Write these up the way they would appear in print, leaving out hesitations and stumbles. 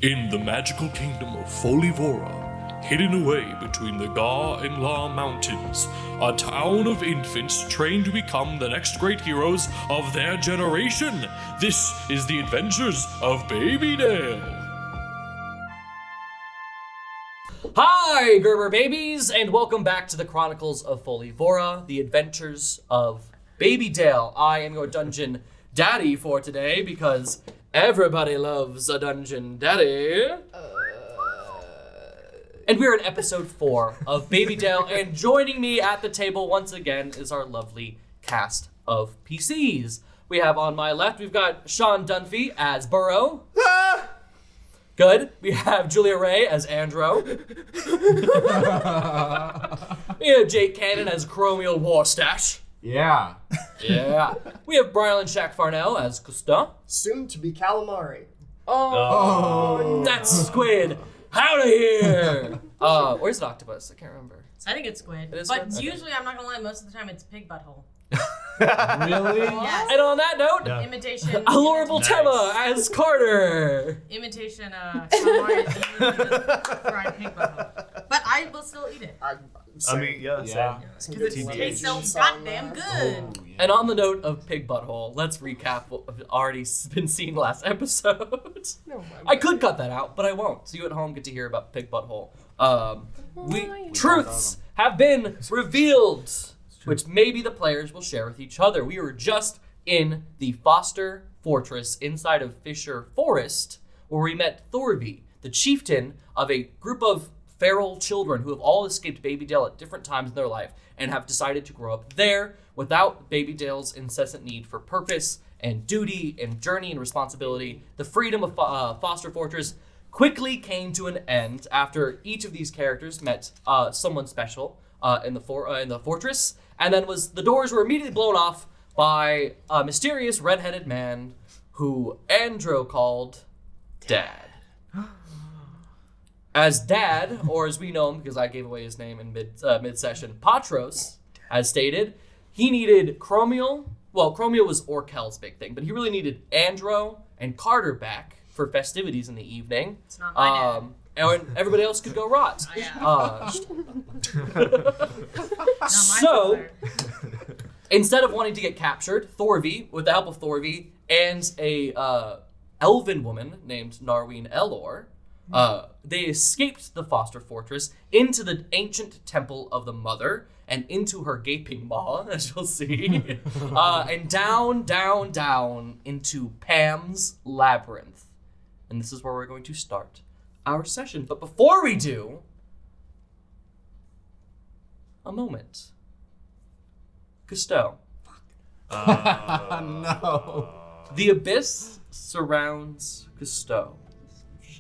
In the magical kingdom of Folivora, hidden away between the Ga and La mountains, a town of infants trained to become the next great heroes of their generation. This is the Adventures of BabyDale. Hi, Gerber babies, and welcome back to the Chronicles of Folivora, the Adventures of BabyDale. I am your dungeon daddy for today because everybody loves a dungeon daddy. And we're in episode 4 of BabyDale, and joining me at the table once again is our lovely cast of PCs. We have on my left, we've got Sean Dunphy as Burrow. Good. We have Julia Ray as Andro. We have Jake Cannon as Chromeal Warstash. Yeah. Yeah. We have Briland Schack-Farnell as Cousteau. Soon to be calamari. Oh, that's squid. Out of here. Where's the octopus? I can't remember. I think it's squid. It is but squid? usually, I'm not gonna lie, most of the time it's pig butthole. Really? Yes. And on that note, Imitation. Ellora Bultema as Karder. Imitation calamari is usually fried pig butthole. But I will still eat it. Same. Yeah. Because it tastes so goddamn good. And on the note of pig butthole, let's recap what have already been seen last episode. I could cut that out, but I won't. So you at home get to hear about pig butthole. Truths have been revealed, which maybe the players will share with each other. We were just in the Foster Fortress inside of Fisher Forest, where we met Thorby, the chieftain of a group of feral children who have all escaped BabyDale at different times in their life and have decided to grow up there without BabyDale's incessant need for purpose and duty and journey and responsibility. The freedom of Foster Fortress quickly came to an end after each of these characters met someone special in the fortress, and then the doors were immediately blown off by a mysterious red-headed man who Andro called Dad. As Dad, or as we know him because I gave away his name in mid-session, Patros, as stated, he needed Chromeal. Well, Chromeal was Orkel's big thing, but he really needed Andro and Karder back for festivities in the evening. It's not my dad. And everybody else could go rot. Yeah. So, instead of wanting to get captured, Thorby, with the help of Thorby and a elven woman named Narween Ellora, they escaped the Foster Fortress into the ancient temple of the Mother and into her gaping maw, as you'll see, and down into PAM'S Labyrinth. And this is where we're going to start our session. But before we do, a moment. Cousteau. No. The abyss surrounds Cousteau.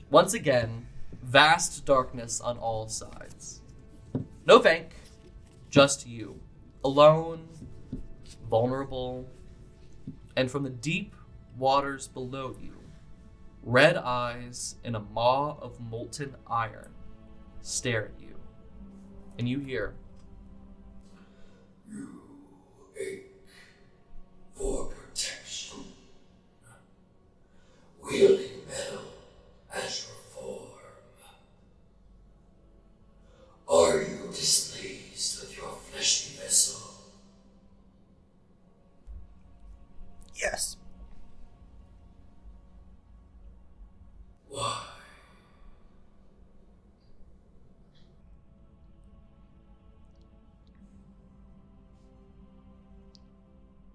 Once again, vast darkness on all sides. No Vank, just you. Alone, vulnerable, and from the deep waters below you, red eyes in a maw of molten iron stare at you. And you hear, "You ache for protection, wielding metal as your form. Are you displeased with your fleshly vessel?" Yes. Why?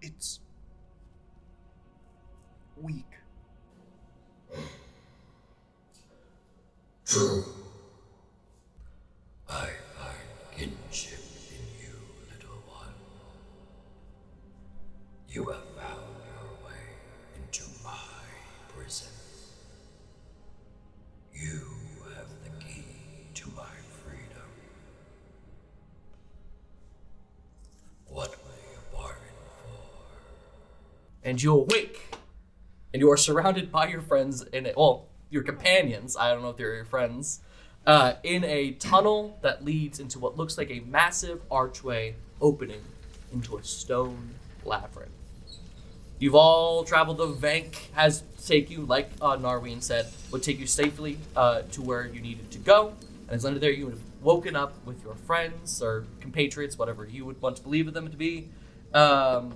It's weak. True. I find kinship in you, little one. You have found your way into my prison. You have the key to my freedom. What will you bargain for? and you awake, and you are surrounded by your friends your companions, I don't know if they're your friends, in a tunnel that leads into what looks like a massive archway opening into a stone labyrinth. You've all traveled. The Vank has take you, like Narween said, would take you safely to where you needed to go. And as under there, you would have woken up with your friends or compatriots, whatever you would want to believe them to be. And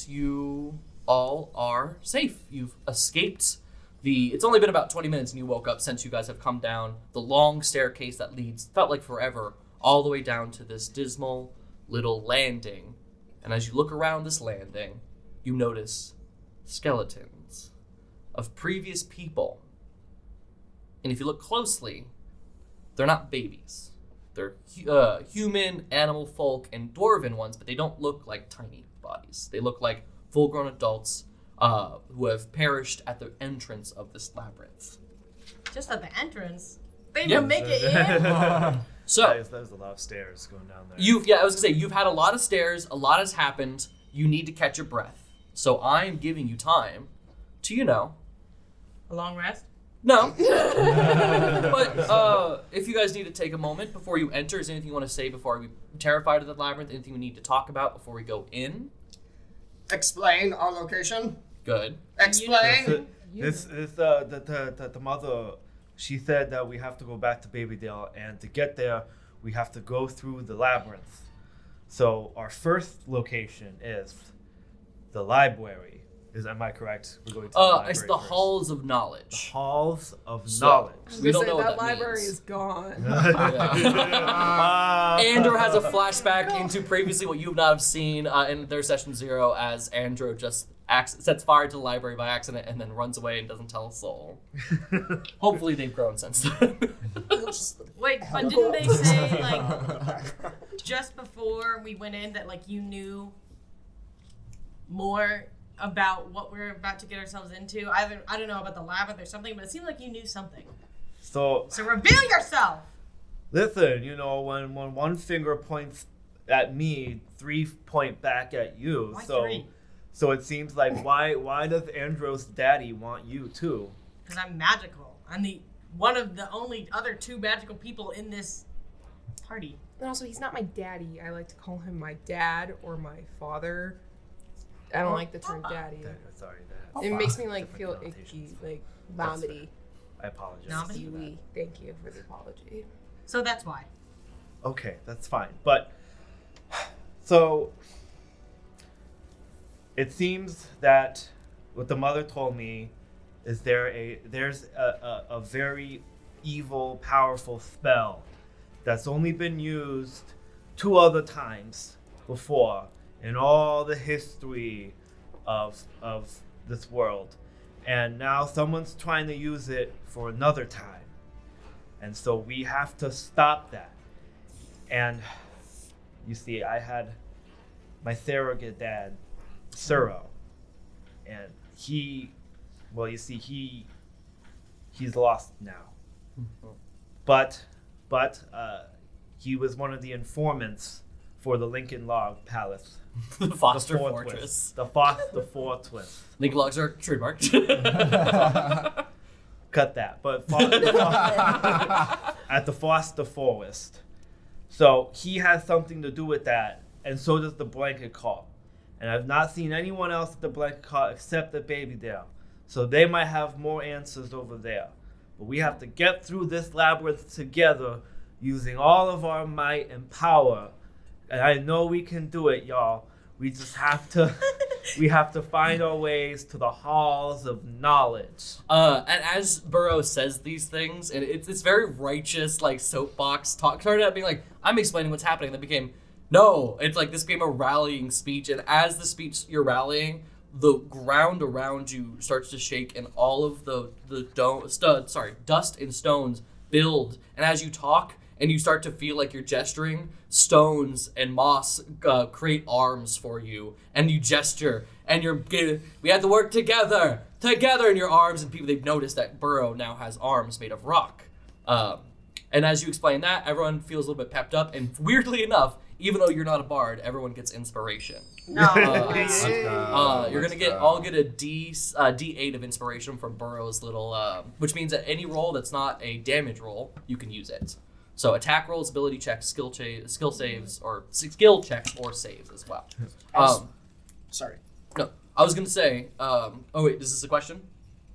you all are safe. You've escaped it's only been about 20 minutes and you woke up since you guys have come down the long staircase that leads, felt like forever, all the way down to this dismal little landing. And as you look around this landing, you notice skeletons of previous people. And if you look closely, they're not babies. They're human, animal folk, and dwarven ones, but they don't look like tiny bodies. They look like full-grown adults who have perished at the entrance of this labyrinth. Just at the entrance? They Yeah. even make it in? So, There's a lot of stairs going down there. I was gonna say, you've had a lot of stairs, a lot has happened, you need to catch your breath. So I'm giving you time to, A long rest? No. But if you guys need to take a moment before you enter, is there anything you want to say before we terrified of the labyrinth? Anything we need to talk about before we go in? Explain our location. Good. Explain. This is the mother. She said that we have to go back to BabyDale, and to get there, we have to go through the labyrinth. So our first location is the library. Am I correct? We're going to the library It's the first. Halls of Knowledge. Halls of Knowledge. We don't know what that that library means. is gone. Andro has a flashback into previously what you have not have seen in their session 0 as Andro just sets fire to the library by accident and then runs away and doesn't tell a soul. Hopefully they've grown since then. Wait, but didn't they say, just before we went in that, you knew more about what we're about to get ourselves into? I don't know about the labyrinth or something, but it seemed like you knew something. So reveal yourself! listen, when one finger points at me, 3 point back at you. Why so 3? So it seems like why does Andro's daddy want you too? Because I'm magical. I'm one of the only other 2 magical people in this party. And also, he's not my daddy. I like to call him my dad or my father. I don't like the term daddy. Sorry, It makes me Different feel connotations. icky, That's vomity. I apologize. Vomity? Icky. Thank you for the apology. So that's why. Okay, that's fine. But so it seems that what the mother told me is there's a very evil, powerful spell that's only been used 2 other times before in all the history of this world. And now someone's trying to use it for another time. And so we have to stop that. And you see, I had my surrogate dad, Suro, and he's lost now. But he was one of the informants for the Lincoln Log Palace. The Foster The Fortress. The Fortress. Lincoln Logs are trademarked. Cut that. But at the Foster Forest. So he has something to do with that, and so does the blanket call. And I've not seen anyone else at the blanket call except the BabyDale. So they might have more answers over there. But we have to get through this labyrinth together using all of our might and power. And I know we can do it, y'all. We just have to find our ways to the halls of knowledge. And as Burrow says these things, and it's very righteous, soapbox talk. Started out being like, I'm explaining what's happening. Then became, no. It's this became a rallying speech. And as the speech you're rallying, the ground around you starts to shake, and all of the dust and stones build. And as you talk, and you start to feel like you're gesturing, stones and moss create arms for you, and you gesture, and we have to work together in your arms, and they've noticed that Burrow now has arms made of rock. And as you explain that, everyone feels a little bit pepped up, and weirdly enough, even though you're not a bard, everyone gets inspiration. No. You're gonna all get a D8 of inspiration from Burrow's little, which means that any roll that's not a damage roll, you can use it. So attack rolls, ability checks, skill saves, or skill checks or saves as well. Sorry. I was gonna say, oh wait, is this a question?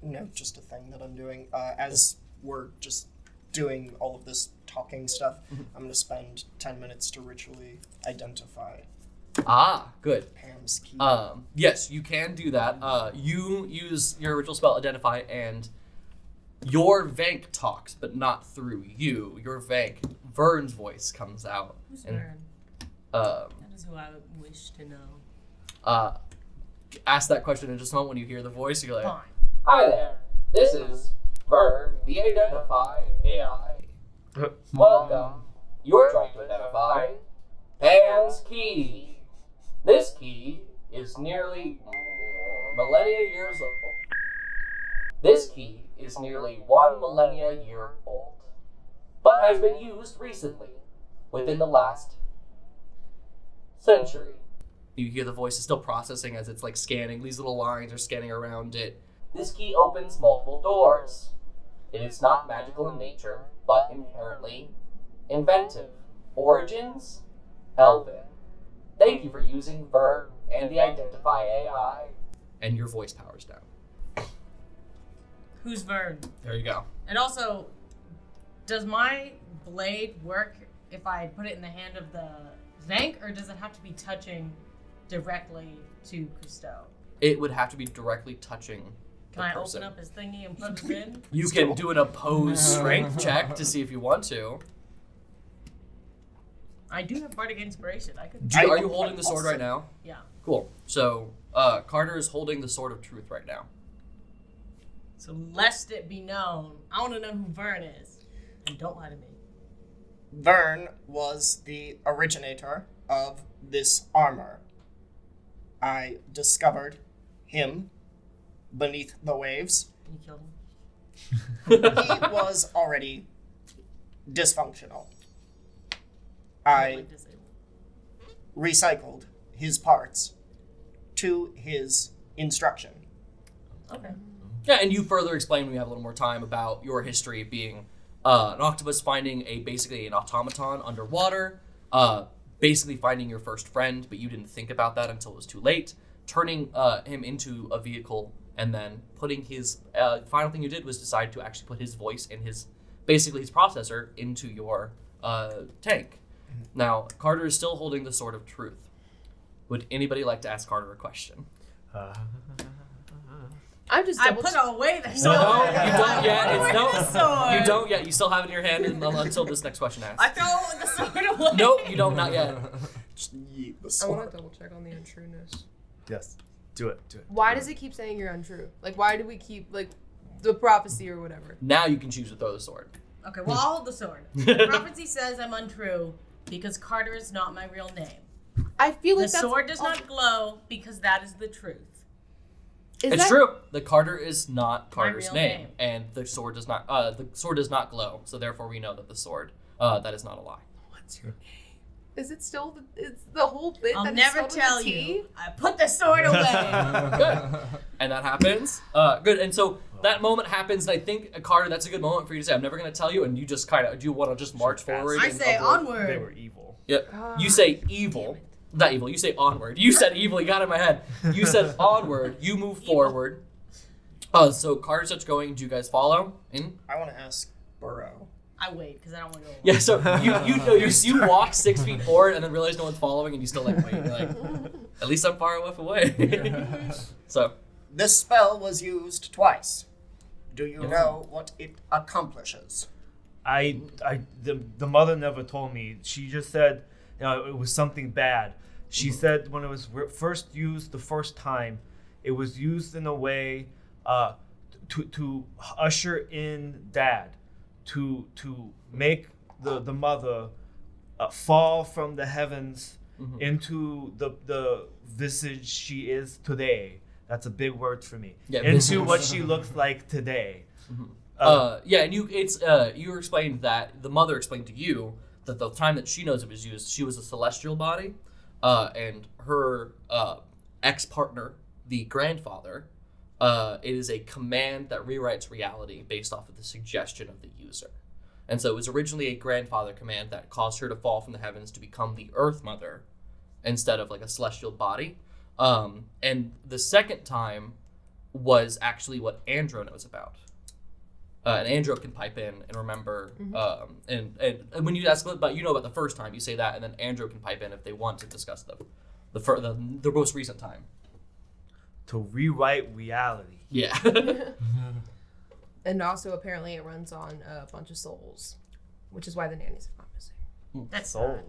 No, just a thing that I'm doing. As we're just doing all of this talking stuff, I'm gonna spend 10 minutes to ritually identify Ah, good. Pam's key. Yes, you can do that. You use your ritual spell Identify, and your Vank talks, but not through you. Your Vank, Vern's voice comes out. Who's and, Vern? Um, That is who I wish to know. Ask that question in just a moment when you hear the voice. You're like, Fine. "Hi there. This is Vern, the Identify AI. Welcome. You're trying to identify Pam's key. This key is nearly millennia years old. This key is nearly 1 millennia year old, but has been used recently, within the last century." You hear the voice is still processing as it's like scanning. These little lines are scanning around it. This key opens multiple doors. It is not magical in nature, but inherently inventive. Origins? Elven. Thank you for using Vern and the Identify AI. And your voice powers down. Who's Vern? There you go. And also, does my blade work if I put it in the hand of the Vank, or does it have to be touching directly to Cousteau? It would have to be directly touching the Can I person. open up his thingy and put it in? You can do an opposed strength check to see if you want to. I do have bardic inspiration. I could. Are you holding the sword right now? Yeah. Cool. So, Karder is holding the Sword of Truth right now. So lest it be known, I want to know who Vern is, and don't lie to me. Vern was the originator of this armor. I discovered him beneath the waves. You killed him. He was already dysfunctional. I Like disabled. recycled his parts to his instruction. Okay. Yeah, and you further explain when we have a little more time about your history being an octopus finding basically an automaton underwater, basically finding your first friend, but you didn't think about that until it was too late, turning him into a vehicle, and then putting his final thing you did was decide to actually put his voice and his processor into your tank. Now, Karder is still holding the Sword of Truth. Would anybody like to ask Karder a question? I'm just I double put away the No, sword. you don't yet. It's no, The sword. you don't yet. You still have it in your hand until this next question asks. I throw the sword away. Nope, you don't. Not yet. Just yeet the I sword. want to double check on the untrueness. Yes. Do it. Why does it keep saying you're untrue? Like, why do we keep, like, the prophecy or whatever? Now you can choose to throw the sword. Okay, well, I'll hold the sword. The prophecy says I'm untrue because Karder is not my real name. I feel like The that's... sword does not glow because that is the truth. It's true. The Karder is not My Karder's real name, name. and the sword does not. The sword does not glow. So therefore, we know that the sword that is not a lie. What's your name? Is it still it's the whole bit I'll that never it's spelled tell with a T? you. I put the sword away. Good. And that happens. Good. And so that moment happens. And I think Karder, that's a good moment for you to say, "I'm never going to tell you," and you just kind of do you want to just march forward? I and say avoid- onward. They were evil. Yeah. You say evil. Not evil. You say onward. You said evil. You got it in my head. You said onward. You move forward. So Karder starts going. Do you guys follow? In? I want to ask Burrow. I wait because I don't want to go. Yeah. So you walk 6 feet forward and then realize no one's following, and you still like wait. You're like, at least I'm far enough away. So This spell was used twice. Do you know what it accomplishes? The mother never told me. She just said it was something bad. She said when it was first used the first time, it was used in a way to usher in Dad, to make the mother fall from the heavens into the visage she is today. That's a big word for me. Yeah, into visage. what she looks like today. and you explained that the mother explained to you that the time that she knows it was used, she was a celestial body, and her ex-partner, the grandfather, it is a command that rewrites reality based off of the suggestion of the user. And so it was originally a grandfather command that caused her to fall from the heavens to become the Earth Mother instead of like a celestial body. And the second time was actually what Andro knows about. And Andro can pipe in and remember. And when you ask about, you know about the first time, you say that, and then Andro can pipe in if they want to discuss the most recent time. To rewrite reality. Yeah. And also, apparently, it runs on a bunch of souls, which is why the nanny's not missing. That's Souls.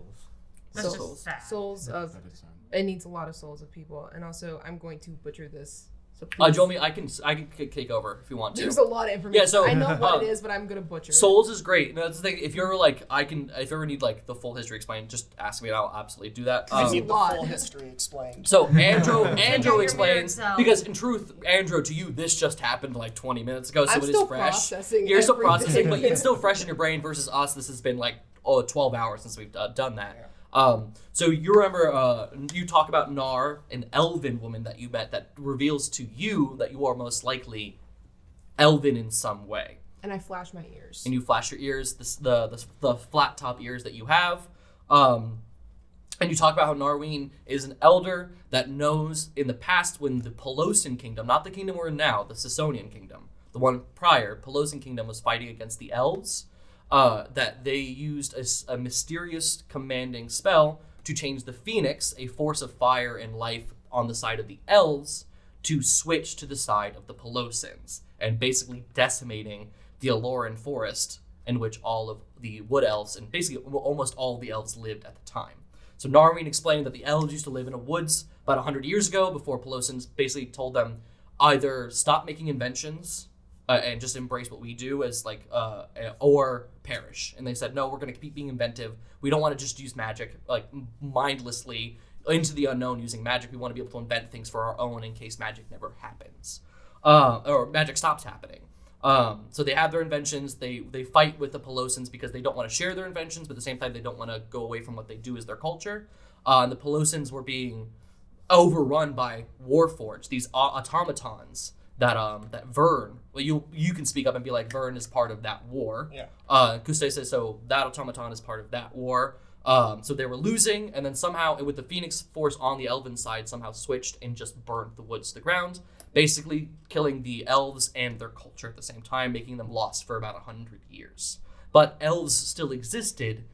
That's Souls. just sad. Souls of. That is sad. It needs a lot of souls of people, and also, I'm going to butcher this. So Do you please. want me? I can take over if you want to. There's a lot of information. Yeah, so, I know what it is, but I'm gonna butcher it. Souls is great. No, that's the thing. If you're like, if you ever need like the full history explained, just ask me and I'll absolutely do that. I need a the lot. full history explained. So Andro your explains weird self. because in truth, Andro, to you, this just happened like 20 minutes ago, so I'm it still is fresh. processing You're still everything. processing, but it's still fresh in your brain. Versus us, this has been like 12 hours since we've done that. So you remember, you talk about Nar, an elven woman that you met that reveals to you that you are most likely elven in some way. And I flash my ears. And you flash your ears, the flat top ears that you have. And you talk about how Narween is an elder that knows in the past when the Pelosan kingdom, not the kingdom we're in now, the Sasonian kingdom, the one prior, Pelosan kingdom was fighting against the elves, that they used a mysterious commanding spell to change the Phoenix, a force of fire and life on the side of the elves, to switch to the side of the Pelosans, and basically decimating the Elloran forest in which all of the wood elves and basically almost all of the elves lived at the time. So Narween explained that the elves used to live in a woods about 100 years ago before Pelosans basically told them either stop making inventions and just embrace what we do as or perish. And they said, no, we're going to keep being inventive. We don't want to just use magic like mindlessly into the unknown using magic. We want to be able to invent things for our own in case magic never happens. Or magic stops happening. So they have their inventions. They fight with the Pelosans because they don't want to share their inventions, but at the same time they don't want to go away from what they do as their culture. And the Pelosans were being overrun by Warforged, these automatons that Vern. Well, you can speak up and be like, Vern is part of that war. Yeah. Cousteau says so. That automaton is part of that war. So they were losing, and then somehow with the Phoenix force on the Elven side somehow switched and just burnt the woods to the ground, basically killing the elves and their culture at the same time, making them lost for about 100 years. But elves still existed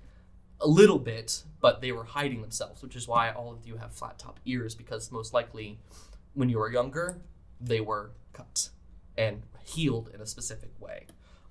a little bit, but they were hiding themselves, which is why all of you have flat top ears, because most likely when you were younger, they were cut and healed in a specific way.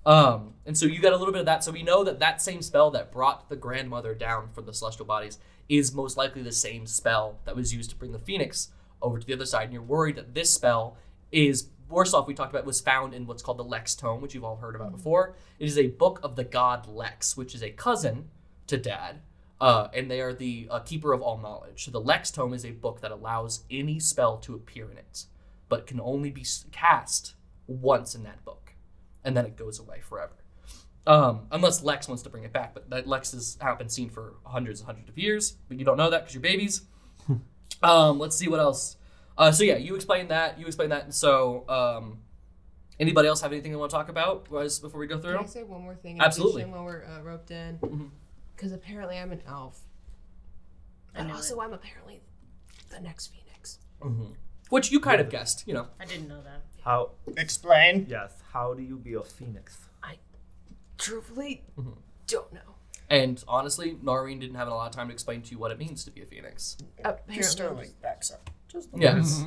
And so you got a little bit of that. So we know that same spell that brought the grandmother down from the celestial bodies is most likely the same spell that was used to bring the Phoenix over to the other side. And you're worried that this spell is, worse off, we talked about, was found in what's called the Lex Tome, which you've all heard about before. It is a book of the god Lex, which is a cousin to Dad. And they are the keeper of all knowledge. So the Lex Tome is a book that allows any spell to appear in it, but can only be cast once in that book. And then it goes away forever. Unless Lex wants to bring it back, but that Lex has been seen for hundreds and hundreds of years, but you don't know that because you're babies. Let's see what else. So yeah, you explained that. And so, anybody else have anything they want to talk about before we go through? Can I say one more thing? In Absolutely. addition, while we're roped in, because apparently I'm an elf, I and knew also I'm apparently the next Phoenix. Which you kind of guessed, you know. I didn't know that. How? Explain. Yes. How do you be a phoenix? Truthfully, don't know. And honestly, Noreen didn't have a lot of time to explain to you what it means to be a Phoenix. Apparently, Sterling backs up. Yes.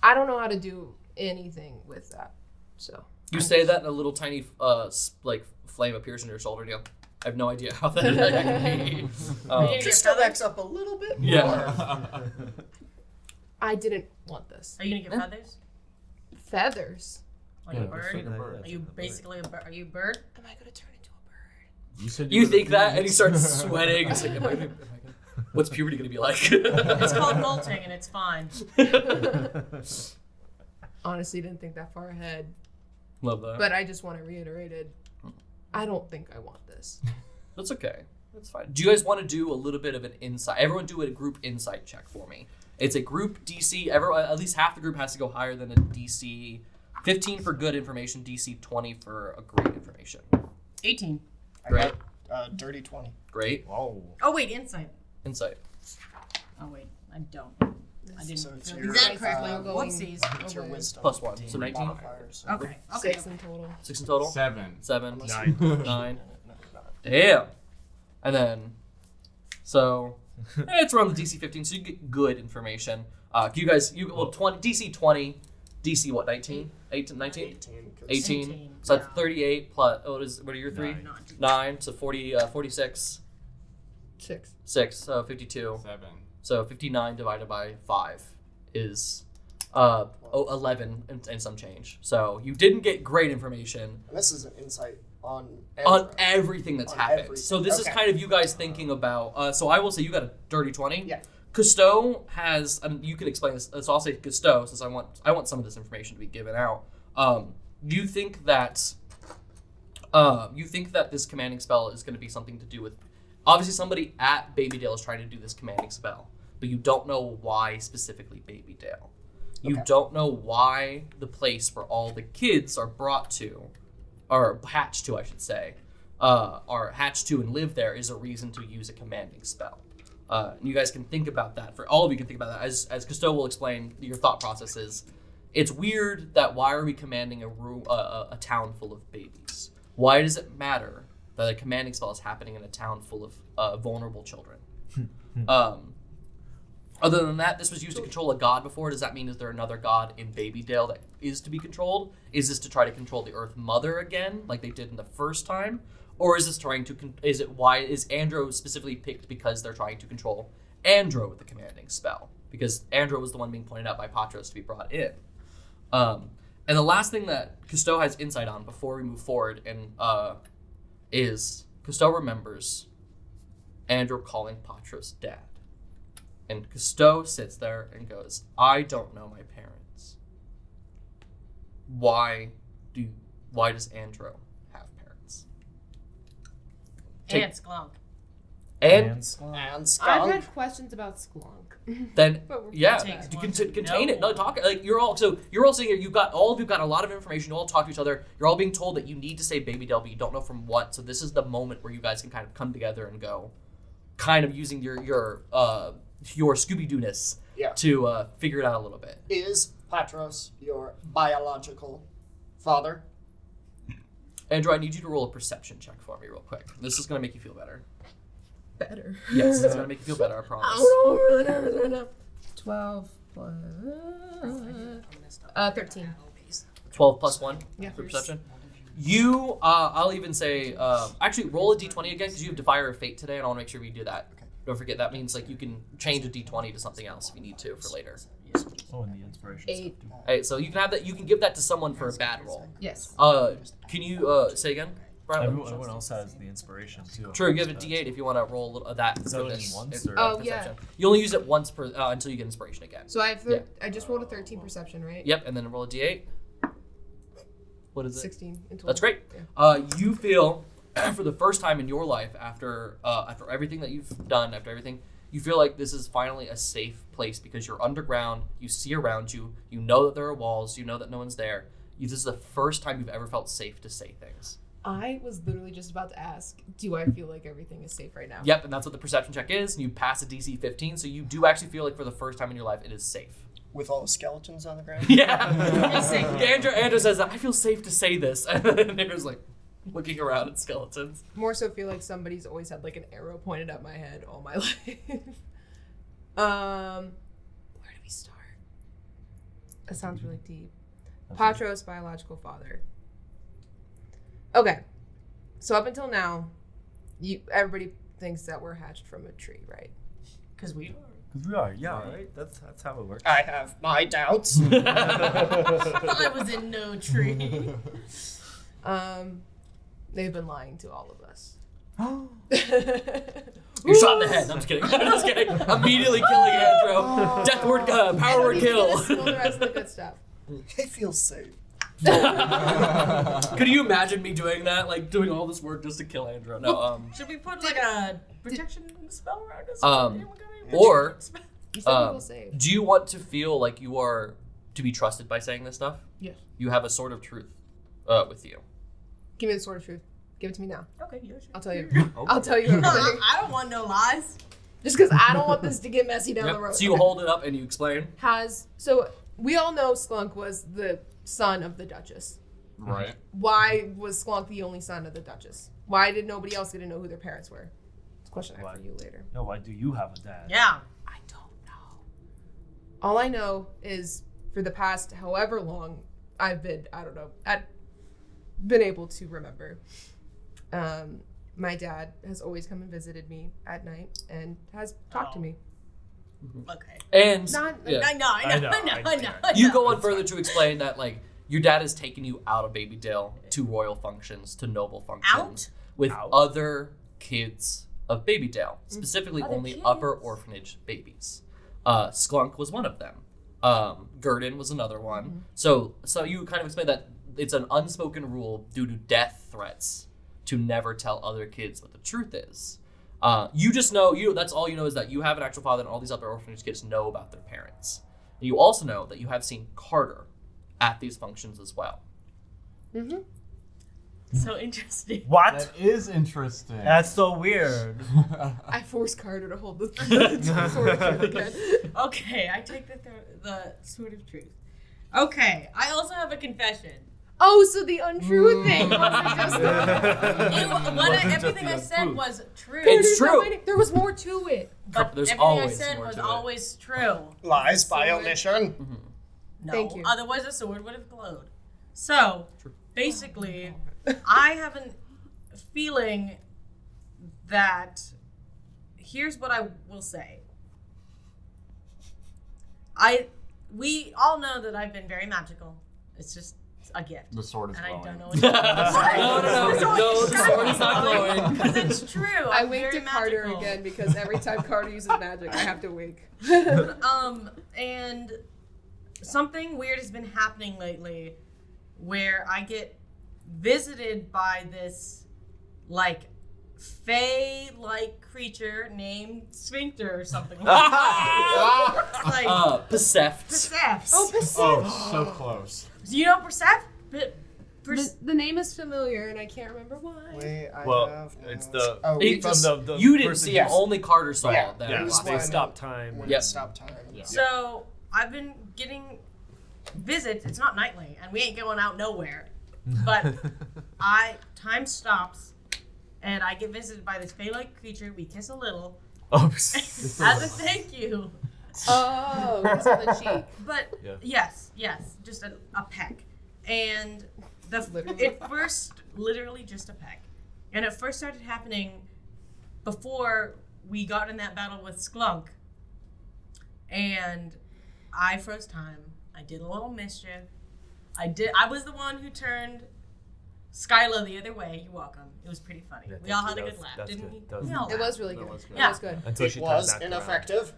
I don't know how to do anything with that. So You say that and a little tiny flame appears in your shoulder, Neil. I have no idea how that can be. Just still backs up a little bit. Yeah. I didn't want this. Are you gonna get feathers? Feathers. Like a bird? Are you basically a bird? Are you a bird? Am I gonna turn into a bird? You said You were the think that, and he Phoenix? starts sweating. It's like, am I gonna, what's puberty gonna be like? It's called molting and it's fine. Honestly, didn't think that far ahead. Love that. But I just want to reiterate it. I don't think I want this. That's okay. That's fine. Do you guys want to do a little bit of an insight? Everyone do a group insight check for me. It's a group DC. At least half the group has to go higher than a DC 15 for good information, DC 20 for a great information. 18. I Great. got dirty 20. Great. Whoa. Oh wait, insight. Insight. Oh wait, I don't. I didn't So it's feel your, that correctly. uh, going- Whoopsies. It's your Okay. wisdom. Plus 1, so D&D 19. modifiers. Okay. 6 in total. 6 in total? 7. 7. Unless 9. you- 9. Damn. And then, so it's around the DC 15, so you get good information. You guys, 20, DC 20, DC what, 19? 18, 19? 18. 'cause 18. So that's yeah. 38 plus, what are your 3? 9, so 40, 46. 6. 6, so 52. 7. So 59 divided by 5 is 11 and some change. So you didn't get great information And this is an insight on everything that's On happened. everything. So this is Okay. kind of you guys thinking about. So I will say you got a dirty 20. Yeah. Cousteau has. You can explain this. So I'll say Cousteau, since I want some of this information to be given out. You think that this commanding spell is going to be something to do with. Obviously, somebody at BabyDale is trying to do this commanding spell, but you don't know why specifically BabyDale. You Okay. don't know why the place where all the kids are brought to, or hatched to, I should say, are hatched to and live there is a reason to use a commanding spell. And you guys can think about that. For all of you can think about that. As Cousteau will explain, your thought process is, it's weird that why are we commanding a town full of babies? Why does it matter that a commanding spell is happening in a town full of vulnerable children? Other than that, this was used to control a god before. Does that mean is there another god in BabyDale that is to be controlled? Is this to try to control the Earth Mother again, like they did in the first time? Or is this trying to, is Andro specifically picked because they're trying to control Andro with the commanding spell? Because Andro was the one being pointed out by Patros to be brought in. And the last thing that Cousteau has insight on before we move forward is Cousteau remembers Andro calling Patros dad. And Cousteau sits there and goes, I don't know my parents. Why does Andro have parents? And Sklunk. And And I've skunk. had questions about Sklunk. then But we're yeah, Takes you one can to contain it. No, know. talk like you're all sitting here. All of you've got a lot of information. You all talk to each other. You're all being told that you need to say BabyDale, but you don't know from what. So this is the moment where you guys can kind of come together and go, kind of using your Scooby-Doo-ness Yeah. to figure it out a little bit. Is Patros your biological father? Andrew, I need you to roll a perception check for me real quick. This is gonna make you feel better. Better. Yes, it's gonna make you feel better. I I promise. don't know, I'm really nervous right now. 12 plus 13. 12 plus 1 Yeah. for perception. You, I'll even say, actually roll a d20 again because you have Defier of Fate today, and I want to make sure we do that. Okay. Don't forget that means like you can change a d20 to something else if you need to for later. Oh, and the inspiration. 8. Hey, so you can have that. You can give that to someone for a bad roll. Yes. Can you say again, Brian? Everyone else has the inspiration too. Sure, give it d8 if you want to roll a little, that. Is that for only this, once, if- or- Oh, perception. yeah. You only use it once per until you get inspiration again. So I have Yeah. I just rolled a 13 perception, right? Yep, and then roll a d8. What is it? 16 in total. That's great. Yeah. You feel, for the first time in your life, after everything that you've done, after everything, you feel like this is finally a safe place because you're underground. You see around you. You know that there are walls. You know that no one's there. This is the first time you've ever felt safe to say things. I was literally just about to ask, do I feel like everything is safe right now? Yep, and that's what the perception check is. And you pass a DC 15, so you do actually feel like for the first time in your life it is safe. With all the skeletons on the ground? Yeah. Andrew says that. I feel safe to say this. And Andrew's like looking around at skeletons. More so feel like somebody's always had like an arrow pointed at my head all my life. Where do we start? That sounds really deep. Patros, biological father. Okay. So up until now, everybody thinks that we're hatched from a tree, right? Because we are. Because we are, yeah, right? That's how it works. I have my doubts. I was in no tree. They've been lying to all of us. You're shot in the head. I'm just kidding. I'm just kidding. Immediately killing Andrew. Death word, power word, kill. Spill the rest of the good stuff. I feel safe. Could you imagine me doing that? Like doing all this work just to kill Andrew? No. Should we put like a protection spell around us? Or You said we will save. do you want to feel like you are to be trusted by saying this stuff? Yes. You have a sword of truth with you. Give me the sword of truth. Give it to me now. Okay, yeah, sure. I'll tell you. I'll tell you No, everything. I don't want no lies. Just because I don't want this to get messy down the road. So you hold it up and you explain. So we all know Sklunk was the son of the Duchess. Right. Why was Sklunk the only son of the Duchess? Why did nobody else get to know who their parents were? It's a question I have for you later. No, why do you have a dad? Yeah. I don't know. All I know is for the past however long I've been, been able to remember. My dad has always come and visited me at night and has talked to me. Okay. And I know. you go on further to explain that like your dad has taken you out of BabyDale to royal functions, to noble functions with other kids of BabyDale, specifically only kids? upper orphanage babies. Sklunk was one of them. Gurdon was another one. So you kind of explain that it's an unspoken rule due to death threats to never tell other kids what the truth is. You just know, that's all you know is that you have an actual father and all these other orphanage kids know about their parents. And you also know that you have seen Karder at these functions as well. So interesting. What? That is interesting. That's so weird. I forced Karder to hold the sword of truth again. Okay, I take the sword of truth. Okay, I also have a confession. Oh, so the untrue thing wasn't just Everything I said was true. It's true. There was more to it. But There's everything I always said more was to it. always true. Lies by Sword. omission. No, Thank you. otherwise the sword would have glowed. So, basically, I have a feeling that here's what I will say. We all know that I've been very magical. It's just a gift. The sword is And I glowing. don't know what to do. No, the sword is not glowing. Because it's true. I I'm winked very at Karder magical. again because every time Karder uses magic, I have to wink. And something weird has been happening lately where I get visited by this, like, fae-like creature named Sphincter or something like that. Like, Percept. Percept. Oh, Percept. Oh, so close. Do you know Percept? The name is familiar, and I can't remember why. Wait, I Well, have it's notes. the- Oh, He- we just, the You didn't person see him. who's- Only Karder saw Yeah, that. Yeah, was they when stop time. when Yep. it stopped time. Yeah. So I've been getting visits. It's not nightly, and we ain't going out nowhere. But time stops, and I get visited by this fae-like creature. We kiss a little Oops. as a thank you. Oh, it's on the cheek. But Yeah. yes, just a peck. And literally just a peck. And it first started happening before we got in that battle with Sklunk. And I froze time. I did a little mischief. I was the one who turned Skyla the other way. You're welcome. It was pretty funny. Yeah, we all thank had you. a good laugh, That's didn't good. we? That was We all It laughed. was really good. That was good. It was good. Until It she was turned back ineffective.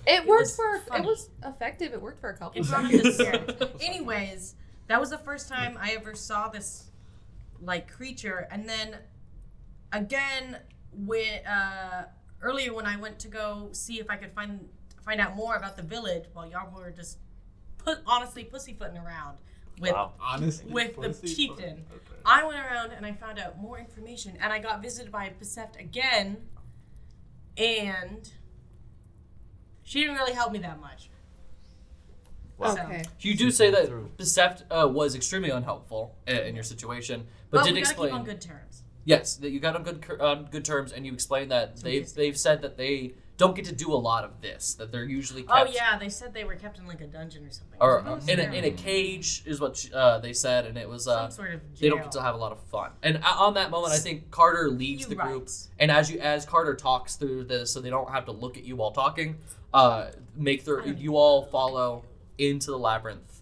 It It worked was for. funny. It was effective. It worked for a couple. It brought me to spirit. Anyways, that was the first time I ever saw this like creature, and then again earlier when I went to go see if I could find out more about the village while y'all were just honestly pussyfooting around with Honestly, with the pussy chieftain. foot. Okay. I went around and I found out more information, and I got visited by Percept again, and she didn't really help me that much. Wow. Okay. You do say that Percept was extremely unhelpful in your situation, but did we gotta explain. keep on good terms. Yes, that you got on good terms, and you explained that they've said that they don't get to do a lot of this. That they're usually kept. Oh yeah, they said they were kept in like a dungeon or something. Or It was in terrible. a cage is what they said, and it was Some sort of they don't jail. get to have a lot of fun. And on that moment, I think Karder leads You the group, right. and as Karder talks through this, so they don't have to look at you while talking. You all follow into the labyrinth,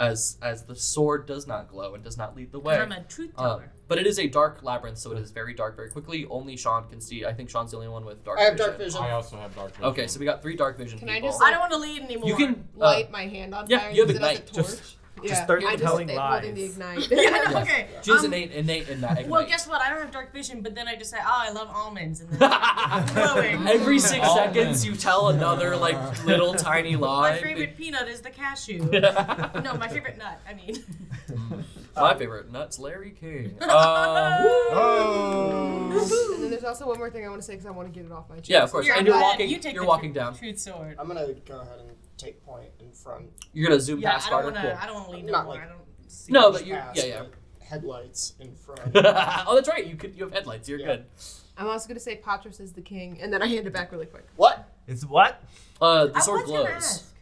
as the sword does not glow and does not lead the way. I'm a truth teller. But it is a dark labyrinth, so it is very dark very quickly. Only Sean can see. I think Sean's the only one with dark I have vision. dark vision. I also have dark vision. Okay, so we got 3 dark vision Can I people. just, I don't want to lead anymore. You can Light my hand on yeah, fire. you have and use it as a ignite. torch. Just start I telling holding lies. the ignite. Yeah, okay. She's innate in that ignite. Well, guess what? I don't have dark vision, but then I just say, "Oh, I love almonds," and then I'm glowing. Every 6 Almond. seconds, you tell another like little tiny lie. My favorite peanut is the cashew. No, my favorite nut. I mean, My favorite nut's Larry King. Oh. And then there's also also one more thing I want to say because I want to get it off my chest. Yeah, of course. Here, And go you're ahead. walking. You take You're the walking down. Truth sword. I'm gonna go ahead and take point in front. You're gonna zoom Yeah, past I don't Karder. want to. I don't want to lead no Not more. like- I don't see. No, Push but you. past, Yeah. but headlights in front. Oh, that's right. You have headlights. You're Yeah. good. I'm also going to say Patros is the king, and then I hand it back really quick. What? It's what? The I sword was gonna glows. ask.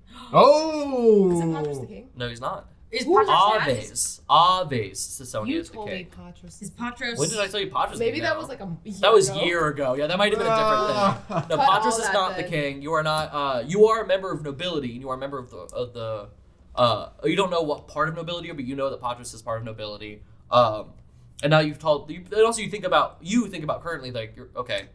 Isn't Patros the Oh! king? No, he's not. Is Ooh. Patros Aves, Cisonia You is the told me king. Patros. Is Patros? When did I tell you Patros? Maybe king that now? was like a year That was ago. year ago. Yeah, that might have been a different thing. No, Cut all Patros is that not the then. king. You are not. You are a member of nobility, and you are a member of the. You don't know what part of nobility, but you know that Patros is part of nobility. And now you've told. And also, you think about currently like you're okay.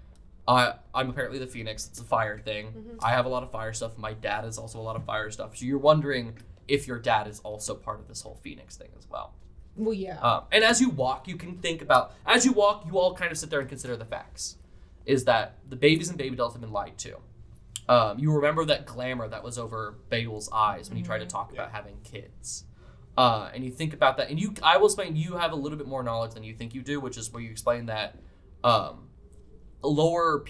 I'm apparently the Phoenix. It's a fire thing. Mm-hmm. I have a lot of fire stuff. My dad is also a lot of fire stuff. So you're wondering if your dad is also part of this whole Phoenix thing as well. Well, yeah. And as you walk, you can think about, as you walk, you all kind of sit there and consider the facts. Is that the babies and BabyDales have been lied to. You remember that glamour that was over Bael's eyes when he tried to talk about having kids. And you think about that, and I will explain, you have a little bit more knowledge than you think you do, which is where you explain that lower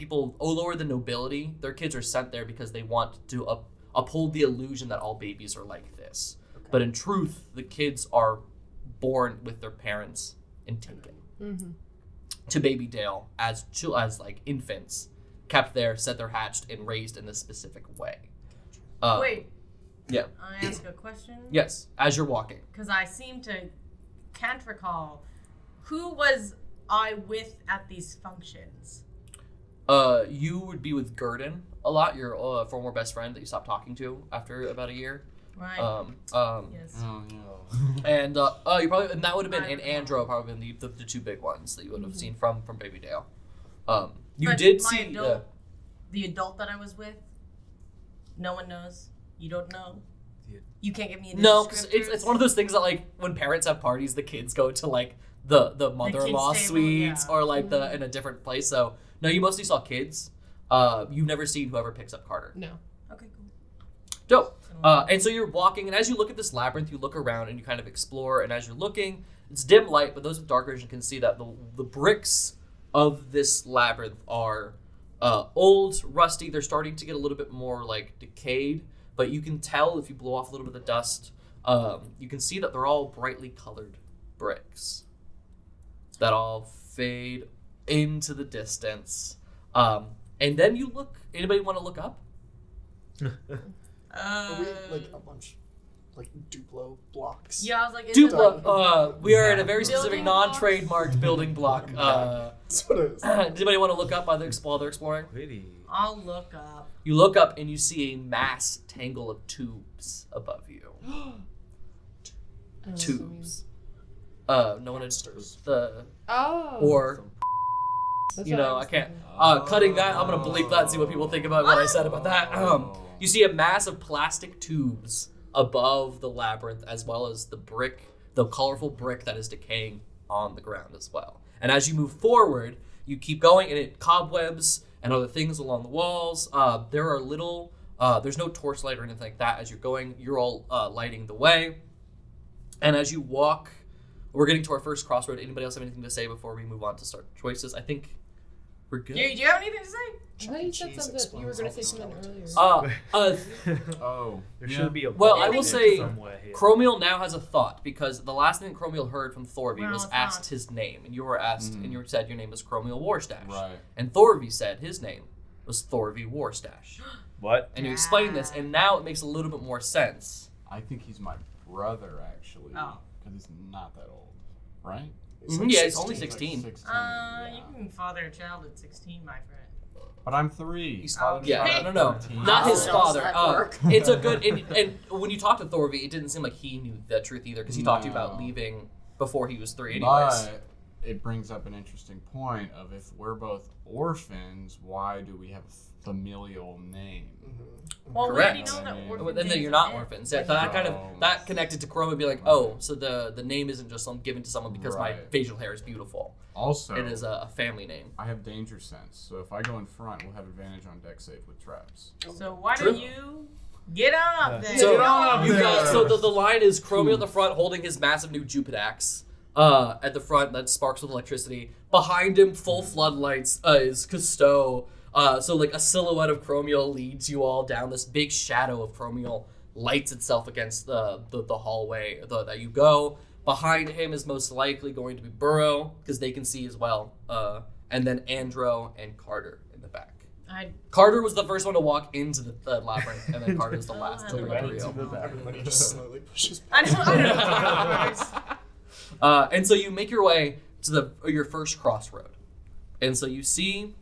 the nobility, their kids are sent there because they want to uphold the illusion that all babies are like this. Okay. But in truth, the kids are born with their parents and taken to BabyDale as like infants, kept there, said they're hatched, and raised in this specific way. Wait. Yeah. I ask a question. Yes, as you're walking. Because I can't recall who was I with at these functions. You would be with Gurdon a lot, your former best friend that you stopped talking to after about a year. Right. Yes. Oh, no. And you probably, and that would have been, and Andro probably been the two big ones that you would have seen from BabyDale. You But did my see adult, the adult that I was with. No one knows. You don't know. You can't give me any no, because descriptors? it's one of those things that like when parents have parties, the kids go to like the mother-in-law kids' table, suites yeah. or like in a different place. So no, you mostly saw kids. You've never seen whoever picks up Karder. No. Okay, cool. Dope. And so you're walking, and as you look at this labyrinth, you look around and you kind of explore. And as you're looking, it's dim light, but those with dark vision can see that the bricks of this labyrinth are old, rusty. They're starting to get a little bit more like decayed, but you can tell if you blow off a little bit of the dust, you can see that they're all brightly colored bricks that all fade into the distance. And then you look. Anybody want to look up? Are we like a bunch, like Duplo blocks? Yeah, I was like, is Duplo. We are in a very Building specific blocks? non-trademarked building block. That's what it is. Does anybody want to look up while they're exploring? Pretty. I'll look up. You look up and you see a mass tangle of tubes above you. Tubes. No one had the Oh. or That's you what know was I can't. thinking. Cutting that. I'm gonna bleep that and see what people think about what I said about that. You see a mass of plastic tubes above the labyrinth, as well as the colorful brick that is decaying on the ground as well. And as you move forward, you keep going, and it cobwebs and other things along the walls. There are little. There's no torchlight or anything like that. As you're going, you're all lighting the way. And as you walk, we're getting to our first crossroad. Anybody else have anything to say before we move on to start choices? I think we're good. Do you have anything to say? I thought you said Cheese something. You were going to say something earlier. Oh. There should be a Well, I will button say somewhere here. Chromeal now has a thought, because the last thing that Chromeal heard from Thorby Well, was it's asked not. his name, and you were asked, and you said your name was Chromeal Warstash. Right. And Thorby said his name was Thorby Warstash. What? And you explained this, and now it makes a little bit more sense. I think he's my brother, actually. Oh. Because he's not that old, right? Yeah, he's only He's like 16. 16, You yeah. can father a child at 16, my friend. But I'm 3. He's Yeah, no, 13. not his How does father. that work? It's a good, and when you talked to Thorby, it didn't seem like he knew the truth either, because he talked to you about No. leaving before he was 3 anyways. But it brings up an interesting point of if we're both orphans, why do we have a familial name? Well, Correct. we already know that Well, But orphan then names you're not are orphans. it. Yeah, that kind of Oh. that connected to Chrome and be like, oh, so the name isn't just given to someone because my Right. facial hair is beautiful. Also, It is a family name. I have danger sense, so if I go in front, we'll have advantage on deck save with traps. So why True. don't you get on up there? So Get on up you there. got so the line is Chromeal at the front holding his massive new Jupidax. at the front that sparks with electricity. Behind him, full floodlights, is Cousteau. So like a silhouette of Chromeal leads you all down. This big shadow of Chromeal lights itself against the hallway that you go. Behind him is most likely going to be Burrow, because they can see as well. And then Andro and Karder in the back. Karder was the first one to walk into the labyrinth, and then Karder was the last to reveal. Everybody just slowly pushes I don't know. And so you make your way to your first crossroad. And so you see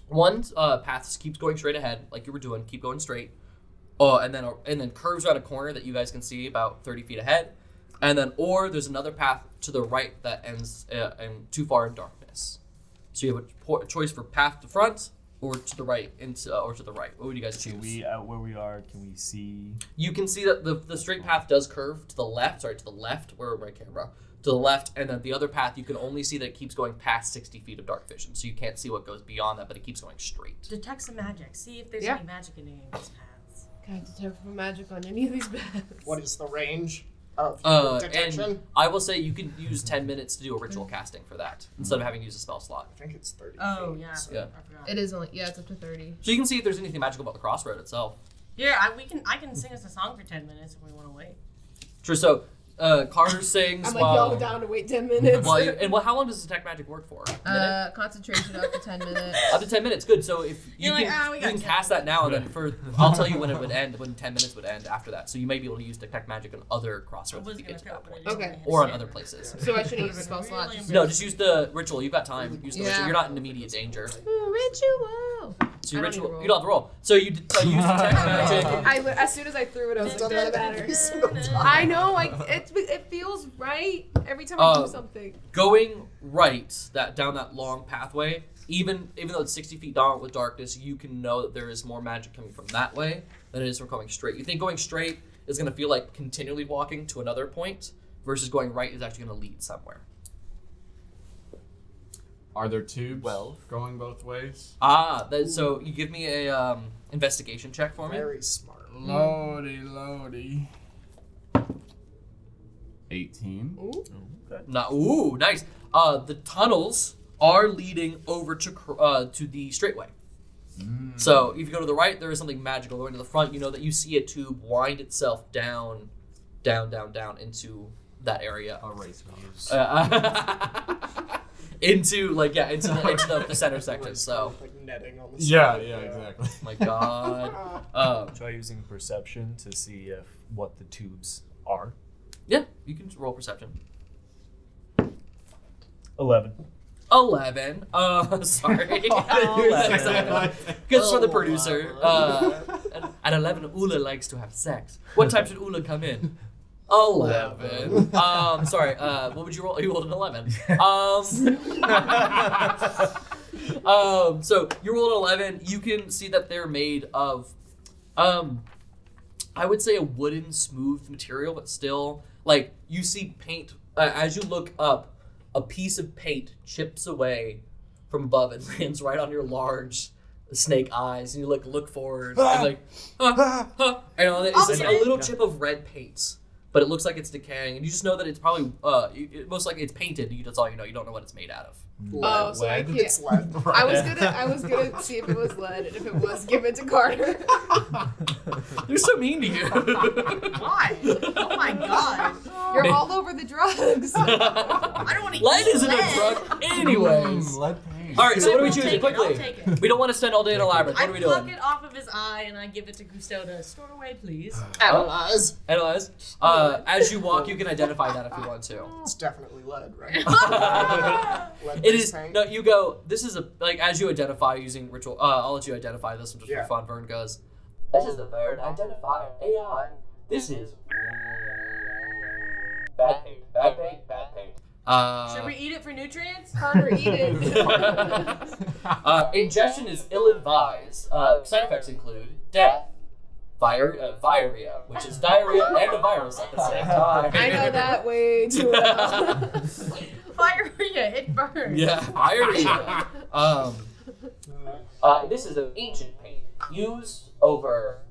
one path keeps going straight ahead, like you were doing, keep going straight. And then curves around a corner that you guys can see about 30 feet ahead. And then, or there's another path to the right that ends too far in darkness. So you have a choice for path to front, or to the right, or to the right. What would you guys choose? Can we, where we are, can we see? You can see that the straight path does curve to the left. Sorry, to the left. Where are my camera? To the left, and then the other path, you can only see that it keeps going past 60 feet of dark vision. So you can't see what goes beyond that, but it keeps going straight. Detect some magic. See if there's any magic in any of these paths. Can't detect for magic on any of these paths. What is the range of detection? And I will say you can use 10 minutes to do a ritual casting for that, instead of having to use a spell slot. I think it's 30 Oh, feet, yeah. so- Yeah. I forgot. It is only, it's up to 30. So you can see if there's anything magical about the crossroad itself. Yeah, I can sing us a song for 10 minutes if we want to wait. True. So Karder sings I'm like, while. y'all down to wait 10 minutes. How long does detect magic work for? A minute? Concentration up to 10 minutes. Up to 10 minutes. Good. So if you You're can, like, we you got can 10 cast that now, and then I'll tell you when it would end. When 10 minutes would end after that. So you may be able to use detect magic on other crossroads if you get to that point, Okay. or on other places. So I shouldn't use a spell slot. Just No, just use the ritual. You've got time. Use the ritual. You're not in immediate danger. Ritual. So your I don't need to ritual. roll. You don't have to roll. So you use detect magic. As soon as I threw it, I was like, doesn't matter. I know, it feels right every time I do something. Going right down that long pathway, even though it's 60 feet down with darkness, you can know that there is more magic coming from that way than it is from going straight. You think going straight is going to feel like continually walking to another point, versus going right is actually going to lead somewhere. Are there tubes going both ways? So you give me a investigation check for me. Very smart. Lordy. 18. Ooh, nice. The tunnels are leading over to the straightway. So if you go to the right, there is something magical. Going to the front, you know that you see a tube wind itself down into that area. A race course. Into the center section. So Like netting on the Yeah, side. exactly. my God. Try using perception to see what the tubes are. Yeah, you can roll perception. 11. 11. Sorry. 11. Because for the producer. At 11, Ula likes to have sex. What time should Ula come in? 11. Sorry. What would you roll? You rolled an 11. So you rolled an 11. You can see that they're made of, I would say a wooden, smooth material, but still, like, you see paint. As you look up, a piece of paint chips away from above and lands right on your large snake eyes, and you look forward, and like, it's like a little chip of red paint. But it looks like it's decaying, and you just know that it's probably, most likely it's painted. That's all you know. You don't know what it's made out of. Oh, so I can't. It's lead. I was gonna see if it was lead and if it was given to Karder. They're so mean to you. Why? Oh my God. You're all over the drugs. I don't want to eat Lead isn't a drug, anyways. Lead paint. All right, so what are we I'll choosing take it, quickly? I'll take it. We don't want to spend all day in a labyrinth. What I are we pluck doing? it off of his eye and I give it to Cousteau to store away, please. Analyze. Analyze. As you walk, you can identify that if you want to. It's definitely lead, right? It Lead-based is. paint. No, you go. This is as you identify using ritual. I'll let you identify this one just Yeah. for fun. Vern goes. This is the Vern identifier AI. This is bad paint. Bad paint. Bad paint. Should we eat it for nutrients? Karder, eat it. Ingestion is ill-advised. Side effects include death, diarrhea, which is diarrhea and a virus at the same time. I know that way too well. Diarrhea, it burns. Yeah, diarrhea. This is an ancient paint used over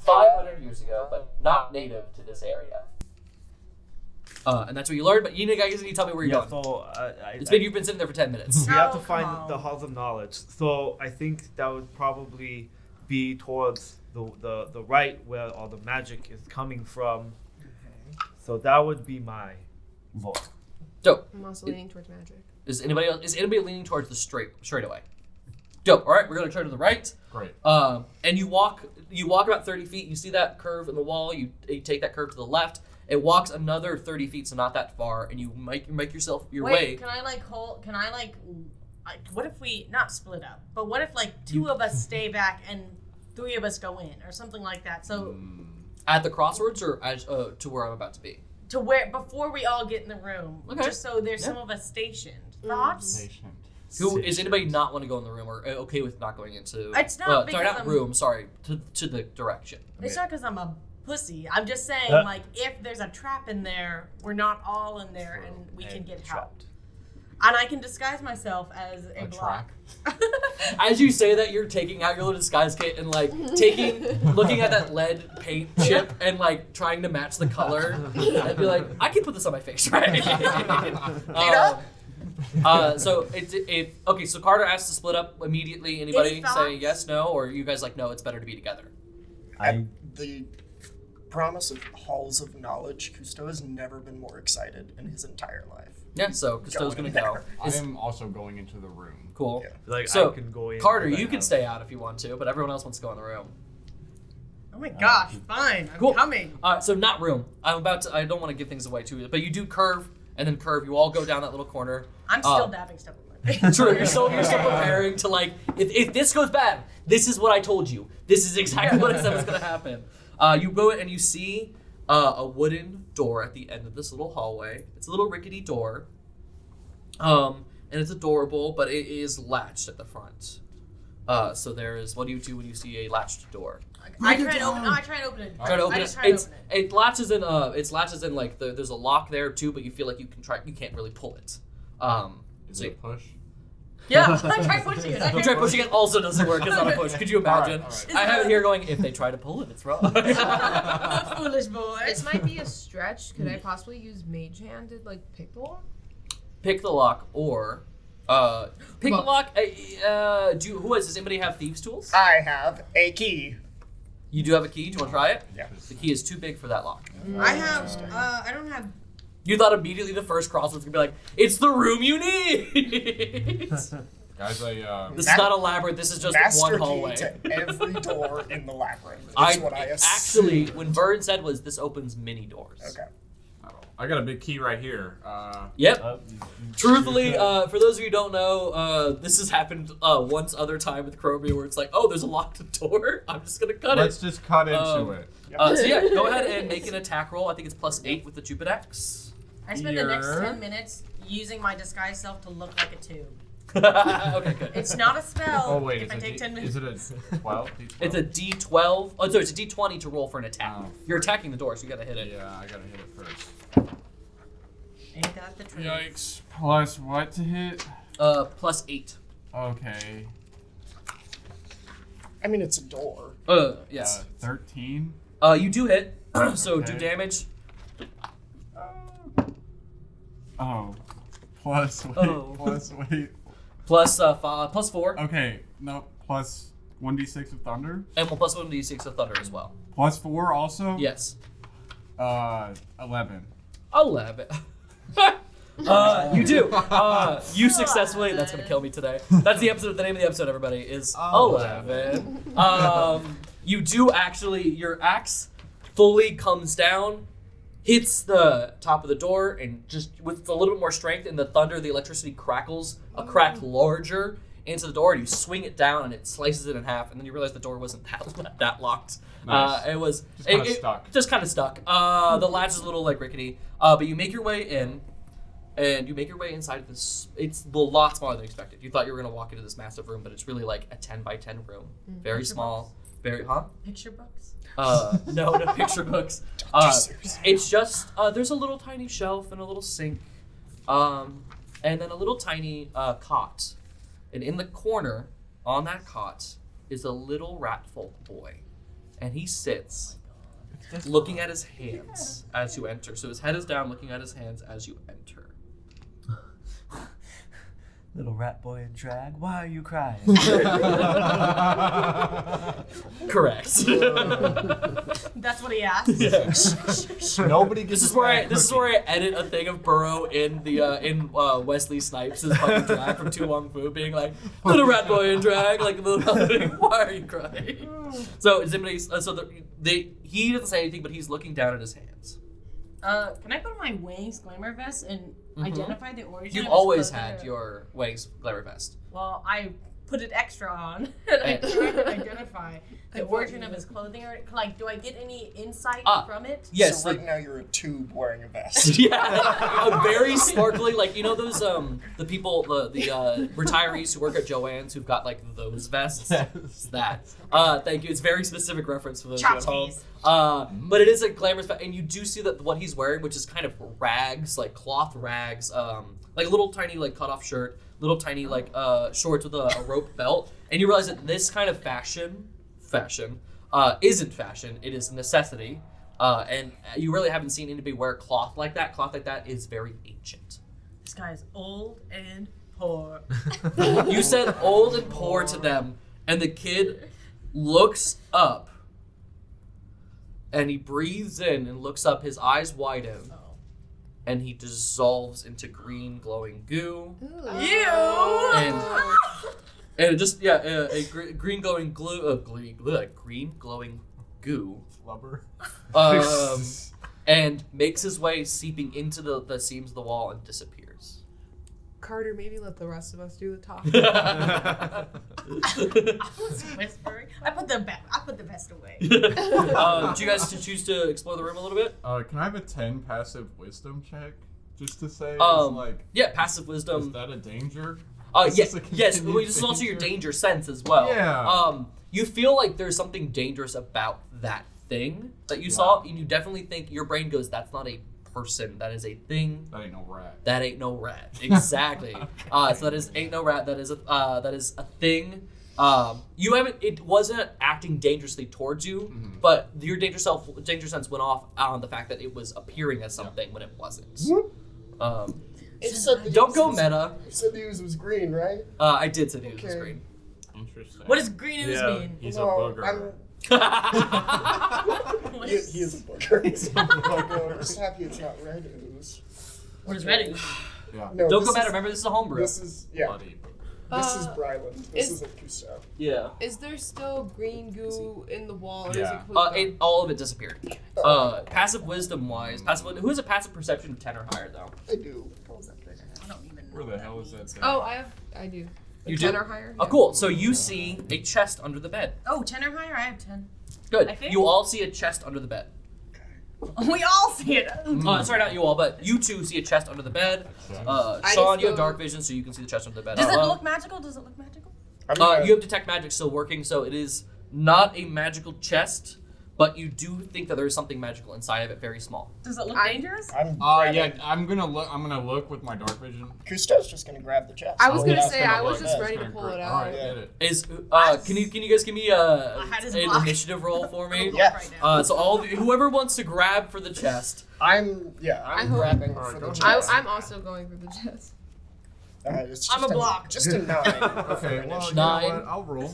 500 years ago, but not native to this area. And that's what you learned. But you guys need to tell me where you're going. So You've been sitting there for 10 minutes. we have to Oh, come find on. the halls of knowledge. So I think that would probably be towards the right where all the magic is coming from. So that would be my vote. Dope. I'm also leaning towards magic. Is anybody leaning towards the straightaway? Dope. All right, we're gonna turn to the right. Great. And you walk about 30 feet. You see that curve in the wall. You take that curve to the left. It walks another 30 feet, so not that far, and you make yourself your way. Wait, can I what if we not split up, but what if like two of us stay back and 3 of us go in or something like that? So At the crossroads or to where I'm about to be? to where before we all get in the room, Okay. just so there's some of us stationed. Thoughts? Patient. Who is anybody not want to go in the room or okay with not going into? It's not sorry, because not I'm- room. Sorry, to the direction. It's not because I'm a pussy. I'm just saying, like, if there's a trap in there, we're not all in there, and we can get help. And I can disguise myself as a block. As you say that, you're taking out your little disguise kit and like looking at that lead paint chip and like trying to match the color and be like, I can put this on my face, right? So okay. So Karder asks to split up immediately. Anybody Any say thoughts? yes, no, or you guys like no? It's better to be together. The promise of halls of knowledge, Cousteau has never been more excited in his entire life. Yeah. So Cousteau's gonna in go. there. I am also going into the room. Cool. Yeah. Like So, I can go in. Carder, because I you can have- stay out if you want to, but everyone else wants to go in the room. Oh my gosh, fine. I'm Cool. coming. So not room. I don't want to give things away too, but you do curve and then curve. You all go down that little corner. I'm still dabbing stuff with my face. True. You're still preparing to like if this goes bad, this is what I told you. This is exactly what I said was gonna happen. You go in and you see a wooden door at the end of this little hallway. It's a little rickety door. And it's adorable, but it is latched at the front. So there is. What do you do when you see a latched door? I try and open it. Try to open I it. just try to open it. It latches in. It latches in like there's a lock there too, but you feel like you can't really pull it. Is So it a push? Yeah, I try pushing it. you try pushing it, also doesn't work. It's not a push. Could you imagine? All right. I have it here going. If they try to pull it, it's wrong. Foolish boy. This might be a stretch. Could I possibly use Mage Hand to like pick the lock? Pick the lock or pick the lock. Does anybody have thieves' tools? I have a key. You do have a key. Do you want to try it? Yeah. The key is too big for that lock. I have. I don't have. You thought immediately the first cross was gonna be like, it's the room you need. Guys, This is not a labyrinth. This is just Master one hallway. key to every door in the labyrinth. Is what I Actually, assume. when Vern said was this opens many doors. Okay. I got a big key right here. Yep. Truthfully, for those of you who don't know, this has happened once other time with Corby where it's like, oh, there's a locked door. I'm just gonna cut Let's it. just cut into it. So yeah, go ahead and make an attack roll. I think it's +8 with the Jupidax. I spend the next Here. 10 minutes using my disguise self to look like a tube. Okay, good. It's not a spell. Oh wait, if I take 10 minutes. is it a 12? It's a D12. Oh, sorry, it's a D20 to roll for an attack. Oh. You're attacking the door, so you gotta hit it. Yeah, I gotta hit it first. Ain't that the truth? Yikes. Plus what to hit? +8. Okay. I mean, it's a door. Yes. 13. You do hit. So do Okay. damage. Oh. Plus wait. Oh. Plus wait. +4, Okay. No. Plus 1d6 of thunder. and +1d6 of thunder as well. Plus 4 also. Yes. 11. 11. You do. You successfully. That's gonna kill me today. That's the episode. The name of the episode, everybody, is 11. You do actually. Your axe fully comes down, hits the top of the door, and just with a little bit more strength, and the thunder, the electricity crackles a crack larger into the door, and you swing it down, and it slices it in half, and then you realize the door wasn't that locked. Nice. It was Just kinda stuck. Just kind of stuck. The latch is a little like rickety, but you make your way in. And you make your way inside this. It's a lot smaller than expected. You thought you were gonna walk into this massive room, but it's really like a 10 by 10 room. Very Picture small. Very Picture books? no picture books. It's just there's a little tiny shelf and a little sink, and then a little tiny cot. And in the corner on that cot is a little rat-folk boy, and he sits looking at his hands as you enter. So his head is down, looking at his hands as you enter. Little rat boy in drag, why are you crying? Correct. That's what he asked. Yeah. Nobody This gets is where I edit a thing of Burrow in Wesley Snipes' fucking drag from Tu Wong Fu being like, little rat boy in drag, like why are you crying? So he doesn't say anything, but he's looking down at his hands. Can I put on my wings glamour vest and identify the origin? You've of his always clothing had or- your wings glamour vest. Well, I put it extra on, and I tried to identify the origin of his clothing. Or like, do I get any insight from it? Yes. So right now you're a tube wearing a vest. Yeah, a very sparkly, like you know those the people the retirees who work at Joann's who've got like those vests. It's that. Thank you. It's a very specific reference for those who at home. But it is a glamorous vest, and you do see that what he's wearing, which is kind of rags, like cloth rags, like a little tiny like cut off shirt, little tiny like shorts with a rope belt, and you realize that this kind of fashion isn't fashion. It is necessity. And you really haven't seen anybody wear cloth like that. Cloth like that is very ancient. This guy is old and poor. You said old and poor to them, and the kid looks up, and he breathes in and looks up, his eyes widen, and he dissolves into green glowing goo. And it just, a green glowing green glowing goo. Flubber. And makes his way seeping into the seams of the wall and disappears. Karder, maybe let the rest of us do the talking. I was whispering. I put the vest away. Do you guys choose to explore the room a little bit? Can I have a 10 passive wisdom check? Just to say, Passive wisdom. Is that a danger? Yes. Well, this is also your danger sense as well. Yeah. You feel like there's something dangerous about that thing that you saw, and you definitely think your brain goes, "That's not a person. That is a thing. That ain't no rat. That ain't no rat." Exactly. So that ain't no rat. That is a thing. It wasn't acting dangerously towards you, but your danger sense went off on the fact that it was appearing as something when it wasn't. Don't go meta. You said the ooze was green, right? I did say the ooze was green. Interesting. What does green ooze mean? He's a booger. He is a booger. I'm just happy it's not red ooze. What is red ooze? Yeah. No, Don't go this meta. is- Remember, this is a homebrew. This is Bloody booger. This is Briland. This isn't Cousteau. Yeah. Is there still green goo in the wall? Or Yeah. is it All of it disappeared. Passive wisdom wise, who has a passive perception of 10 or higher though? I do. I don't even know. Where the hell is that? Oh, I do. You 10 do? or higher? Oh, cool. So you see a chest under the bed. Oh, 10 or higher? I have 10. Good. I think- You all see a chest under the bed. We all see it. Sorry, not you all, but you two see a chest under the bed. I Sean, just you have go- dark vision, so you can see the chest under the bed. Does it look magical? Does it look magical? You have detect magic still working, so it is not a magical chest, but you do think that there is something magical inside of it, very small. Does it look dangerous? I'm Yeah, I'm gonna look with my dark vision. Cousteau's just gonna grab the chest. I was gonna that's say, gonna I was look- just that's ready to gonna pull grip. it All right, out. get it. Is can you guys give me had his an block. initiative roll for me? Yeah. Right now. So all of you, whoever wants to grab for the chest. I'm I hope- grabbing Alright, for go the ahead. chest. I'm also going for the chest. It's just I'm a block. Just a 9. Okay, well, you know Nine. what? I'll roll.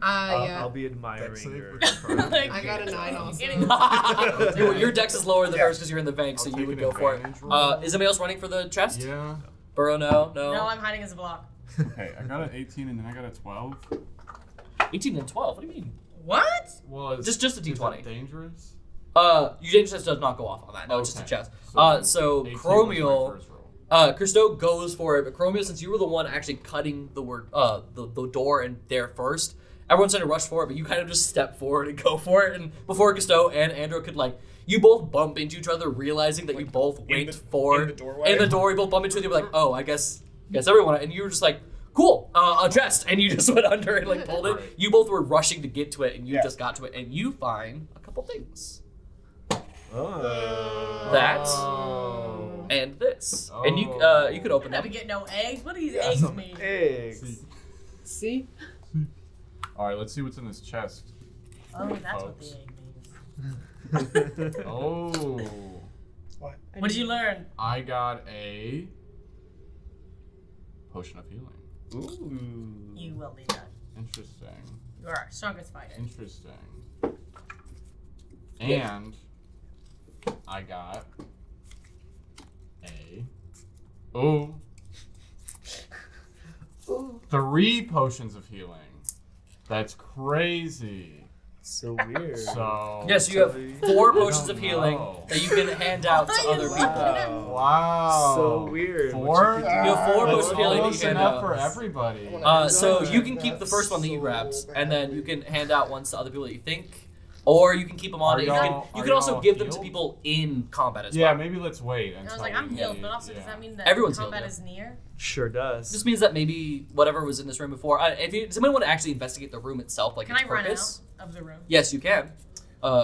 Yeah. I'll be Dex admiring save your. with the card. I got a 9 also. Your dex is lower than Yeah. hers because you're in the bank, so I'll you take would an go for it. advantage roll. Is anybody else running for the chest? Yeah. Burrow, no. No, I'm hiding as a block. Okay, I got an 18 and then I got a 12. 18 and 12. What do you mean? What? Well, Just a is d20. that dangerous? Your danger sense does not go off on that. No, it's just a Okay. chest. So So 18 was Chromeal, my first roll. Cousteau goes for it, but Chromeal, since you were the one actually cutting the door in there first, everyone's trying to rush for it, but you kind of just step forward and go for it, and before Cousteau and Andro could you both bump into each other, realizing that you both wait for in the doorway? in the door. You both bump into each other, like, oh, I guess everyone, and you were just like, cool, a chest, and you just went under and pulled it. Right. You both were rushing to get to it, and you Yeah. just got to it, and you find a couple things. Oh. That Oh. and this, and you could I open never them. get no eggs. What do these eggs mean? Eggs. See? All right, let's see what's in this chest. Oh, that's what the Folks. egg means. Oh. What? What did you learn? I got a potion of healing. Ooh. You will need that. Interesting. You are our strongest fighter. Interesting. And I got a 3 potions of healing. That's crazy. So weird. So Yes, you have 4 potions don't of healing know. that you can hand out to other people. Wow. So weird. 4? You have 4 That's potions of healing that you almost can hand enough out. for everybody. So you can keep the first one that you grabbed, and then you can hand out ones to other people that you think, or you can keep them on. Are You y'all- can are also y'all give them to healed? people in combat as Yeah, well. maybe let's wait And until I was like, I'm we healed, need- but also does yeah. that mean that Everyone's healed, combat yeah. is near? Sure does. This means that maybe whatever was in this room before. Does somebody want to actually investigate the room itself, like Can its I run purpose? out of the room? Yes, you can.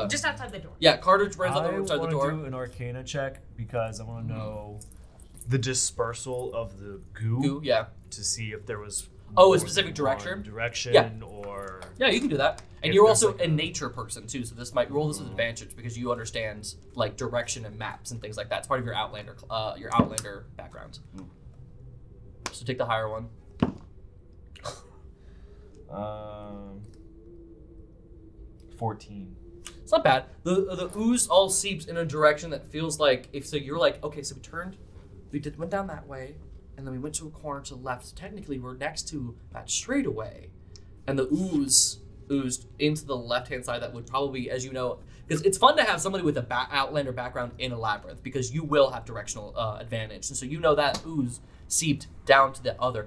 Just outside the door. Yeah, Karder runs out I outside the want door. to do an Arcana check because I want to know the dispersal of the Goo, yeah. to see if there was Oh, a more specific than one direction? direction Yeah. or Yeah, you can do that. And If you're there's also like a a- nature person too, so this might roll this with advantage because you understand like direction and maps and things like that. It's part of your Outlander background. So take the higher one. 14. It's not bad. The ooze all seeps in a direction that feels like if so you're like, okay, so we went down that way, and then we went to a corner to the left. So technically we're next to that straightaway. And the ooze oozed into the left-hand side that would probably, as you know, because it's fun to have somebody with a Outlander background in a labyrinth because you will have directional advantage. And so you know that ooze seeped down to that other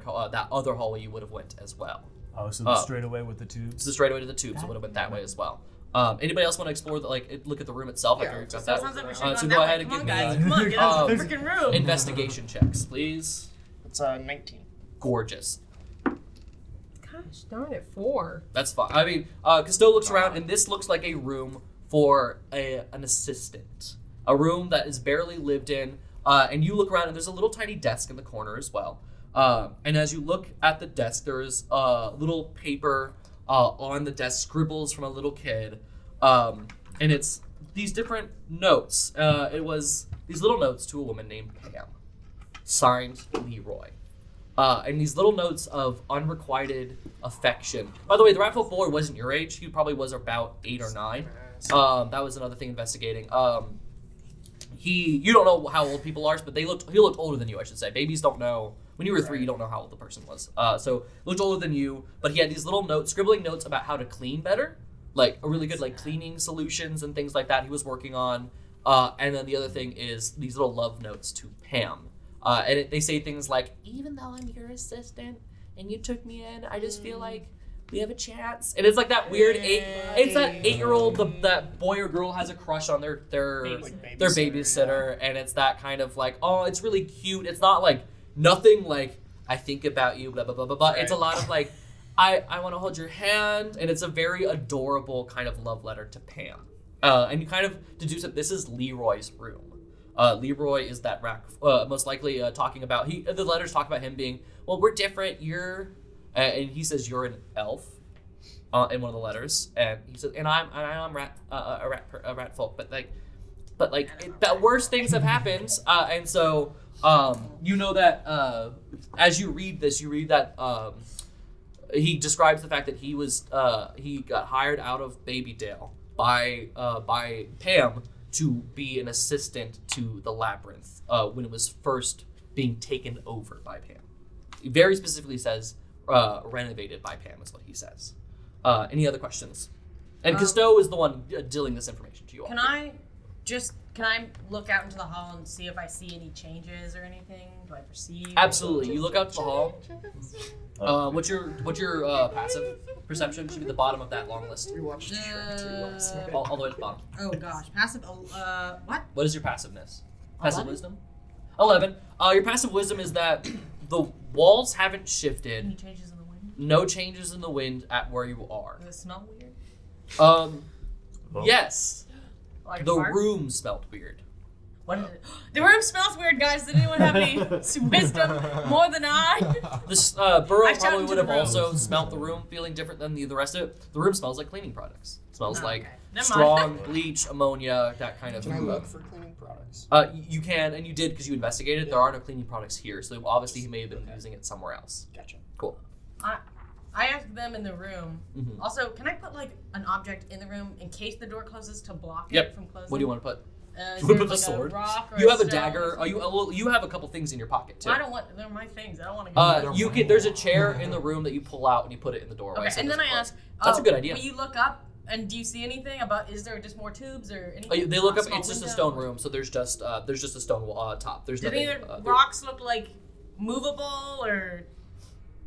hallway you would have went as well. Oh, so the straightaway with the tubes? It's the straightaway to the tubes. It would have went that way as well. Anybody else want to explore look at the room itself after you've got that? Sounds like we should have So gone go that ahead way. and Come give on, guys. me Come on, get out of the freaking room. investigation checks, please. It's 19. Gorgeous. Gosh darn it, 4. That's fine. I mean, Cousteau looks around, and this looks like a room for an assistant. A room that is barely lived in. And you look around, and there's a little tiny desk in the corner as well. And as you look at the desk, there is a little paper on the desk, scribbles from a little kid. And it's these different notes. It was these little notes to a woman named Pam, signed Leroy. And these little notes of unrequited affection. By the way, the Ratful boy wasn't your age. He probably was about 8 or 9. That was another thing investigating. You don't know how old people are, but he looked older than you, I should say. Babies don't know. When you were 3, you don't know how old the person was. So looked older than you, but he had these little notes, scribbling notes about how to clean better, like a really good like cleaning solutions and things like that he was working on. And then the other thing is these little love notes to Pam. And they say things like, even though I'm your assistant and you took me in, I just feel like we have a chance. And it's like that weird it's that 8-year-old that boy or girl has a crush on their babysitter, and it's that kind of like, oh, it's really cute. It's not like nothing like I think about you, blah blah blah blah blah. It's a lot of like I want to hold your hand, and it's a very adorable kind of love letter to Pam. And you kind of deduce that this is Leroy's room. Leroy is that rack, most likely talking about the letters talk about him being, well, we're different. You're and he says you're an elf in one of the letters, and he says, and I'm a rat folk, but worse things have happened, and so you know that as you read this, you read that he describes the fact that he got hired out of BabyDale by Pam to be an assistant to the labyrinth when it was first being taken over by Pam. He very specifically says renovated by Pam is what he says. Any other questions? And Cousteau is the one dealing this information to you all. Can I look out into the hall and see if I see any changes or anything? Do I perceive? Absolutely. You look out to the hall. What's your passive perception? Should be the bottom of that long list. We watched Shrek 2 All the way to the bottom. Oh gosh, passive. What? What is your passiveness? Passive 11? wisdom? 11. Your passive wisdom is that the walls haven't shifted. Any changes in the wind? No changes in the wind at where you are. Does it smell weird? Yes. Like The fart? room smelled weird. What is it? The room smells weird, guys. Did anyone have any wisdom more than I? This Burrow I shouted probably to would the have room. also smelt the room feeling different than the rest of it. The room smells like cleaning products. It smells Oh, like okay. Never strong mind. bleach, ammonia, that kind of Can I food. look for cleaning products? You can, and you did because you investigated. There are no cleaning products here, so obviously he may have been using it somewhere else. Gotcha. Cool. I asked them in the room. Mhm. Also, can I put like an object in the room in case the door closes to block Yep. it from closing? What do you want to put? Is You want there, to put the like, sword? A rock or You have a stone or dagger. something? You have a couple things in your pocket too. I don't want. They're my things. I don't want to go. You can. There's a chair in the room that you pull out and you put it in the doorway. Okay, so it and then I doesn't ask. close. That's a good idea. Will you look up and do you see anything about? Is there just more tubes or anything? They look up. Small It's just a window? stone room, so there's just a stone top. There's Did nothing. any of the rocks look like movable or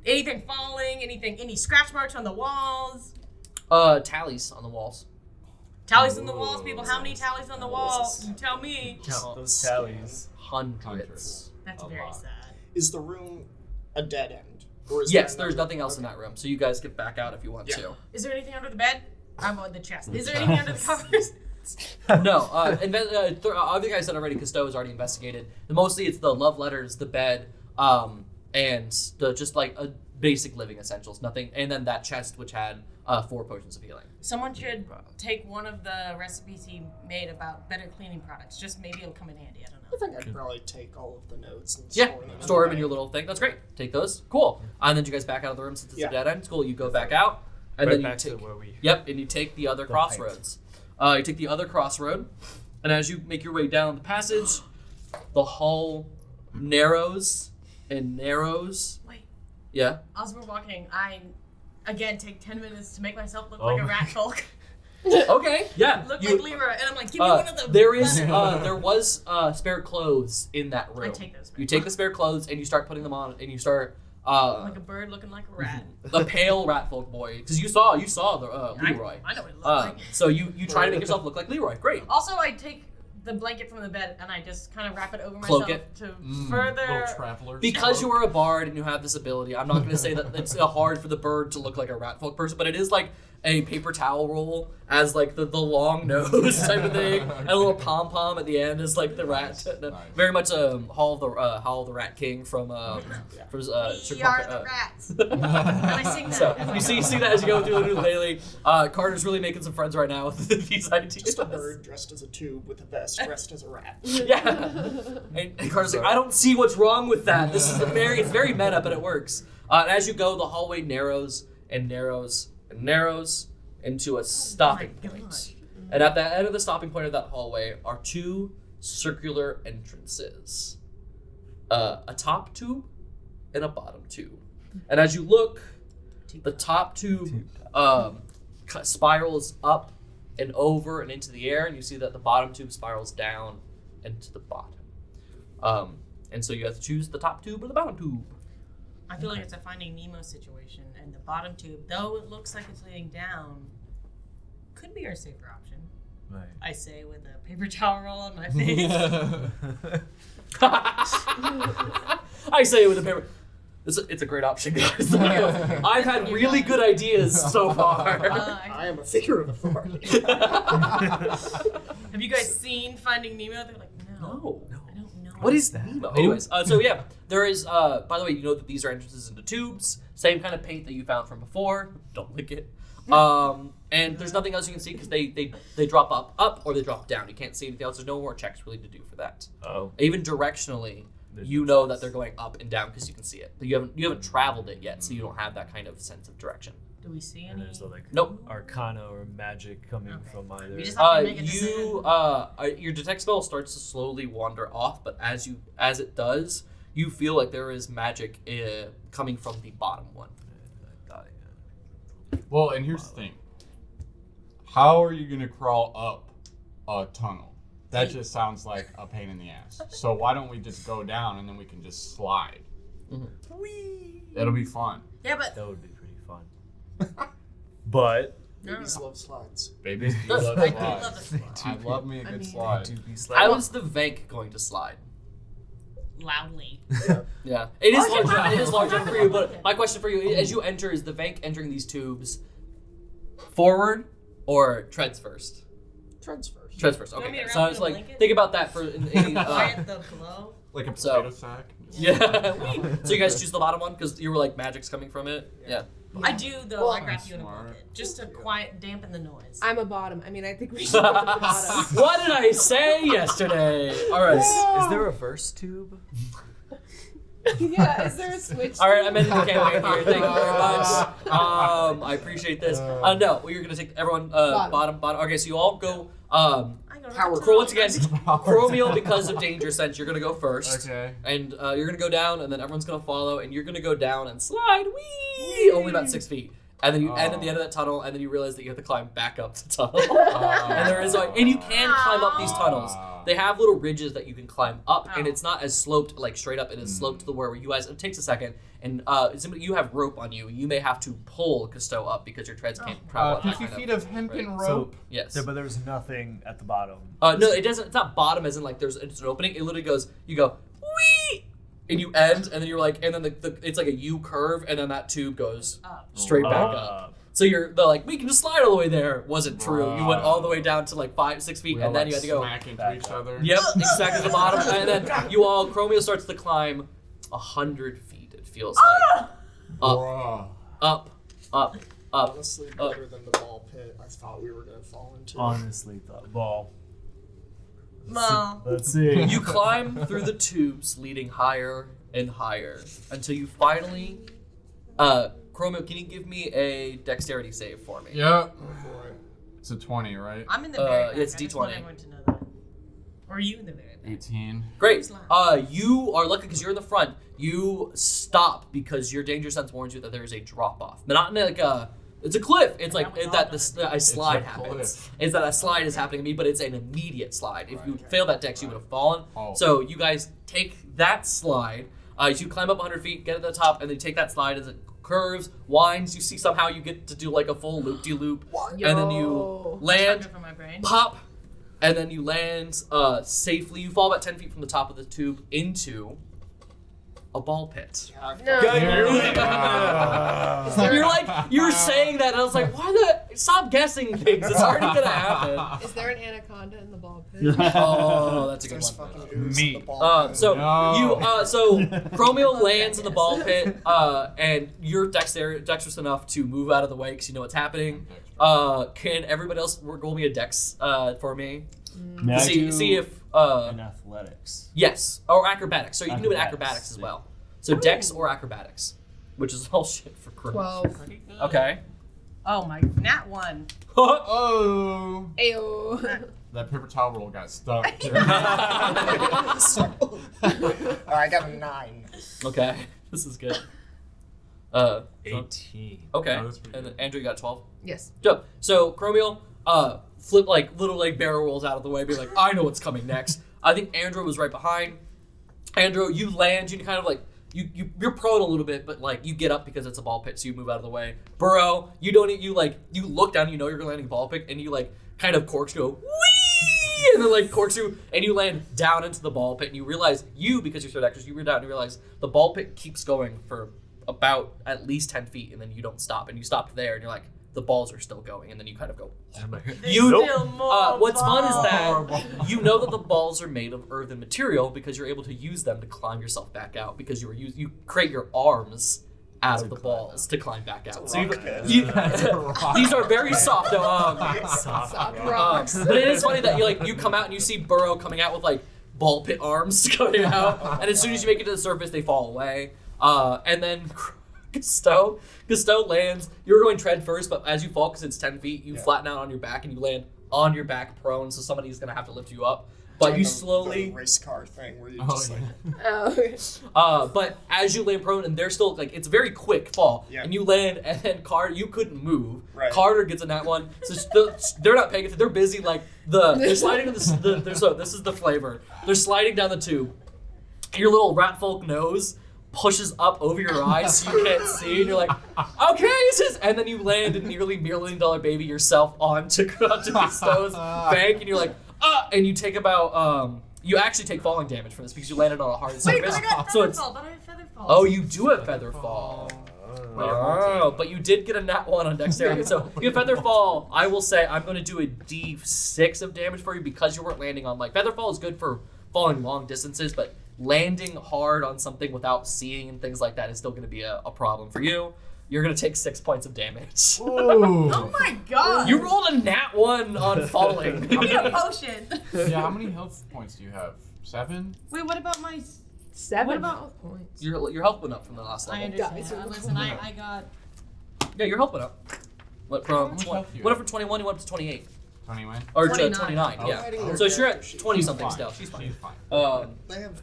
anything falling? Anything? Any scratch marks on the walls? Tallies on the walls. Tallies on the walls, people. How many tallies on the wall? You tell me. Count those tallies. Hundreds. That's A very lot. sad. Is the room a dead end? Or is Yes, there there's another- nothing else in that room, so you guys get back out if you want to. Is there anything under the bed? I'm on the chest. Is there anything under the covers? No, other guys said already. Cousteau has already investigated. Mostly, it's the love letters, the bed, and the just like a basic living essentials. Nothing, and then that chest which had 4 potions of healing. Someone should take one of the recipes he made about better cleaning products. Just maybe it'll come in handy. I don't I know. think I'd probably take all of the notes and Yeah, store them. store them in the your little thing. That's great. Take those. Cool. And then you guys back out of the room since it's Yeah. a dead end. Cool. You go back out, and Right then you back to take. where we. Yep, and you take the other The crossroads. You take the other crossroad, and as you make your way down the passage, the hall narrows and narrows. Wait, Yeah. as we're walking, I again take 10 minutes to make myself look Oh like a my- rat folk. Okay. Yeah. Look You- like Leroy, and I'm like, give me one of the. there is letters. there was spare clothes in that room. I take those. You take the spare clothes and you start putting them on, and you start like a bird looking like a rat. the pale rat folk boy, because you saw the Leroy. I know what it looks like. So you try to make yourself look like Leroy. Great. Also, I take the blanket from the bed and I just kind of wrap it over Cloak myself it. to Little further. travelers. Because you are a bard and you have this ability, I'm not going to say that it's hard for the bird to look like a rat folk person, but it is like a paper towel roll as like the long nose type of thing, and a little pom pom at the end is like the rat. Nice. Very much Hall of the Rat King from We Sir are Croc- the rats. And I sing that. So you see that as you go through the Bailey. Carter's really making some friends right now with these ideas. Just a bird dressed as a tube with a vest, dressed as a rat. Yeah. And Carter's like, I don't see what's wrong with that. This is it's very meta, but it works. And as you go, the hallway narrows and narrows and narrows into a stopping Oh my point. gosh. And at the end of the stopping point of that hallway are 2 circular entrances. A top tube and a bottom tube. And as you look, the top tube spirals up and over and into the air, and you see that the bottom tube spirals down and to the bottom. And so you have to choose the top tube or the bottom tube. I feel like it's a Finding Nemo situation, and the bottom tube, though it looks like it's leading down, could be our safer option. Right. I say with a paper towel roll on my face. I say it with a paper. It's a great option, guys. I've had really good ideas so far. I am a figure of authority. Have you guys seen Finding Nemo? They're like, no. No. I don't know. What is Nemo? Anyways, so yeah, there is. By the way, you know that these are entrances into tubes. Same kind of paint that you found from before. Don't lick it. And there's nothing else you can see because they drop up or they drop down. You can't see anything else. There's no more checks really to do for that. Oh. Even directionally, There's you no know that they're going up and down because you can see it. But you haven't traveled it yet, so you don't have that kind of sense of direction. Do we see And any? there's like Nope. arcana or magic coming from either. We just have to make a You decision. your detect spell starts to slowly wander off, but as it does, you feel like there is magic coming from the bottom one. Well, and here's the thing. How are you going to crawl up a tunnel? That just sounds like a pain in the ass. So why don't we just go down and then we can just slide? It'll be fun. Yeah, but That would be pretty fun. But Babies love slides. Babies do love I do love slides. the slide. I love me a good mean- slide. How is the Vank going to slide? Loudly. Yeah, it is Okay, large. wow. It is large enough for you. But my question for you, as you enter, is the Vank entering these tubes forward or treads first? Treads first. Treads first. You want me Okay. to So I wrap was it in a like, blanket? think about that for any. Quiet the blow. Like a So- potato sack. Yeah. So you guys choose the bottom one because you were like magic's coming from it. Yeah. I do though. Well, I wrap you in a smart. blanket just to quiet, dampen the noise. I'm a bottom. I mean, I think we should go to the bottom. What did I say yesterday? All right. Is there a verse tube? Yeah, is there a switch? All right, I'm ending the campaign here. Thank you very much. I appreciate this. No, well, you're gonna take everyone bottom. Okay, so you all go. I go to Power the Crow top. once again. Chromeal, because of danger sense, you're gonna go first. Okay. And you're gonna go down, and then everyone's gonna follow, and you're gonna go down and slide. Whee! Only about 6 feet. And then you end at the end of that tunnel, and then you realize that you have to climb back up the tunnel. And there is and you can climb up these tunnels. They have little ridges that you can climb up, and it's not as sloped like straight up. It is sloped to the where you guys. It takes a second, and you have rope on you. You may have to pull Cousteau up because your treads can't travel. up that 50 kind feet of hempen rope. Yes. But there's nothing at the bottom. No, it doesn't. It's not bottom as in like it's an opening. It literally goes. You go wee, and you end, and then you're like, and then it's like a U curve, and then that tube goes straight back up. So they're like, we can just slide all the way there. Wasn't true. You went all the way down to like 5-6 feet, and then you had to go. Smack into each other. Yep, exactly the bottom, and then Chromeal starts to climb 100 feet. It feels like Bruh. up. Honestly, better than the ball pit I thought we were gonna fall into. Honestly, thought ball. Well, Let's see. You climb through the tubes, leading higher and higher until you finally. Chromeal, can you give me a dexterity save for me? Yep. It's a 20, right? I'm in the very back. it's I just want D20. everyone to know that. Or are you in the very back? 18. Great. You are lucky because you're in the front. You stop because your danger sense warns you that there is a drop off, but not in like a. It's a cliff. It's like a slide happens. It's that a slide is happening to me, but it's an immediate slide. If you fail that dex, you would have fallen. Oh. So you guys take that slide. You climb up 100 feet, get to the top, and then you take that slide as it curves, winds. You see somehow you get to do like a full loop-de-loop, and then you land, Sucker for my brain. pop, and then you land safely. You fall about 10 feet from the top of the tube into a ball pit. No. You're saying that, and I was like, stop guessing things. It's already gonna happen. Is there an anaconda in the ball pit? Oh, that's a good There's one. fucking ooze in the ball pit. So No. so Chromeal lands in the ball pit, and you're dexterous enough to move out of the way because you know what's happening. Can everybody else roll me a dex for me? May I do See if in athletics. yes, or acrobatics. So you can do it acrobatics as yeah. well. So dex or acrobatics, which is all shit for Chromeal. 12. Okay. Oh my, nat 1. Oh. Ayo. That paper towel roll got stuck. I got a 9. Okay. This is good. 18. Okay. Oh, that's pretty And then good. Andrew, you got 12. Yes. Dope. So Chromeal, flip like little like barrel rolls out of the way, be like, I know what's coming next. I think Andro was right behind. Andro, you land, you kind of like you're prone a little bit, but like you get up because it's a ball pit, so you move out of the way. Burrow, you look down, you know you're landing a ball pit, and you like kind of corkscrew, whee, and then like corkscrew, and you land down into the ball pit, and you realize because you're so dexterous, you rear down and you realize the ball pit keeps going for about at least 10 feet, and then you don't stop, and you stop there, and you're like, the balls are still going, and then you kind of go. Still more What's fun is balls. that you know that the balls are made of earthen material because you're able to use them to climb yourself back out because you create your arms out of the balls to climb back out. So these are very soft though. Soft rocks. But it is funny that you come out and you see Burrow coming out with like ball pit arms coming out, and as soon as you make it to the surface, they fall away. And then Cousteau lands. You're going tread first, but as you fall, because it's 10 feet, you flatten out on your back and you land on your back prone, so somebody's going to have to lift you up. But you slowly... The race car thing where you Oh, just like... Oh. but as you land prone, and they're still, like, it's a very quick fall, Yeah. and you land, and then Karder, you couldn't move. Right. Karder gets in that one, so they're not paying attention. They're busy, like, they're sliding in this is the flavor. They're sliding down the tube. Your little rat folk nose pushes up over your eyes so you can't see, and you're like, okay, and then you land a nearly $1 million baby yourself onto Cousteau's bank, and you're like, and you take about, you actually take falling damage from this because you landed on a hard Wait, surface. but I got So feather it's, fall, but I have feather fall. oh, you do have feather fall. Oh, but you did get a nat 1 on dexterity. So you have feather fall. I will say I'm going to do a d6 of damage for you because you weren't landing on feather fall is good for falling long distances, but landing hard on something without seeing and things like that is still going to be a problem for you. You're going to take 6 points of damage. Ooh. Oh my god! You rolled a nat 1 on falling. Give me a potion. Yeah, how many health points do you have? 7? Wait, what about my? 7 What about- health points. Your health went up from the last I level. understand. Listen, I got. Yeah, your health went up. Went from much health do you went up have? from 21, you went up to 28. 21? Or 29. 29, Oh. yeah. So you're at 20 something still. She's fine. She's fine. They have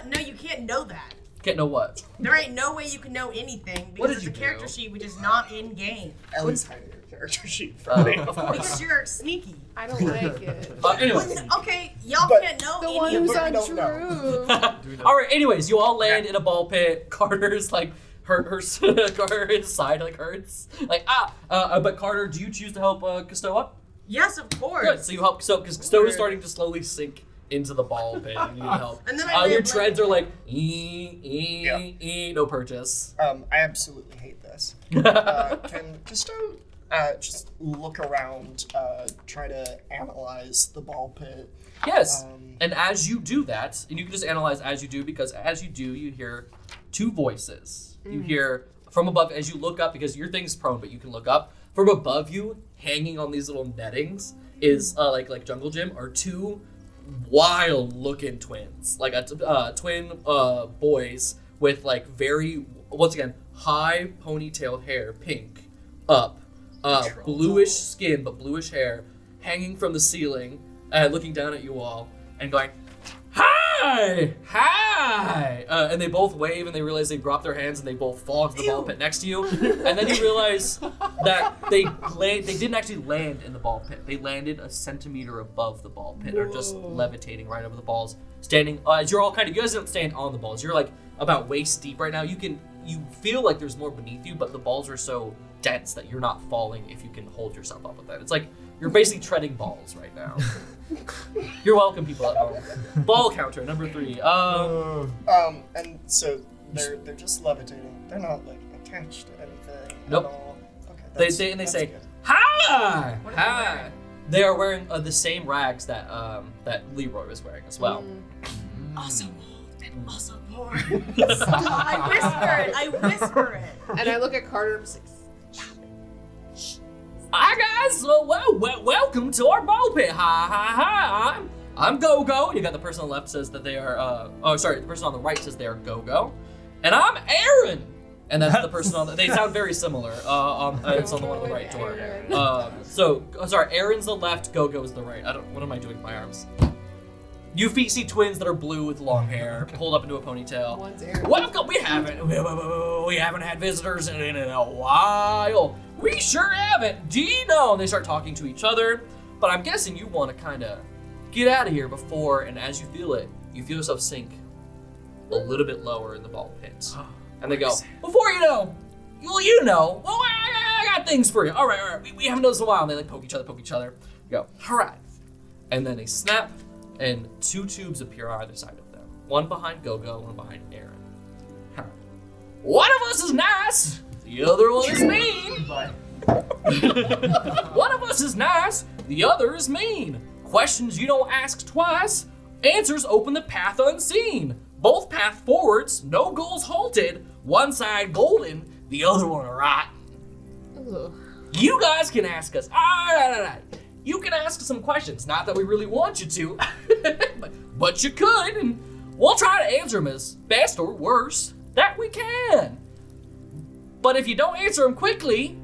No, you can't know that. Can't know what. There ain't no way you can know anything What because did it's a you character do? sheet which is not in game. Ellie's hiding her character sheet from me. Of Because course. you're sneaky. I don't like it. Anyway. Okay, y'all But can't know The any one of who's it. don't untrue. All right. Anyways, you all land in a ball pit. Karder's Karder's side hurts. But Karder, do you choose to help Cousteau up? Yes, of course. Good. So you help Cousteau because Cousteau is starting to slowly sink into the ball pit. And you need help. And then I your land treads like- are no purchase. I absolutely hate this. Can Cousteau just look around, try to analyze the ball pit? Yes. And as you do that, and you can just analyze as you do, because as you do, you hear 2 voices. You hear from above as you look up, because your thing's prone, but you can look up. From above you, hanging on these little nettings, is like Jungle Gym, are 2 wild-looking twins, twin boys with very once again high ponytailed hair, pink up, bluish skin but bluish hair, hanging from the ceiling, looking down at you all and going, "Hi, hi!" And they both wave and they realize they drop their hands and they both fall into the ball pit next to you. And then you realize that they didn't actually land in the ball pit. They landed a centimeter above the ball pit, or just levitating right over the balls. Standing as you're all you guys don't stand on the balls. You're about waist deep right now. You feel like there's more beneath you, but the balls are so dense that you're not falling if you can hold yourself up with that. It's like you're basically treading balls right now. You're welcome, people at home. Ball counter number 3. And so they're just levitating. They're not attached to anything Nope. at all. Okay. They that's say, good. "Hi, What are they hi." wearing? They are wearing the same rags that Leroy was wearing as well. Also old and also poor. I whisper it. And I look at Karder and say, Hi guys, welcome to our ball pit. Hi. I'm Go-Go. You got the person on the left says that they are. The person on the right says they are Go-Go, and I'm Aaron. And that's the person on the. They sound very similar. It's on the one on the right door. Aaron's the left, Go-Go's the right. What am I doing with my arms? You see twins that are blue with long hair, pulled up into a ponytail. One's Aaron. Welcome. We haven't had visitors in a while. We sure haven't. Dino. And they start talking to each other. But I'm guessing you want to kind of get out of here before, and as you feel it, you feel yourself sink a little bit lower in the ball pit. And they go, before you know, well, I got things for you. All right. We haven't done this in a while. And they poke each other. You go, all right. And then they snap, and 2 tubes appear on either side of them. One behind Go-Go, one behind Aaron. One of us is nice, the other one is mean. One of us is nice, the other is mean. Questions you don't ask twice, answers open the path unseen. Both path forwards, no goals halted. One side golden, the other one right. ugh. You guys can ask us. You can ask some questions. Not that we really want you to, but you could, and we'll try to answer them as best or worst that we can. But if you don't answer them quickly,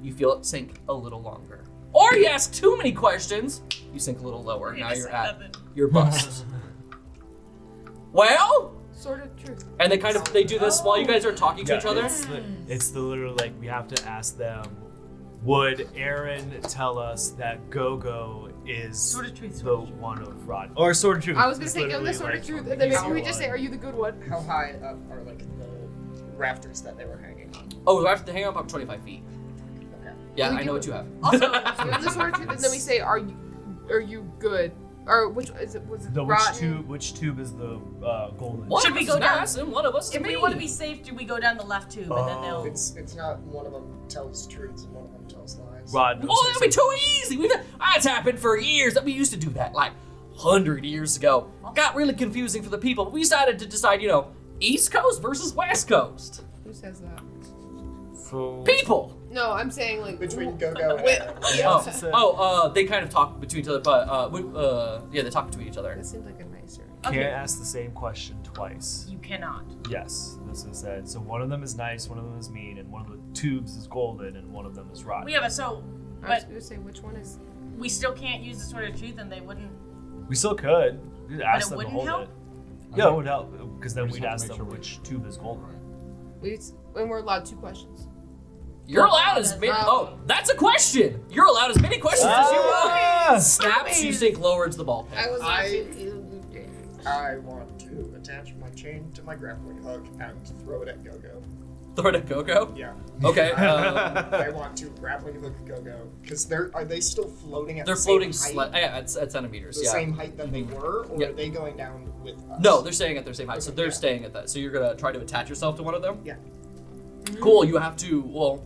you feel it sink a little longer. Or you ask too many questions, you sink a little lower. Now you're at your bust. Well, Sort of true. and they do this while you guys are talking to each other. It's the literally we have to ask them. Would Aaron tell us that Go-Go is Sort of truth, the sort of truth. one of Rod? Or Sword of Truth? I was gonna It's say, give them the literally, sort of truth, like, and then maybe the we just say, one. are you the good one? How high up are the rafters that they were hanging on? Oh, we have to hang up up 25 feet. Okay. Yeah, We I do- know what you have. Also, give them the sort of truth, and then we say, are you good? Or which is it? Was it The which rotten? tube is the golden? One Should of we us go is down? nice and one of us is If we mean. want to be safe, do we go down the left tube and then they'll? It's not one of them tells truths and one of them tells lies. Rod, don't Oh, say that'd be something. too easy. That's happened for years. We used to do that like 100 years ago. Got really confusing for the people. But we decided to decide, East Coast versus West Coast. Who says that? So People. No, I'm saying like Between Go-Go and Wait, Aaron. Oh, they kind of talk between each other, but yeah, they talk between each other. That seems like a nicer. Can't ask the same question twice. You cannot. Yes, this is said. So one of them is nice, one of them is mean, and one of the tubes is golden, and one of them is rotten. We have a so, I was but gonna say which one is. we still can't use the sword of truth, and they wouldn't. We still could. We'd ask it them to wouldn't hold help? it. Yeah, it would help because then We just we'd have to ask make them sure we- which tube is golden. When we're allowed 2 questions. You're allowed as many. Oh, that's a question. You're allowed as many questions as you want. Snaps, you sink lower into the ball pit. I was I- actually. I want to attach my chain to my grappling hook and throw it at Go-Go. Throw it at Go-Go? Yeah. Okay. I want to grappling hook Go-Go. Because are they still floating at They're the floating same height? at centimeters. The Yeah. same height that they were? Or Yeah. are they going down with us? No, they're staying at their same height. So Okay, they're yeah. staying at that. So you're gonna try to attach yourself to one of them? Yeah. Cool. You have to. Well,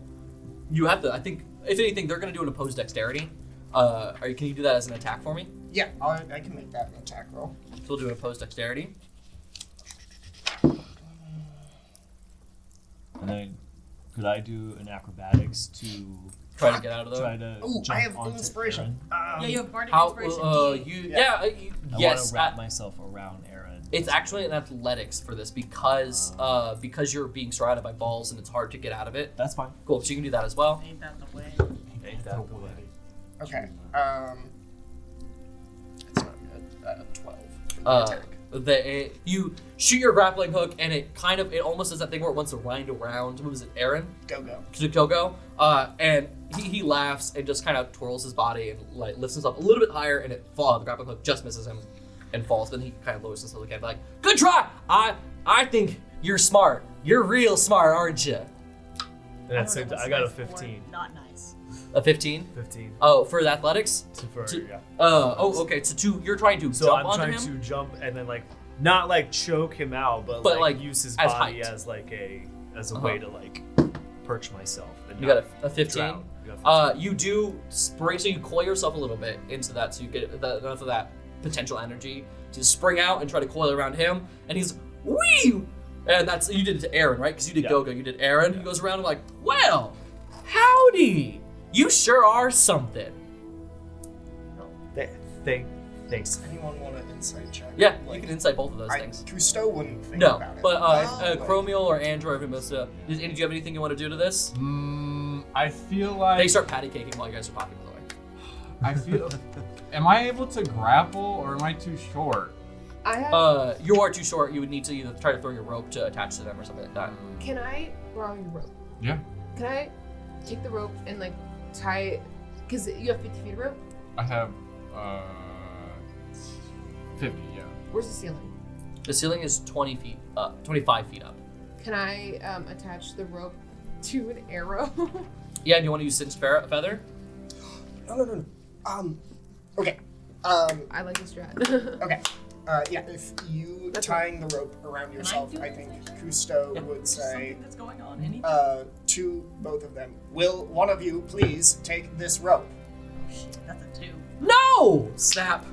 you have to. I think if anything, they're gonna do an opposed dexterity. Can you do that as an attack for me? Yeah, I can make that an attack roll. So we'll do an opposed dexterity. And then could I do an acrobatics to Try to get out of try there. to Ooh, jump I have onto inspiration. Yeah, you have bardic How? inspiration. D8. Yeah. I Yes. want to wrap myself around Aaron. It's actually an athletics for this because you're being surrounded by balls and it's hard to get out of it. That's fine. Cool. So you can do that as well. Ain't that the way? Ain't that the way? Okay. That's not good. 12 for the attack. You shoot your grappling hook and it almost does that thing where it wants to wind around. What was it, Aaron? Go-Go. To Gogo, and he laughs and just kind of twirls his body and like lifts himself a little bit higher, and the grappling hook just misses him and falls. Then he kind of lowers himself again, like, "Good try! I think you're smart. You're real smart, aren't you?" And that's don't know I what's got a nice or 15. Not nice. A 15. 15. Oh, for the athletics. Yeah. Okay. So you're trying to So jump I'm onto trying him. to jump and then like not like choke him out, but like, use his as body height. as like a Uh-huh. way to like perch myself. And You not got a 15. drown. You got a 15. You do spring, so you coil yourself a little bit into that, so you get enough of that potential energy to spring out and try to coil around him. And he's wee, and that's you did it to Aaron, right? Because you did Yeah. Go-Go, you did Aaron. He goes around and like, well, howdy, you sure are something. Thanks. Anyone want an insight check? Yeah, Like, you can insight both of those things. Cousteau wouldn't think No, about it. but Like, Chromeal or Andro, do you have anything you want to do to this? I feel like They start patty caking while you guys are talking, by the way. I feel. Am I able to grapple or am I too short? I have. You are too short. You would need to either try to throw your rope to attach to them or something like that. Can I borrow your rope? Yeah. Can I take the rope and like tie it? Because you have 50 feet of rope. I have 50. Yeah. Where's the ceiling? The ceiling is 20 feet up, 25 feet up. Can I attach the rope to an arrow? Yeah, and you want to use Sin's feather? No. Okay. I like this strat. Okay. Yeah, if you tying the rope around yourself, I think Cousteau would say Something that's going on. Anything? to both of them, will one of you please take this rope? That's a 2. No! Snap.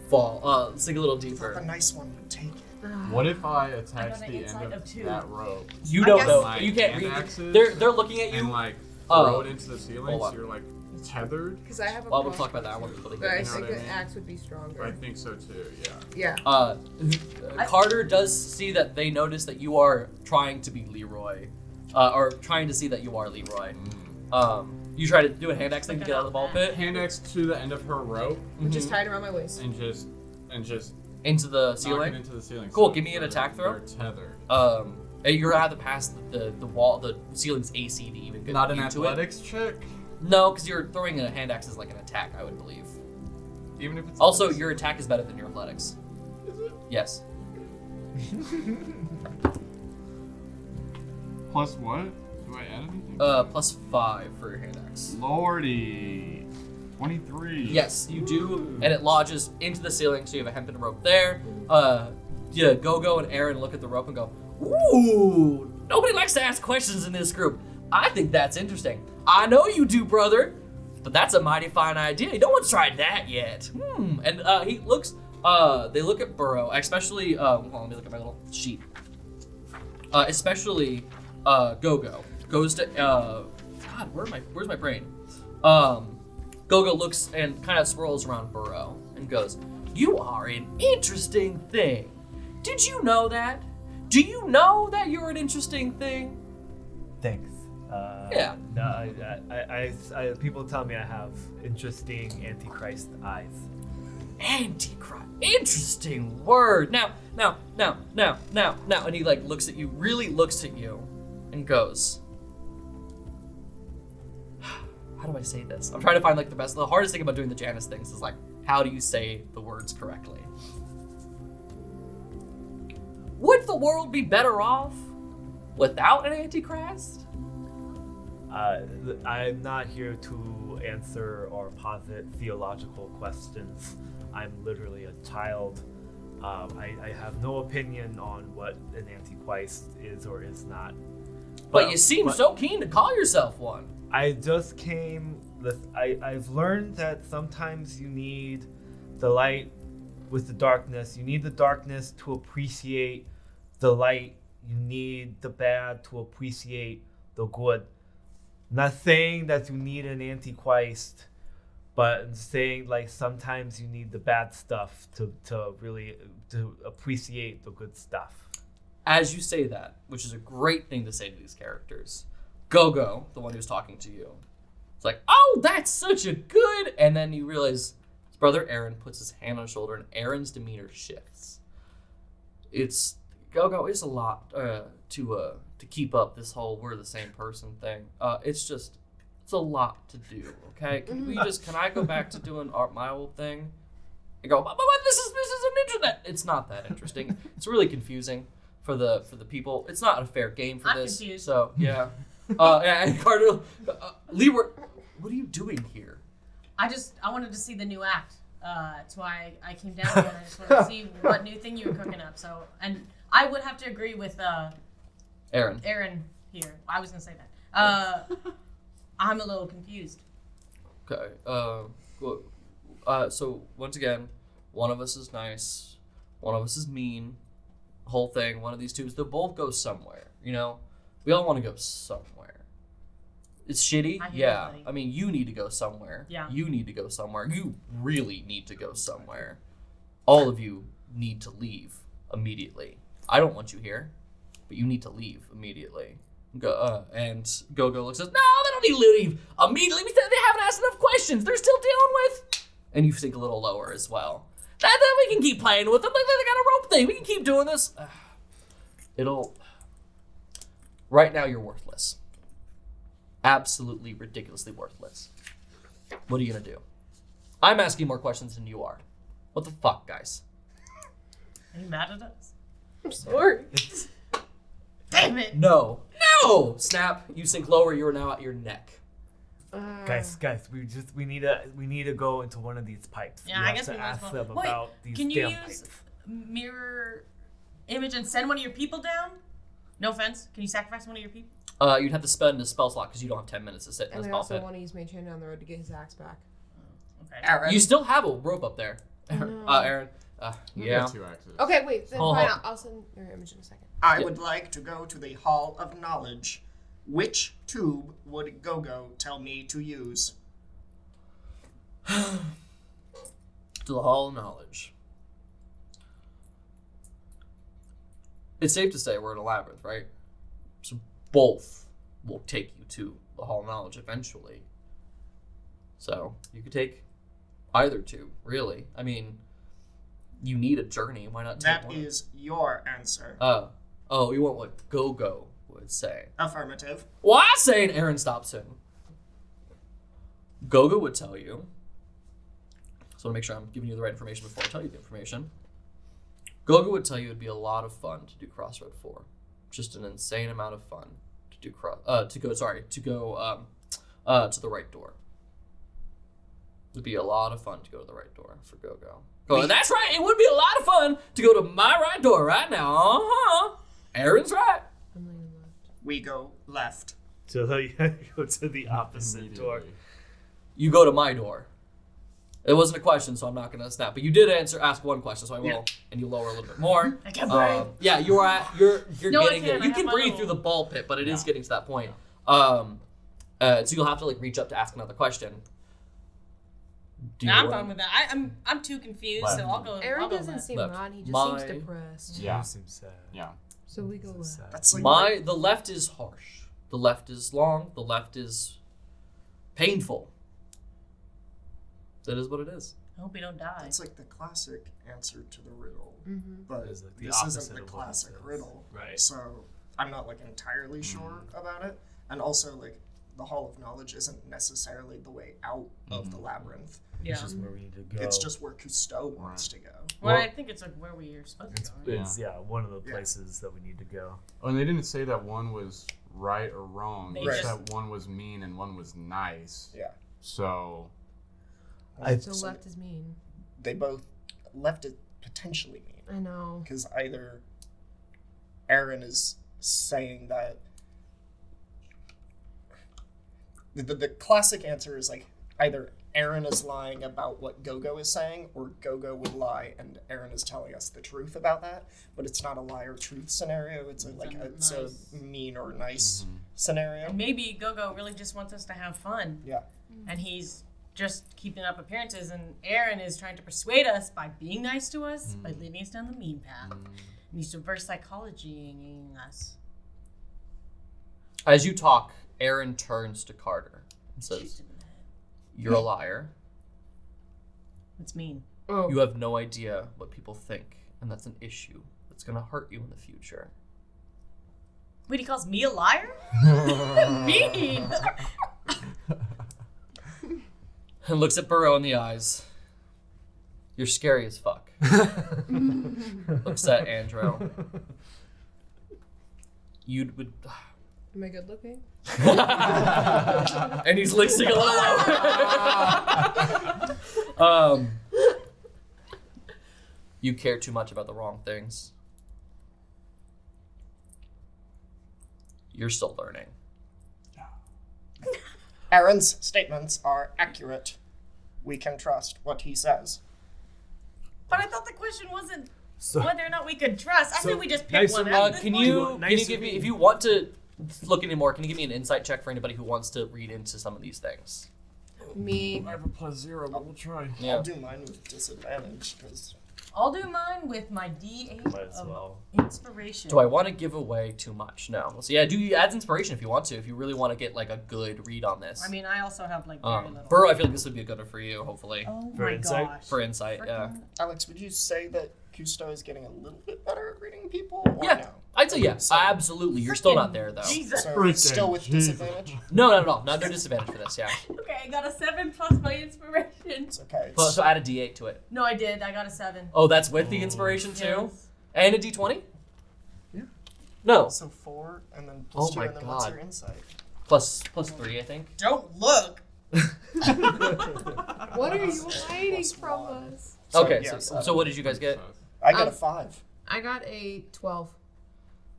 Fall. Sink a little The deeper. nice one would take it. What if I I attach got an the insight end of of 2. that rope You I don't guess- know. like, You can't hand read. axes They're looking at you. and like Oh. throw it into the ceiling Hold on. so you're like tethered? Because I have a Well, we'll crossbow, talk about that one. Really But I quick. know think what I an mean? axe would be stronger. I think so too. Yeah. Yeah. Carder does see that they notice that you are trying to be Leroy, or trying to see that you are Leroy. You try to do a hand axe thing to get out of the ball pit Hand axe to the end of her rope Just tie it around my waist. and just into the knock it ceiling. into the ceiling. Cool, so give me an they're- attack throw. They're tethered. And you're gonna have to pass the wall, the ceiling's AC to even get Not an into it. athletics check, No, because you're throwing a hand axe as like an attack, I would believe. even if it's Also, your attack is better than your athletics. Is it? Yes. Plus what? Do I add anything? +5 for your hand axe. Lordy. 23. Yes, you do, and it lodges into the ceiling, so you have a hempen rope there. Go and Aaron look at the rope and go, ooh, nobody likes to ask questions in this group. I think that's interesting. I know you do, brother, but that's a mighty fine idea. No one's tried that yet. And he looks, they look at Burrow, especially, hold on, let me look at my little sheet. Especially Go-Go goes to, God, where's my brain? Go-Go looks and kind of swirls around Burrow and goes, you are an interesting thing. Did you know that? Do you know that you're an interesting thing? Thanks. Yeah. No, I people tell me I have interesting Antichrist eyes. Antichrist. Interesting word. Now. And he like looks at you, really looks at you, and goes, how do I say this? I'm trying to find like the hardest thing about doing the Janus things is like, how do you say the words correctly? Would the world be better off without an Antichrist? I'm not here to answer or posit theological questions. I'm literally a child. I have no opinion on what an Antichrist is or is not. But you seem so keen to call yourself one. I just came. I've learned that sometimes you need the light with the darkness. You need the darkness to appreciate the light. You need the bad to appreciate the good. Not saying that you need an Antichrist, but I'm saying like sometimes you need the bad stuff to really appreciate the good stuff. As you say that, which is a great thing to say to these characters, Go-Go, the one who's talking to you, it's like, oh, that's such a good, and then you realize his brother Aaron puts his hand on his shoulder and Aaron's demeanor shifts. It's, Go-Go, it's a lot to keep up this whole we're the same person thing. It's a lot to do, okay? Can I go back to doing my old thing? And go, but this is an internet. It's not that interesting. It's really confusing for the people. It's not a fair game for this. I'm confused. So yeah. And Karder, Leeward, what are you doing here? I wanted to see the new act. That's why I came down here. I just wanted to see what new thing you were cooking up. So, and I would have to agree with Aaron here. I was gonna say that. I'm a little confused. Okay. So once again, one of us is nice, one of us is mean. Whole thing. One of these two, they'll both go somewhere. You know, we all want to go somewhere. It's shitty, yeah. I mean, you need to go somewhere. Yeah. You need to go somewhere. You really need to go somewhere. All of you need to leave immediately. I don't want you here, but you need to leave immediately. And Go-Go looks at us, no, they don't need to leave immediately. They haven't asked enough questions. They're still dealing with. And you sink a little lower as well. Then we can keep playing with them. Like they got a rope thing. We can keep doing this. Right now, you're worthless. Absolutely ridiculously worthless. What are you gonna do? I'm asking more questions than you are. What the fuck, guys? Are you mad at us? I'm sorry. Damn it! No! Snap! You sink lower. You are now at your neck. Guys, we need to go into one of these pipes. Yeah, we I guess have we to might ask as well. them Wait, about these can you damn use pipes. mirror image and send one of your people down? No offense. Can you sacrifice one of your people? You'd have to spend a spell slot because you don't have 10 minutes to sit in And a I spell also pit. want to use Mage Hand down the road to get his axe back. Okay. Aaron. You still have a rope up there. No. Aaron. Yeah. 2 axes. Okay, wait. Then Oh. fine. I'll send your image in a second. I Yeah. would like to go to the Hall of Knowledge. Which tube would Go-Go tell me to use? To the Hall of Knowledge. It's safe to say we're in a labyrinth, right? So both will take you to the Hall of Knowledge eventually. So you could take either two, really. I mean, you need a journey. Why not take That one? is your answer. Oh, you want what Go-Go would say. Affirmative. Well, I say, and Aaron stops him. Go-Go would tell you. So I want to make sure I'm giving you the right information before I tell you the information. Go-Go would tell you it'd be a lot of fun to do Crossroad 4. Just an insane amount of fun to do to go to the right door. It'd be a lot of fun to go to the right door for Go-Go. Oh, that's right. It would be a lot of fun to go to my right door right now. Uh-huh. Aaron's right. I'm leaning left. We go left. So you go to the opposite door. You go to my door. It wasn't a question, so I'm not gonna snap. But you did ask one question, so I will, Yeah. and you lower a little bit more. I can't breathe. Yeah, you're No, I getting can't. it. I You have can my breathe little- through the ball pit, but it is getting to that point. So you'll have to like reach up to ask another question. Do No, you I'm wanna- fine with that. I'm too confused, so I'll go. Aaron I'll go doesn't left. seem Left. odd. He just My- seems depressed. Yeah. You seem sad. Yeah. So we go left. Sad. That's like The left is harsh. The left is long. The left is painful. That is what it is. I hope we don't die. That's like the classic answer to the riddle, Mm-hmm. but It's like the this opposite isn't the of what it classic says. riddle. Right. So I'm not like entirely sure about it, and also like the Hall of Knowledge isn't necessarily the way out of the labyrinth. Yeah. It's just where we need to go. It's just where Cousteau wants to go. Well, Well- I think it's like where we are supposed to go. Right? It's one of the Yeah. places that we need to go. Oh, and they didn't say that one was right or wrong. They Just just- that one was mean and one was nice. Yeah, So So left is mean. they both left it potentially mean I know. because either Aaron is saying that the classic answer is like either Aaron is lying about what Go-Go is saying, or Go-Go would lie and Aaron is telling us the truth about that. But it's not a lie or truth scenario. It's it's a mean or nice scenario. And maybe Go-Go really just wants us to have fun. Yeah. And he's just keeping up appearances, and Aaron is trying to persuade us by being nice to us, by leading us down the mean path. And he's reverse psychologying us. As you talk, Aaron turns to Karder and says, "You're a liar. It's mean. Oh. You have no idea what people think, and that's an issue that's going to hurt you in the future." Wait, he calls me a liar? Mean! And looks at Burrow in the eyes. "You're scary as fuck." Looks at Andro. "You would..." Am I good looking? And he's listening a little lower. You care too much about the wrong things. You're still learning. Aaron's statements are accurate. We can trust what he says. But I thought the question wasn't So, whether or not we could trust. I So, said we just pick nice one of- out. Can you Nice give of me, you. if you want to look anymore, can you give me an insight check for anybody who wants to read into some of these things? Me. I have a +0, but we'll try. Yeah. I'll do mine with disadvantage because I'll do mine with my D8 Might as of well. inspiration. Do I want to give away too much? No. So yeah, do add inspiration if you want to. If you really want to get like a good read on this. I mean, I also have like very little. Burrow, I feel like this would be a good one for you, hopefully. Oh For my insight? gosh. For insight, yeah. Frickin' Alex, would you say that Cousteau is getting a little bit better at reading people? Or Yeah. no? I'd say yes. So- Absolutely. You're still not frickin' there though. Jesus. So Freaking still with Jesus. disadvantage? No, not at all. No disadvantage for this. Yeah. Okay, I got a 7 plus my inspiration. It's okay. Well, so add a D8 to it. No, I did. I got a 7. Oh, that's with the inspiration too, Yes. and a D20. Yeah. No. So 4 and then Oh +2 my and then what's God. your insight? Plus 3, I think. Don't look. What are you hiding Plus from 1. us? So, Okay. yeah, So what did you guys get? I got a Um, 5. I got a 12.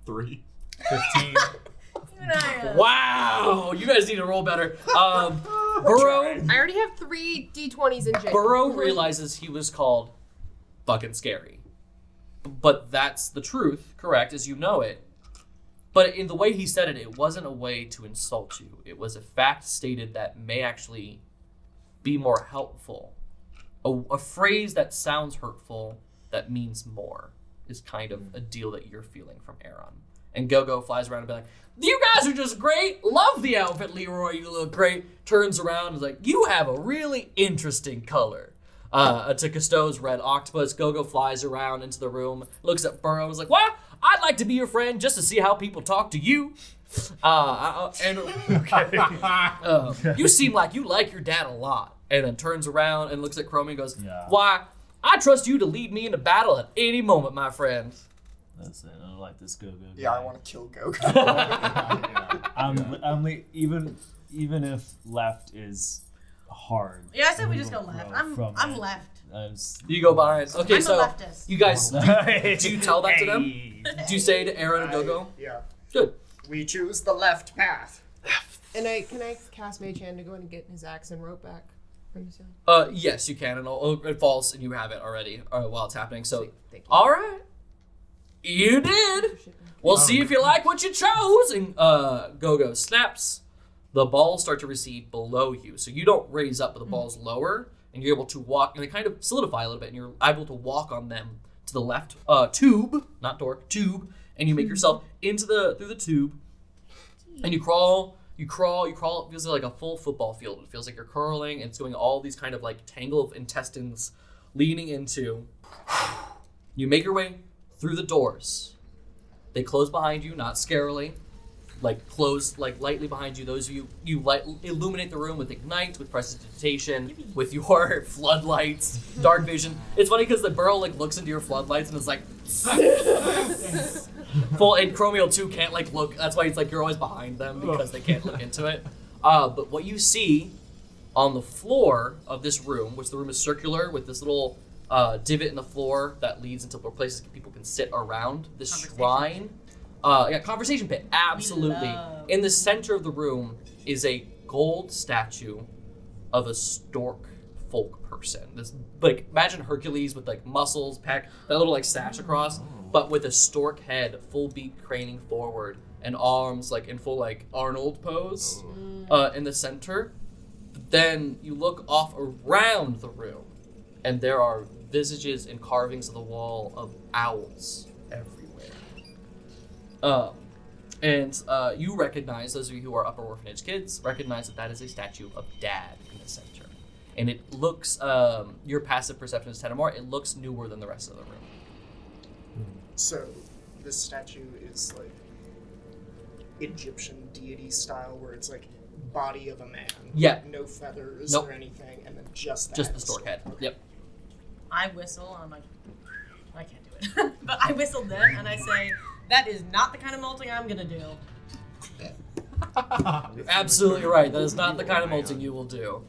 3. 15. You and I, Wow. You guys need to roll better. Burrow. I already have 3 D20s in jail. Burrow realizes he was called fucking scary. But that's the truth, correct, as you know it. But in the way he said it, it wasn't a way to insult you. It was a fact stated that may actually be more helpful. A phrase that sounds hurtful that means more is kind of a deal that you're feeling from Aaron. And Go-Go flies around and be like, "You guys are just great. Love the outfit, Leroy. You look great." Turns around and is like, "You have a really interesting color." To Cousteau's red octopus, Go-Go flies around into the room, looks at Burrow and is like, "Well, I'd like to be your friend just to see how people talk to you. You seem like you like your dad a lot." And then turns around and looks at Chromie and goes, Yeah. "Why, I trust you to lead me into battle at any moment, my friend." That's it. I don't like this go-go. Yeah, I guy. want to kill Go-Go. I'm even if left is hard. Yeah, I said we just go left. From I'm it. left. You go behind. Okay, I'm so a leftist. you guys, do you tell that to them? Do you say to Aaron and Gogo? Yeah. Good. We choose the left path. And can I cast Mage Hand to go and get his axe and rope back from the ceiling? Yes, you can, and it falls, and you have it already while it's happening. So, Thank you. all right, you did. We'll see if you like what you chose. And Gogo snaps. The balls start to recede below you, so you don't raise up, but the balls lower, and you're able to walk, and they kind of solidify a little bit, and you're able to walk on them to the left tube, not door, tube, and you make yourself through the tube, and you crawl. It feels like a full football field. It feels like you're curling, and it's going all these kind of like tangle of intestines leaning into. You make your way through the doors. They close behind you, not scarily. Close lightly behind you. Those of you illuminate the room with ignite, with prestidigitation, with your floodlights, dark vision. It's funny because the Burrow looks into your floodlights and is like full. And Chromeal too can't look. That's why it's you're always behind them because they can't look into it. But what you see on the floor of this room, which the room is circular with this little divot in the floor that leads into places people can sit around this shrine. Conversation pit, absolutely. In the center of the room is a gold statue of a stork folk person. This, imagine Hercules with muscles, that little sash across, but with a stork head, full beak craning forward, and arms in full Arnold pose in the center. Then you look off around the room, and there are visages and carvings of the wall of owls everywhere. You recognize, those of you who are upper orphanage kids, recognize that is a statue of Dad in the center. And it looks, your passive perception is 10 or more, it looks newer than the rest of the room. So, this statue is Egyptian deity style, where it's body of a man. Yeah. No feathers Nope. or anything, and then just the stork head. Okay. Yep. I whistle, and I'm I can't do it. But I whistle then, and I say, that is not the kind of molting I'm gonna do. You're absolutely right. That is not the kind of molting you will do.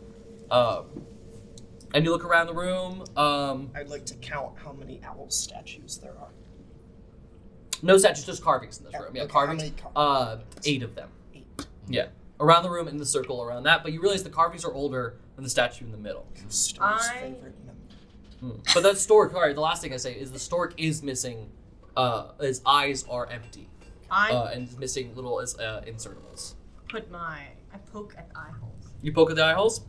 And you look around the room. I'd like to count how many owl statues there are. No statues, just carvings in this room. Yeah, okay, carvings. how many 8 of them. 8. Yeah. Around the room, in the circle around that. But you realize the carvings are older than the statue in the middle. Cousteau's favorite number. But that stork, all right, the last thing I say is the stork is missing, his eyes are empty. And is missing little insertables. I poke at the eye holes. You poke at the eye holes?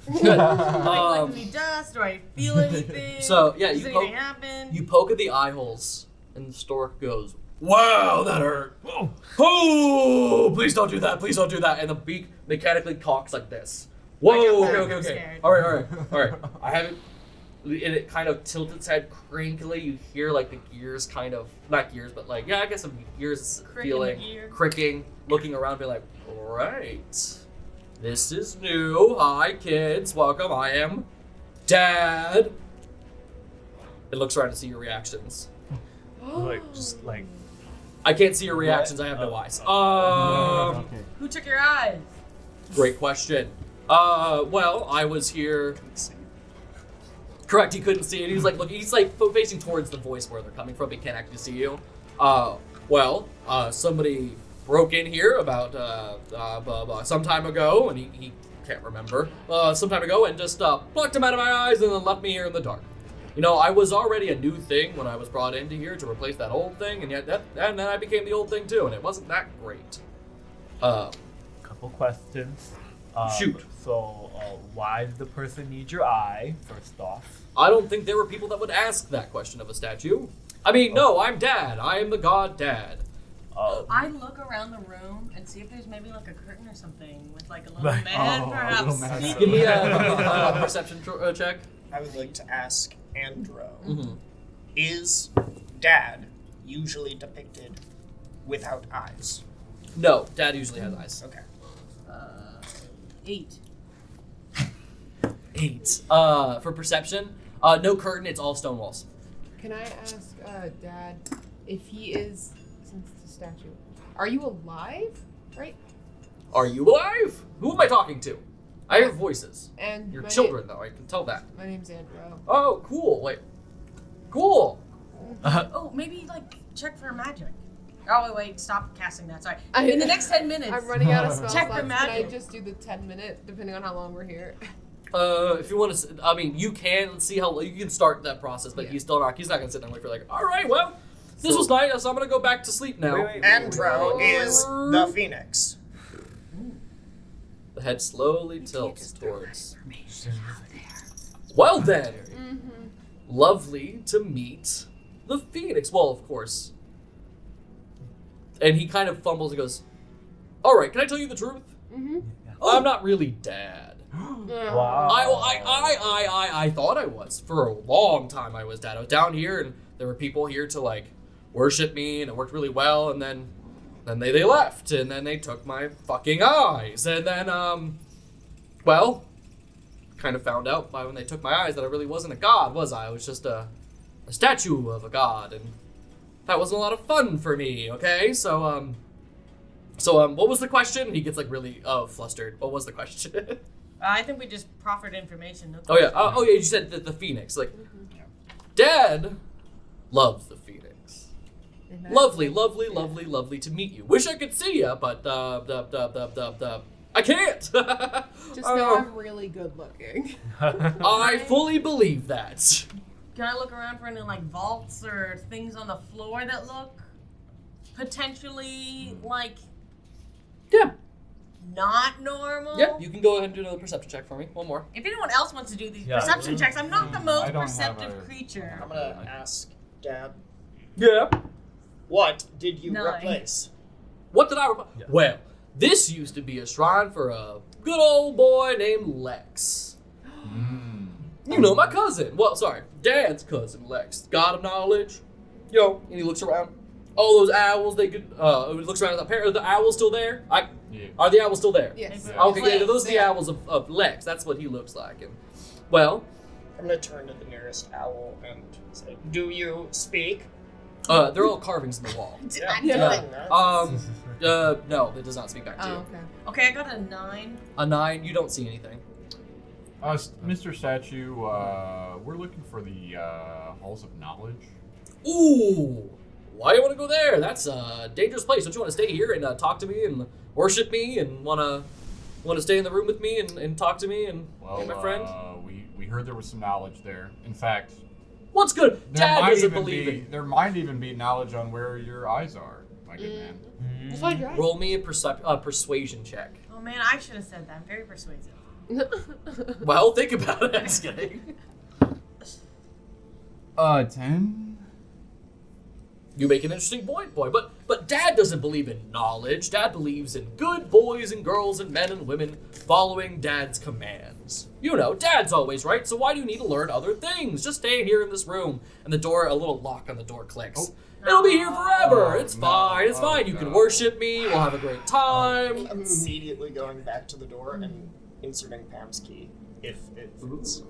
Good. Any dust? Do I feel anything? So, yeah, Does anything happen? You poke at the eye holes, and the stork goes, "Wow, that hurt. Oh, please don't do that. Please don't do that." And the beak mechanically cocks like this. Whoa, okay. Scared. All right. I have it. And it kind of tilts its head crankily. You hear the gears not gears, but I guess some gears cricking, looking around, being all right, this is new. Hi, kids. Welcome. I am Dad. It looks around to see your reactions. I can't see your reactions. I have no eyes. Okay. Who took your eyes? Great question. Well, I was here. Correct, he couldn't see it. He's he's facing towards the voice where they're coming from. He can't actually see you. Somebody broke in here about some time ago, and he can't remember. Some time ago, and just plucked him out of my eyes and then left me here in the dark. I was already a new thing when I was brought into here to replace that old thing, and then I became the old thing too, and it wasn't that great. Couple questions. Shoot. So, why did the person need your eye, first off? I don't think there were people that would ask that question of a statue. I mean, no, I'm Dad. I am the god Dad. I look around the room and see if there's maybe a curtain or something with a little man perhaps sneaking. Give me a perception check. I would like to ask Andro, Mm-hmm. is Dad usually depicted without eyes? No, Dad usually has eyes. Okay. 8. 8. For perception, no curtain. It's all stone walls. Can I ask Dad if he is, since it's a statue, are you alive? Right? Are you alive? Who am I talking to? I hear voices. And You're my children, though. I can tell that. My name's Andro. Oh, cool. Wait. Cool. Oh, maybe like check for magic. Oh wait, stop casting that. Sorry. I- In the next 10 minutes. I'm running out of spell Check for slots. Can I magic. just do the 10-minute, depending on how long we're here? If you want to, I mean, you can see how you can start that process, but Yeah. he's not gonna sit there and wait for like, all right, well, this was nice, so I'm gonna go back to sleep now. Andro is the Phoenix. The head slowly tilts towards. Well then, lovely to meet the Phoenix. Well, of course. And he kind of fumbles and goes, "All right, can I tell you the truth? I'm not really Dad. Wow. I thought I was for a long time. I was Dad. I was down here, and there were people here to like worship me, and it worked really well. And then they left, and then they took my fucking eyes, and then well, kind of found out by when they took my eyes that I really wasn't a god, was I? I was just a statue of a god, and that wasn't a lot of fun for me. Okay, so what was the question? He gets like really flustered. What was the question? I think we just proffered information. No Oh yeah. question. Oh yeah. You said the Phoenix. Like, Dad loves the Phoenix. Lovely to meet you. Wish I could see you, but I can't. Just know I'm really good looking. I fully believe that. Can I look around for any like vaults or things on the floor that look potentially like Yeah. not normal? Yeah. You can go ahead and do another perception check for me. One more. If anyone else wants to do these Yeah. perception checks, I'm not the I most don't have perceptive a- creature. I'm gonna ask Dad, Yeah. what did you 9. replace? What did I? Yeah. Well, this used to be a shrine for a good old boy named Lex. You know, my cousin. Well, sorry, Dad's cousin, Lex. God of knowledge. Yo, and he looks around. All those owls, they could, looks around. Apparently, the owls still there? Yeah. Are the owls still there? Yes. Yeah. Okay, yeah, those are the owls of Lex. That's what he looks like. And, well, I'm gonna turn to the nearest owl and say, "Do you speak?" they're all carvings in the wall. I'm Yeah. doing that. No, it does not speak back to you. Oh, okay. Okay, I got a 9. A 9, you don't see anything. Mr. Statue, we're looking for the Halls of Knowledge. Ooh, why do you want to go there? That's a dangerous place. Don't you want to stay here and talk to me and worship me and want to stay in the room with me and talk to me and be my friend? We heard there was some knowledge there. In fact, What's good? there Dad might doesn't even believe be it. there might even be knowledge on where your eyes are, my good man. That's why I drive. Roll me a persuasion check. Oh man, I should have said that. I'm very persuasive. Well, think about it. Just kidding. 10. You make an interesting point, boy. But Dad doesn't believe in knowledge. Dad believes in good boys and girls and men and women following Dad's commands. You know, Dad's always right, so why do you need to learn other things? Just stay here in this room. And the door, a little lock on the door clicks. It'll be here forever. It's fine. It's fine. You can worship me. We'll have a great time. I'm immediately going back to the door and inserting Pam's key if it fits.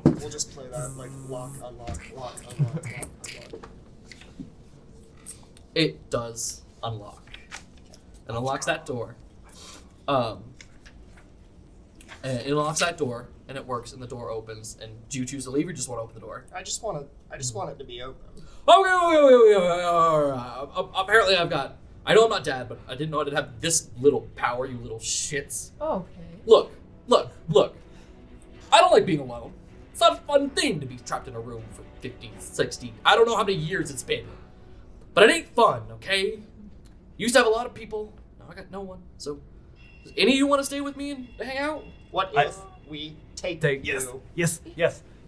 We'll just play that like lock, unlock, lock, unlock, lock, unlock. It does unlock. It unlocks that door. And it unlocks that door, and it works, and the door opens. And do you choose to leave, or just want to open the door? I just want it to be open. Okay. Apparently, I know I'm not Dad, but I didn't know I did have this little power, you little shits. Okay. Look. I don't like being alone. It's not a fun thing to be trapped in a room for 50, 60, I don't know how many years it's been. But it ain't fun, okay? Used to have a lot of people. Now I got no one. So, does any of you want to stay with me and hang out? What if we take you? Yes.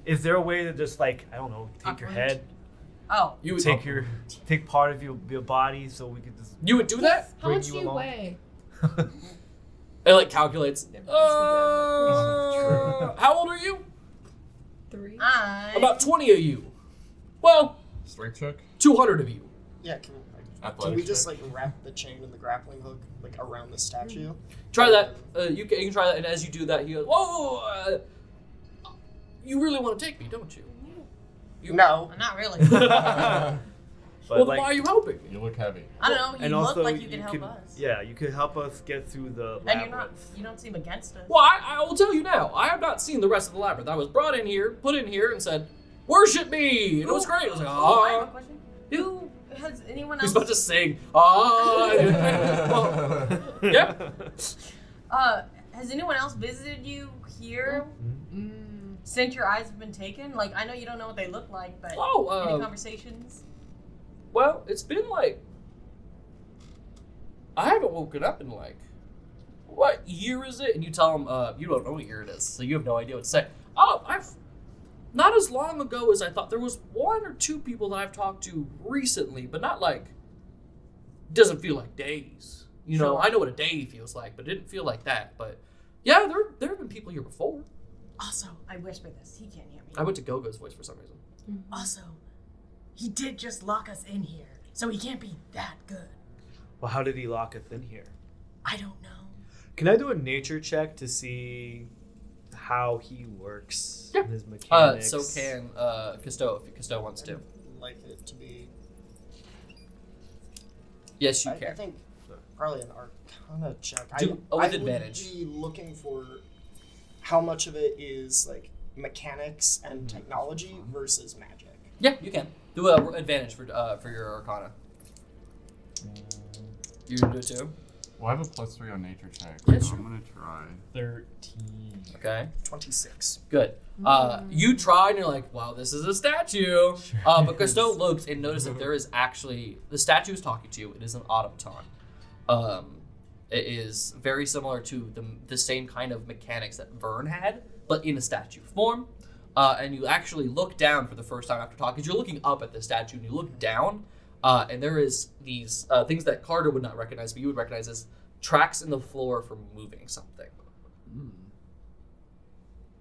Is there a way to just like, I don't know, take your Uproot? head, Oh, You would take part of your body so we could just You would do that? How Bring much you do you along? weigh? It like calculates. Never ask How old are you? 3. About 20 of you. Well, Strength check? 200 of you. Yeah, can we Athletics just check? like wrap the chain and the grappling hook like around the statue? Try that. You can try that, and as you do that, he goes, "Whoa! You really want to take me, don't you?" No. not really. But Well, then why are you helping me? You look heavy. I don't know. You and look also like you could help us. Yeah, you could help us get through the And you're not. labyrinth. You don't seem against us. Well, I will tell you now. I have not seen the rest of the labyrinth. I was brought in here, put in here, and said, "Worship me," and it was great. I was like, I have a "Ah." question. Who has anyone He's else? about to sing, "Ah." Well, yeah. Has anyone else visited you here since your eyes have been taken? Like, I know you don't know what they look like, but any conversations? Well, it's been like I haven't woken up in like what year is it? And you tell them you don't know what year it is, so you have no idea what to say. Oh, I've not as long ago as I thought. There was 1 or 2 people that I've talked to recently, but not like doesn't feel like days. You know, I know what a day feels like, but it didn't feel like that. But yeah, there have been people here before. Also, I whisper this. He can't hear me. I went to Gogo's voice for some reason. Also, he did just lock us in here, so he can't be that good. Well, how did he lock us in here? I don't know. Can I do a nature check to see how he works and his mechanics? So can Cousteau if Cousteau wants to. Like it to be. Yes, you I can. think probably an Arcana check. With I advantage. would be looking for how much of it is like mechanics and technology versus magic. Yeah, you can. Do a advantage for your Arcana. You gonna do it too? Well, I have a +3 on nature check. Yeah, so sure. I'm gonna try. 13. Okay. 26. Good. You try and you're like, wow, this is a statue. But Cousteau looks and notices that there is actually the statue is talking to you. It is an automaton. It is very similar to the same kind of mechanics that Vern had, but in a statue form. And you actually look down for the first time after talking. 'Cause you're looking up at the statue and you look down, and there is these things that Karder would not recognize, but you would recognize as tracks in the floor for moving something.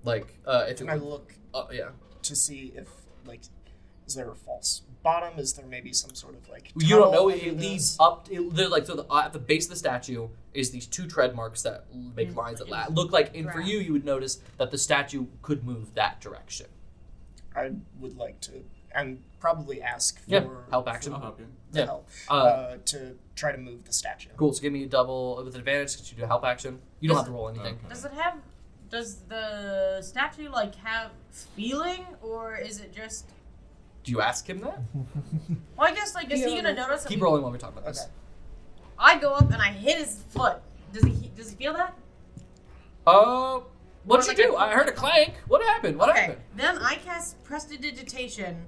Like if Can it I would, look yeah. to see if like is there a false bottom? Is there maybe some sort of like You don't know. tunnel It under leads this? up. They're like so. At the base of the statue is these 2 tread marks that make lines that look like. And for you would notice that the statue could move that direction. I would like to, and probably ask for help action. I'll help you. Yeah. help to try to move the statue. Cool. So give me a double with advantage because you do help action. You don't have to roll anything. Okay. Does the statue like have feeling, or is it just? Do you ask him that? Well, I guess like is he gonna notice? Keep rolling while we talk about this. Okay. I go up and I hit his foot. Does he feel that? What'd you do? I heard a clank. What happened? What happened? Then I cast Prestidigitation.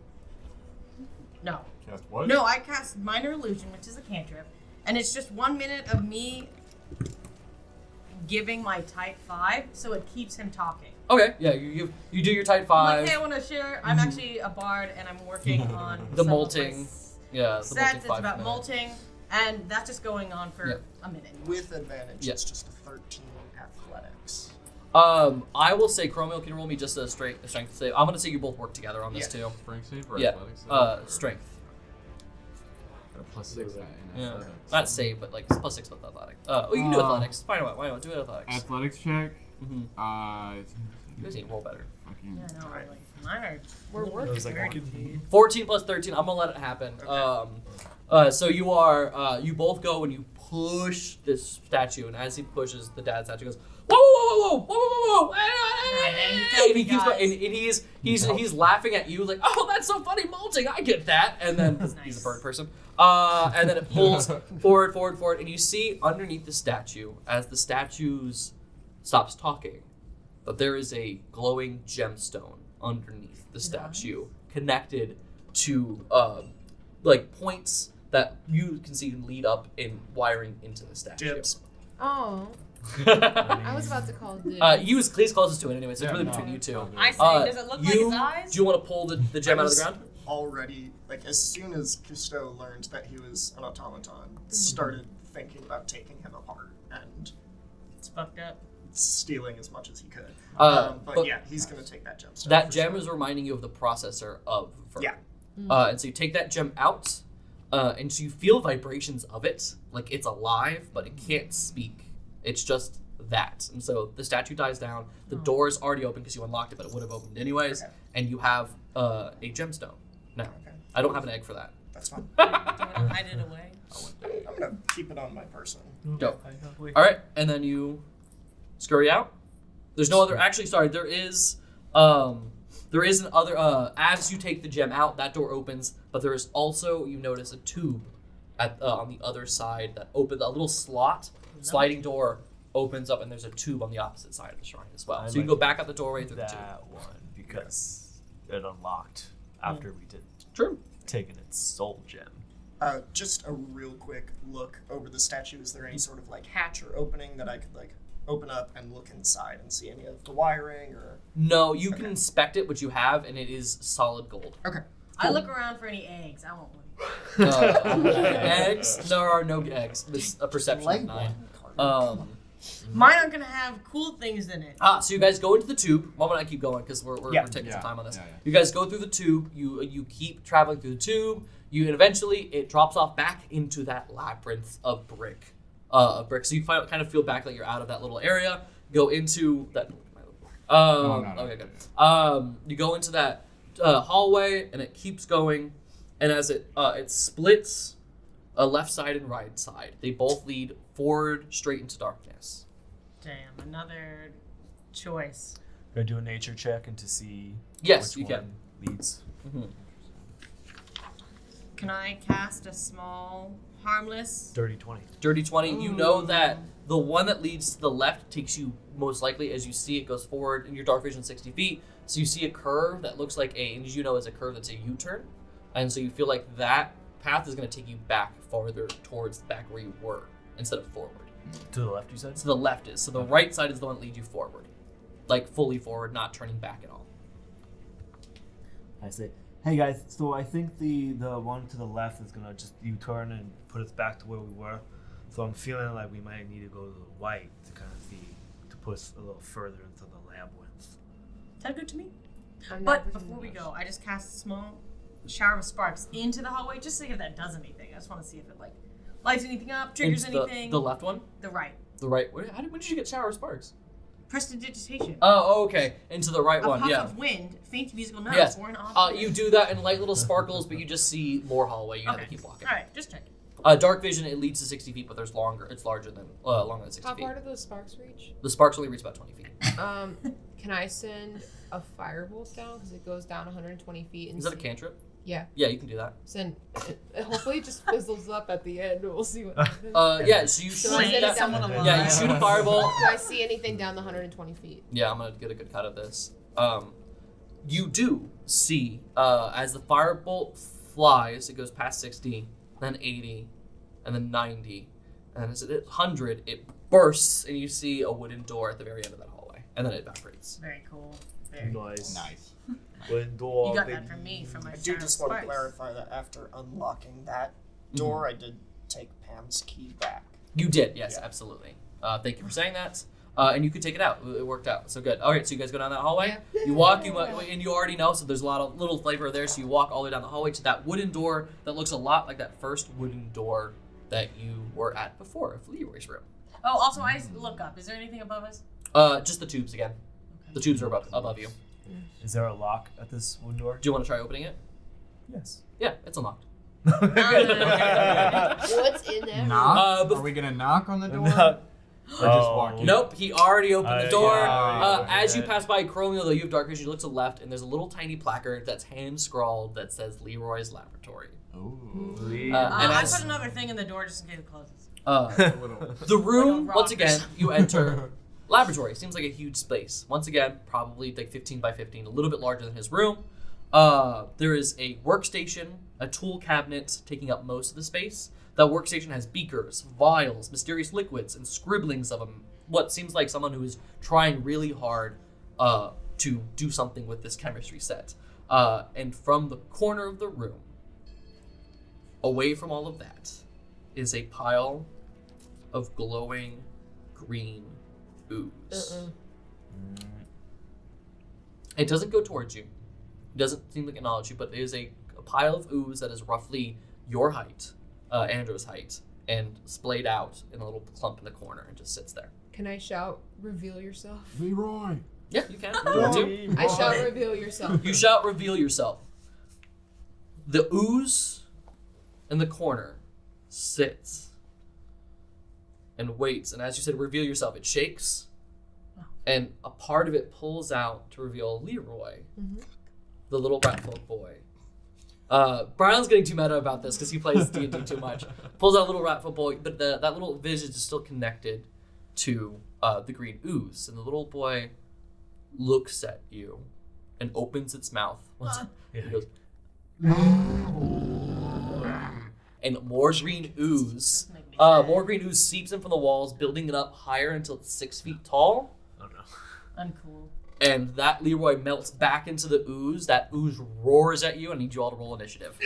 No. Cast what? No, I cast Minor Illusion, which is a cantrip, and it's just 1 minute of me giving my type 5, so it keeps him talking. Okay. Yeah. You do your type 5. I'm like, hey, I want to share. I'm actually a bard, and I'm working on The some molting. Of Yeah. my The sets. molting It's 5 about minute. molting, and that's just going on for a minute. With advantage, Yeah. it's just a 13 athletics. I will say Chromeal can roll me just a strength save. I'm gonna say you both work together on this too. Strength save or Yeah. athletics? Strength. Got a +6 in Yeah. athletics. Not save, but like +6 with athletics. You can do athletics. Why not do it athletics? Athletics check. You guys need to roll better. Fucking. Yeah, no, like mine are. We're I working. was like, I could 14 plus 13. I'm gonna let it happen. So you are you both go and you push this statue, and as he pushes, the dad statue goes, whoa, whoa, whoa, whoa, whoa, whoa, whoa, and he keeps going, and he's laughing at you like, oh, that's so funny, molting, I get that, and then he's a bird person, and then it pulls forward, and you see underneath the statue as the statue stops talking, that there is a glowing gemstone underneath the statue, connected to like points that you can see lead up in wiring into the statue. Jibs. Oh, I was about to call dude. He's closest to it anyway, so it's Yeah, really no. between you two. I say, does it look like his eyes? Do you want to pull the gem out of the ground? Already, like as soon as Cousteau learned that he was an automaton, started thinking about taking him apart and It's fucked up. stealing as much as he could. But but yeah, he's gonna take that gemstone. That for gem sure. is reminding you of the processor of Vern. Yeah. And so you take that gem out, and so you feel vibrations of it, like it's alive, but it can't speak. It's just that. And so the statue dies down. The door is already open because you unlocked it, but it would have opened anyways. Okay. And you have a gemstone now. Okay. I don't have an egg for that. That's fine. Do you want to hide it away? I'm gonna keep it on my person. Dope. All right, and then you scurry out. There's no other. Actually, sorry. There is an other. As you take the gem out, that door opens. But there is also, you notice, a tube at on the other side that opens. A little sliding door opens up, and there's a tube on the opposite side of the shrine as well. So you can go back out the doorway through the tube. That one because it unlocked after we did True. taken its soul gem. Just a real quick look over the statue. Is there any sort of like hatch or opening that I could like open up and look inside and see any of the wiring or? No, you can inspect it, which you have, and it is solid gold. Okay. I look around for any eggs. I want one. Eggs? There are no eggs. It's a perception of 9. Mine are gonna have cool things in it. So you guys go into the tube. Why don't I keep going because we're taking some time on this. Yeah, yeah. You guys go through the tube. You keep traveling through the tube. And eventually it drops off back into that labyrinth of brick. So you kind of feel back like you're out of that little area. Go into that. No. Okay, good. You go into that hallway and it keeps going, and as it splits, left side and right side. They both lead forward straight into darkness. Damn, another choice. Gonna do a nature check and to see Yes, which you one leads. Mm-hmm. Can I cast a small, harmless? Dirty 20. Dirty 20. You know that the one that leads to the left takes you most likely, as you see it goes forward in your dark vision 60 feet. So you see a curve that looks like is a curve that's a U-turn. And so you feel like that path is going to take you back farther towards the back where you were instead of forward. To the left, you said? So the left is. So the right side is the one that leads you forward. Like fully forward, not turning back at all. I say, hey guys, so I think the one to the left is gonna just U-turn and put us back to where we were. So I'm feeling like we might need to go to the white to kind of see, to push a little further into the labyrinth. Sound good to me? I'm But not before we go, I just cast a small shower of sparks into the hallway just to see if that does anything. I just want to see if it like lights anything up, triggers Into anything. the left one? The right. The right. When did you get shower of sparks? Prestidigitation. Oh, okay. Into the right A one, puff yeah. of wind, faint musical notes, Yes. or an off. You do that in light little sparkles, but you just see more hallway. You have to keep walking. All right, just checking. Dark vision, it leads to 60 feet, but there's longer. It's longer than 60 How feet. far do those sparks reach? The sparks only reach about 20 feet. Can I send a firebolt down because it goes down 120 feet? And Is that a cantrip? Yeah. Yeah, you can do that. Send. Hopefully, it just fizzles up at the end. We'll see what happens. Yeah. So you So shoot I send it that. down the Yeah, you shoot a fireball. Do I see anything down the 120 feet? Yeah, I'm gonna get a good cut of this. You do see as the firebolt flies, it goes past 60, then 80, and then 90, and as it hits 100, it bursts, and you see a wooden door at the very end of that hallway, and then it evaporates. Very cool. Very cool. Nice. Wooden door. You got big- that from me from my I do shower just of want to sparks. clarify that after unlocking that door, I did take Pam's key back. You did, yes, Yeah. absolutely. Thank you for saying that. And you could take it out. It worked out. So good. All right, so you guys go down that hallway. You walk, and you already know, so there's a lot of little flavor there. So you walk all the way down the hallway to that wooden door that looks a lot like that first wooden door that you were at before, Leroy's room. Oh, also, I look up. Is there anything above us? Just the tubes again. The tubes are above you. Is there a lock at this wooden door? Do you want to try opening it? Yes. Yeah, it's unlocked. What's in there? Knock? Are we gonna knock on the door? Or just walk in? Nope, he already opened the door. yeah, As you pass by Chromeal, though, you have dark vision. You look to the left, and there's a little tiny placard that's hand scrawled that says Leroy's Laboratory. Ooh. And I as- put another thing in the door just in case it closes. The room, Like a once rock. again, you enter. Laboratory seems like a huge space. Once again, probably like 15 by 15, a little bit larger than his room. There is a workstation, a tool cabinet taking up most of the space. That workstation has beakers, vials, mysterious liquids, and scribblings of them. What seems like someone who is trying really hard to do something with this chemistry set. And from the corner of the room, away from all of that, is a pile of glowing green ooze. It doesn't go towards you. It doesn't seem to acknowledge you, but it is a pile of ooze that is roughly your height, Andro's height, and splayed out in a little clump in the corner and just sits there. Can I shout, reveal yourself? Leroy. Yeah, you can. You want to? I shout, reveal yourself. You shout, reveal yourself. The ooze in the corner sits and waits. And as you said, reveal yourself. It shakes, and a part of it pulls out to reveal Leroy, the little rat folk boy. Brian's getting too meta about this because he plays D&D too much. Pulls out a little rat folk boy, but that little visage is still connected to the green ooze. And the little boy looks at you and opens its mouth. It goes, and more green ooze seeps in from the walls, building it up higher until it's 6 feet tall. Oh no. Uncool. And that Leroy melts back into the ooze. That ooze roars at you. I need you all to roll initiative.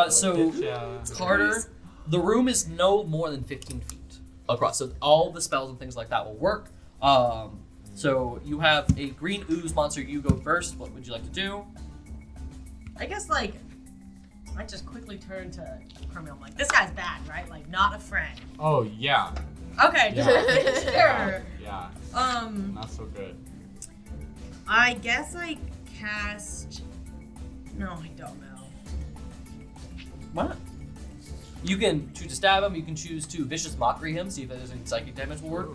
So, Karder, the room is no more than 15 feet across. So all the spells and things like that will work. So you have a green ooze monster. You go first. What would you like to do? I guess, like, I just quickly turn to Chromeal. I'm like, this guy's bad, right? Like, not a friend. Oh, yeah. Okay, just making sure. Yeah. Not so good. I guess I cast... No, I don't know. Why not? You can choose to stab him. You can choose to vicious mockery him. See if there's any psychic damage will work.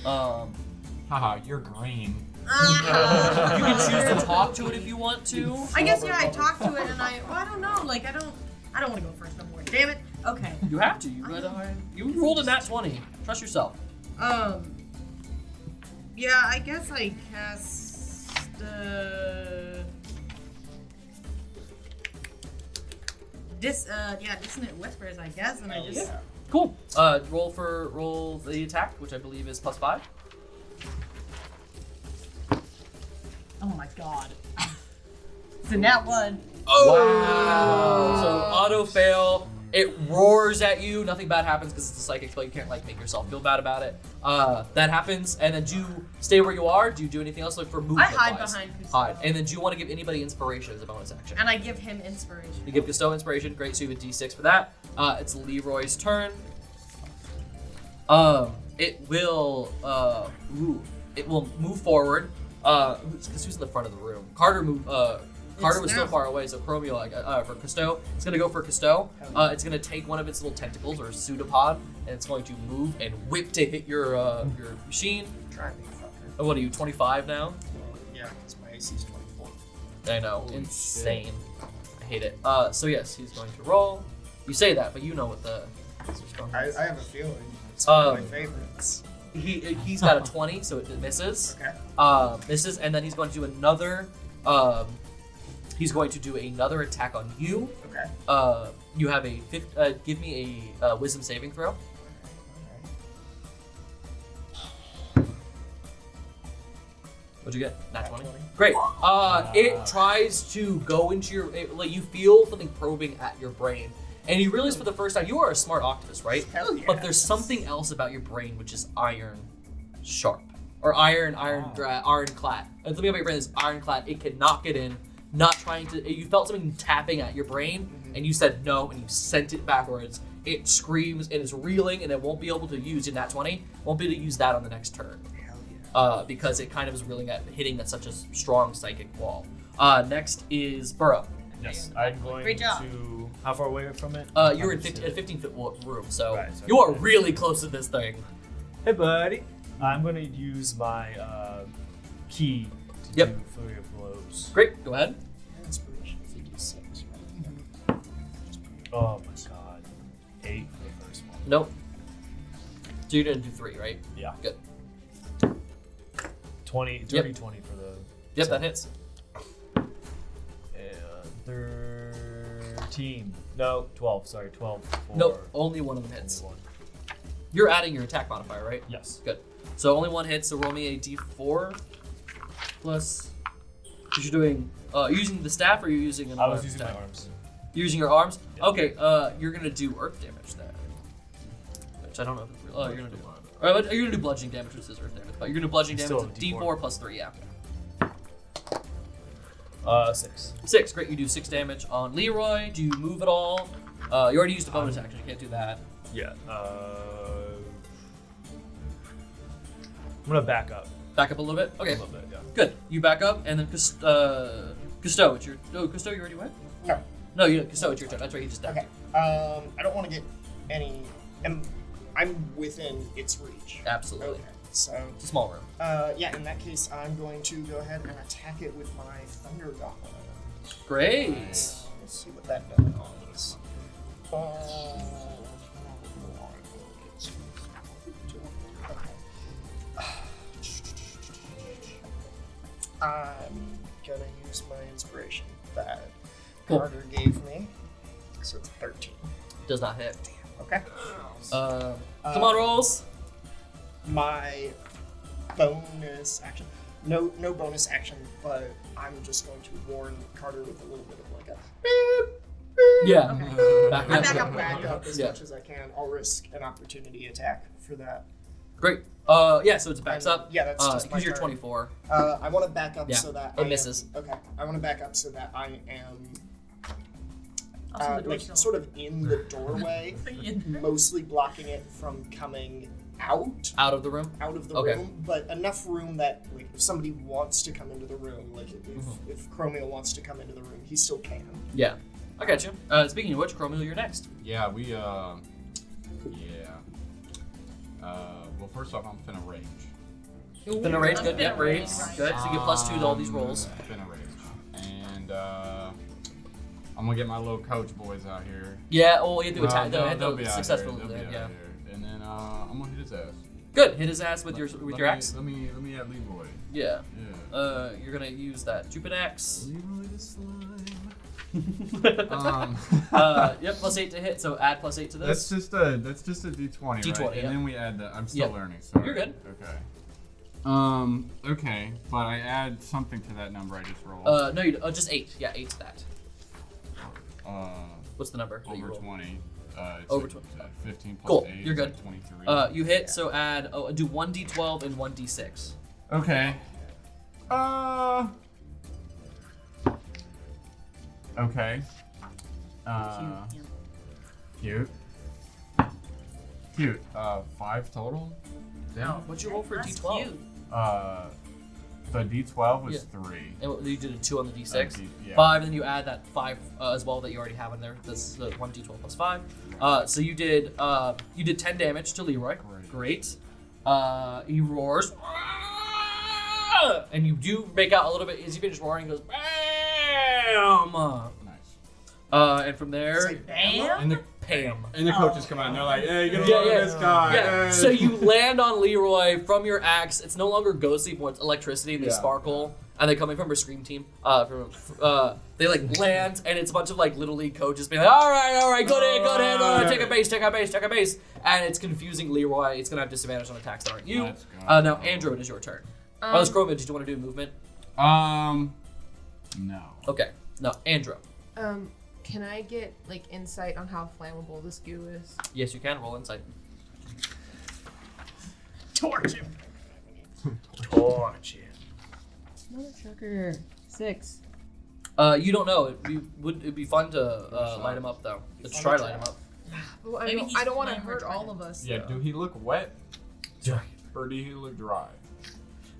Haha, you're green. You can choose to talk to it if you want to. I guess, yeah, I talk to it and I don't know. Like, I don't want to go first no more. Damn it. Okay. You have to. You rolled a nat 20. Trust yourself. Yeah, I guess I cast Dissonant Whispers, I guess, and I just... Yeah. Cool. Roll the attack, which I believe is +5. Oh my god. It's a nat 1. Oh! Wow. So auto fail. It roars at you. Nothing bad happens because it's a psychic spell. You can't like make yourself feel bad about it. That happens, and then do you stay where you are? Do you do anything else like for movement? I hide behind Cousteau. Hide. And then do you want to give anybody inspiration as a bonus action? And I give him inspiration. You give Cousteau inspiration. Great. So you have a D6 for that. It's Leroy's turn. It will move forward. Because who's in the front of the room? Karder was still far away, so Chromeal, for Cousteau, it's going to go for Cousteau. It's going to take one of its little tentacles, or pseudopod, and it's going to move and whip to hit your machine. Try me, fucker. Oh, what are you, 25 now? Yeah, because my AC is 24. I know, insane. I hate it. So yes, he's going to roll. You say that, but you know what the... I have a feeling. It's one of my favorites. He's got a 20, so it misses. Okay. Misses, and then he's going to do another... He's going to do another attack on you. Okay. You have a give me a wisdom saving throw. What'd you get? Nat 20. Great. It tries to go into your you feel something probing at your brain, and you realize for the first time you are a smart octopus, right? Hell yeah. But there's something else about your brain which is iron sharp or ironclad. And something about your brain is ironclad. It cannot get in. Not trying to. You felt something tapping at your brain, and you said no, and you sent it backwards. It screams and is reeling, and it won't be able to use in that 20. Won't be able to use that on the next turn. Hell yeah. Because it kind of is reeling at hitting at such a strong psychic wall. Next is Burrow. Yes, I'm going Great job. to. How far away from it? You're in a 15-foot room, so Right, so you are really close to this thing. Hey, buddy. I'm going to use my key to Yep. do Flurry of Blows. Great, go ahead. Inspiration 56, right? Oh my god. 8 for the first one. Nope. So you're gonna do 3, right? Yeah. Good. 20, dirty 20 for the... Yep, that hits. And 13. No, 12. Sorry, 12 for... Nope, only one of them hits. Only one. You're adding your attack modifier, right? Yes. Good. So only one hit, so roll me a d4 plus... Because you're doing... using the staff or you're using an I was arm using attack? my arms. You're using your arms? Yeah. Okay, you're gonna do earth damage then. Which I don't know if it's real. Oh, you're gonna do... Alright, you're gonna do bludgeoning damage, which is earth damage. But you're gonna do bludgeoning It's damage, still a d4 plus 3, yeah. 6. 6, great. You do 6 damage on Leroy. Do you move at all? You already used a bonus action. You can't do that. Yeah. I'm gonna back up Back up a little bit? Okay, a little bit, yeah. good. You back up, and then Cousteau, it's your... Oh, Cousteau, you already went? No. No, so it's your turn. That's right. You just died. Okay. I don't want to get any. I'm within its reach. Absolutely. Okay. So. It's a small room. Yeah. In that case, I'm going to go ahead and attack it with my Thunder Gauntlet. Great. Let's see what that does. I'm gonna use my inspiration that Karder gave me. So it's 13. Does not hit. Okay. Come on, rolls. My bonus action. No bonus action, but I'm just going to warn Karder with a little bit of like a beep, beep. Yeah. Okay. Back up. As much as I can. I'll risk an opportunity attack for that. Great. Yeah, so it backs up. Yeah, that's just my because you're turn. 24. I want to back up Yeah, so that it misses. Okay, I want to back up so that I am Also, the like door's still sort of in the doorway, mostly blocking it from coming out Out of the room. Okay. room, but enough room that like if somebody wants to come into the room, like if Chromeal wants to come into the room, he still can. Yeah. I got you. Speaking of which, Chromeal, you're next. Yeah, well, first off, I'm finna rage. Finna rage, good. Yeah, rage. Right. Good. So you get +2 to all these rolls. Finna rage. And, I'm gonna get my little coach boys out here. Yeah, well, you have to attack. They'll be They'll out successful. here. They'll be out Yeah. here. And then, I'm gonna hit his ass. Good. Hit his ass with your axe. Let me add Leroy. Yeah. Yeah. You're gonna use that Jupiter axe. Leroy the slime. Yep, +8 to hit. So add +8 to this. That's just a D20, D20, right? yeah. And then we add the. I'm still Yep. learning. Sorry. You're good. Okay. Okay, but I add something to that number I just rolled. No, you just 8. Yeah, 8 to that. What's the number? that you Over rolled? 20. It's Over like, 20. 15 plus Cool, 8. you're is good. like 23. You hit. So add. Do 1d12 and 1d6. Okay. Okay. Cute. Cute. 5 total. Yeah. What'd you roll for That's d12? cute. The D12 was 3. And you did a 2 on the d6. Yeah. 5, and then you add that 5 as well that you already have in there. That's the 1d12 plus 5. So you did 10 damage to Leroy. Great. He roars, and you do make out a little bit as you finish roaring. He goes, bam. Nice. And from there, Say Bam. And the Pam. coaches come out and they're like, "Hey, you gonna Yeah, love yeah. this guy?" Yeah. Hey. So you land on Leroy from your axe. It's no longer ghostly, but it's electricity. And they Yeah. sparkle, and they're coming from a scream team. They like land, and it's a bunch of like little league coaches being like, "All right, go ahead, take a base." And it's confusing Leroy. It's gonna have disadvantage on attacks that aren't you. Let's go. Now Andro, it is your turn. It's Chromia. Did you want to do movement? No. Okay. No, Andro. Can I get like insight on how flammable this goo is? Yes, you can roll insight. Torch him. Torch it. Mother trucker. 6. You don't know. It'd be fun to light him up though. Let's try to light him up. Well, Maybe he's I don't want to flammable hurt all retardant. of us. Yeah. though. Do he look wet? Or do he look dry?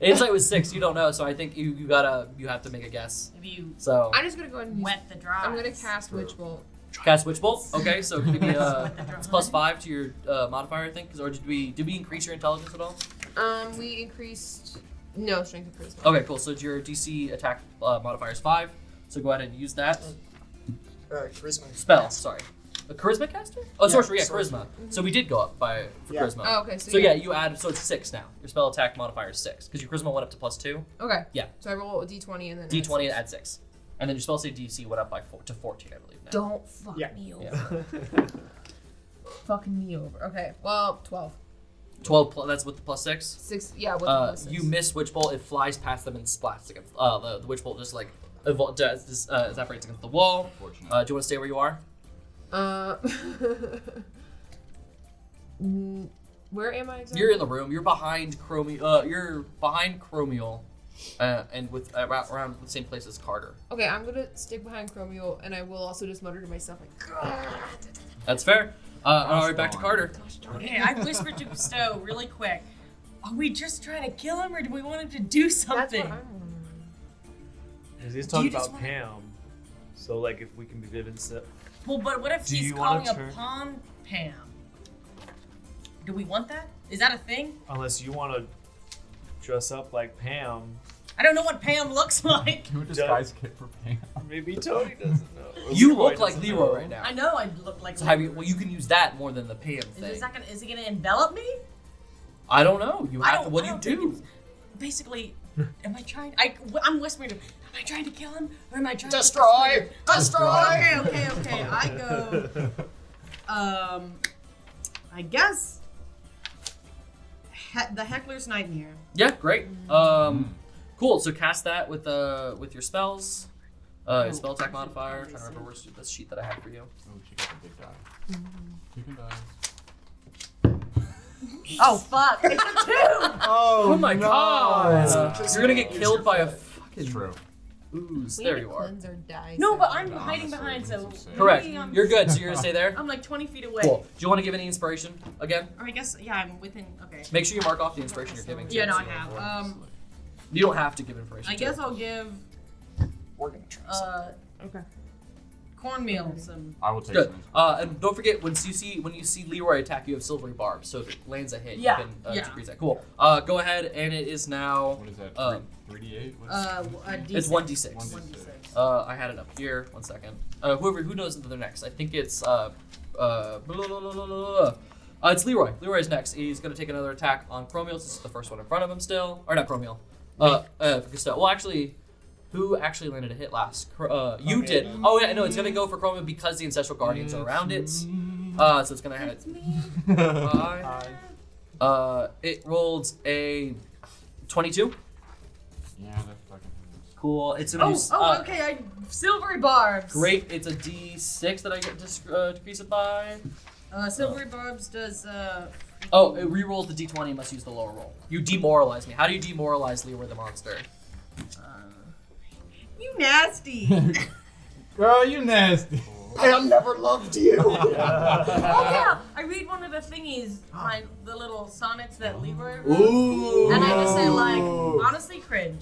Insight was 6. You don't know, so I think you have to make a guess. Maybe you So I'm just gonna go ahead and use, wet the dry. I'm gonna cast Witch Bolt. cast Witch Bolt. Okay, so give me it's Plus +5 to your modifier, I think. Or did we increase your intelligence at all? We increased strength and charisma. Okay, cool. So your DC attack modifier is 5. So go ahead and use that charisma. spell. Sorry, a charisma caster? Oh, Yeah, sorcery. Yeah, sorcery. charisma. So we did go up for Yeah. charisma. Oh, okay. So yeah, you add. So it's 6 now. Your spell attack modifier is 6 because your charisma went up to +2. Okay. Yeah. So I roll a d20 and then D20 and add 6, and then your spell save DC went up by 4 to 14, I believe. Now. Don't fuck Yeah. me over. Yeah. Fucking me over. Okay. Well, 12. 12. That's with the +6. 6. Yeah. With the plus 6. You miss Witch Bolt. It flies past them and splats against the Witch Bolt. Just like evaporates against the wall. Unfortunate. Do you want to stay where you are? Where am I exactly? You're in the room. You're behind Chromeal. You're behind Chromeal, and with around the same place as Karder. Okay, I'm gonna stick behind Chromeal, and I will also just mutter to myself like. That's fair. All right, back to Karder. Okay, I whispered to Cousteau really quick. Are we just trying to kill him, or do we want him to do That's something? what I'm wondering. He's Do talking you just about wanna- Pam. So like if we can be given Well, but what if Do he's you wanna calling a turn- palm Pam? Do we want that? Is that a thing? unless you want to dress up like Pam. I don't know what Pam looks like. Can we disguise kit for Pam? Maybe Tony doesn't know. You look like Leroy right now. I know I look like. So have you, well, you can use that more than the Pam thing. Is it gonna envelop me? I don't know. You I have to. don't- What I do you don't think do? it's- Basically, am I trying? I'm whispering to him. Am I trying to kill him, or am I trying Destroy! to Destroy! Okay. I go. I guess. The Heckler's Nightmare. Yeah, great. Cool. So cast that with your spells. Your spell attack modifier. Trying to remember where's the sheet that I had for you. Oh, she got a big die. Chicken die. Oh fuck! It's a 2. Oh my god! Just You're gonna get use killed your by a fate. fucking True. ooze. We There need you to are. cleanse our dice. No, but I'm No, hiding honestly, behind, we so need some save. Correct. maybe I'm- You're good. So you're gonna stay there. I'm like 20 feet away. Cool. Do you want to give any inspiration again? Or I guess I'm within. Okay. Make sure you mark off the inspiration you're giving. Yeah, too. no, I have. You don't have to give information. I to guess it. I'll give We're gonna try. Okay. cornmeal some. I will take Good. some. And don't forget when you see Leroy attack, you have silvery barbs. So if it lands a hit, Yeah, you can yeah. decrease that. Cool. Go ahead, and it is now. What is that? 3d8? It's 1d6. 1d6. I had it up here. 1 second. Who knows that they're next? I think it's it's Leroy. Leroy's next. He's gonna take another attack on Chromeal. This is the first one in front of him still, or not Chromeal. Cousteau. Well, actually, who actually landed a hit last? You did. Oh yeah, no, it's gonna go for Chromeal because the Ancestral Guardians are around it. So it's gonna hit. It rolled a 22. Yeah, that fucking hurts. Cool. It's a Okay. Silvery barbs. Great. It's a D6 that I get to decrease it by. Silvery barbs does. Oh, it re-rolls the D20 and must use the lower roll. You demoralize me. How do you demoralize Leroy the monster? You nasty. Girl, you nasty. I have never loved you. Oh yeah, I read one of the thingies, the little sonnets that Leroy wrote, Ooh. and I just say like, honestly, cringe.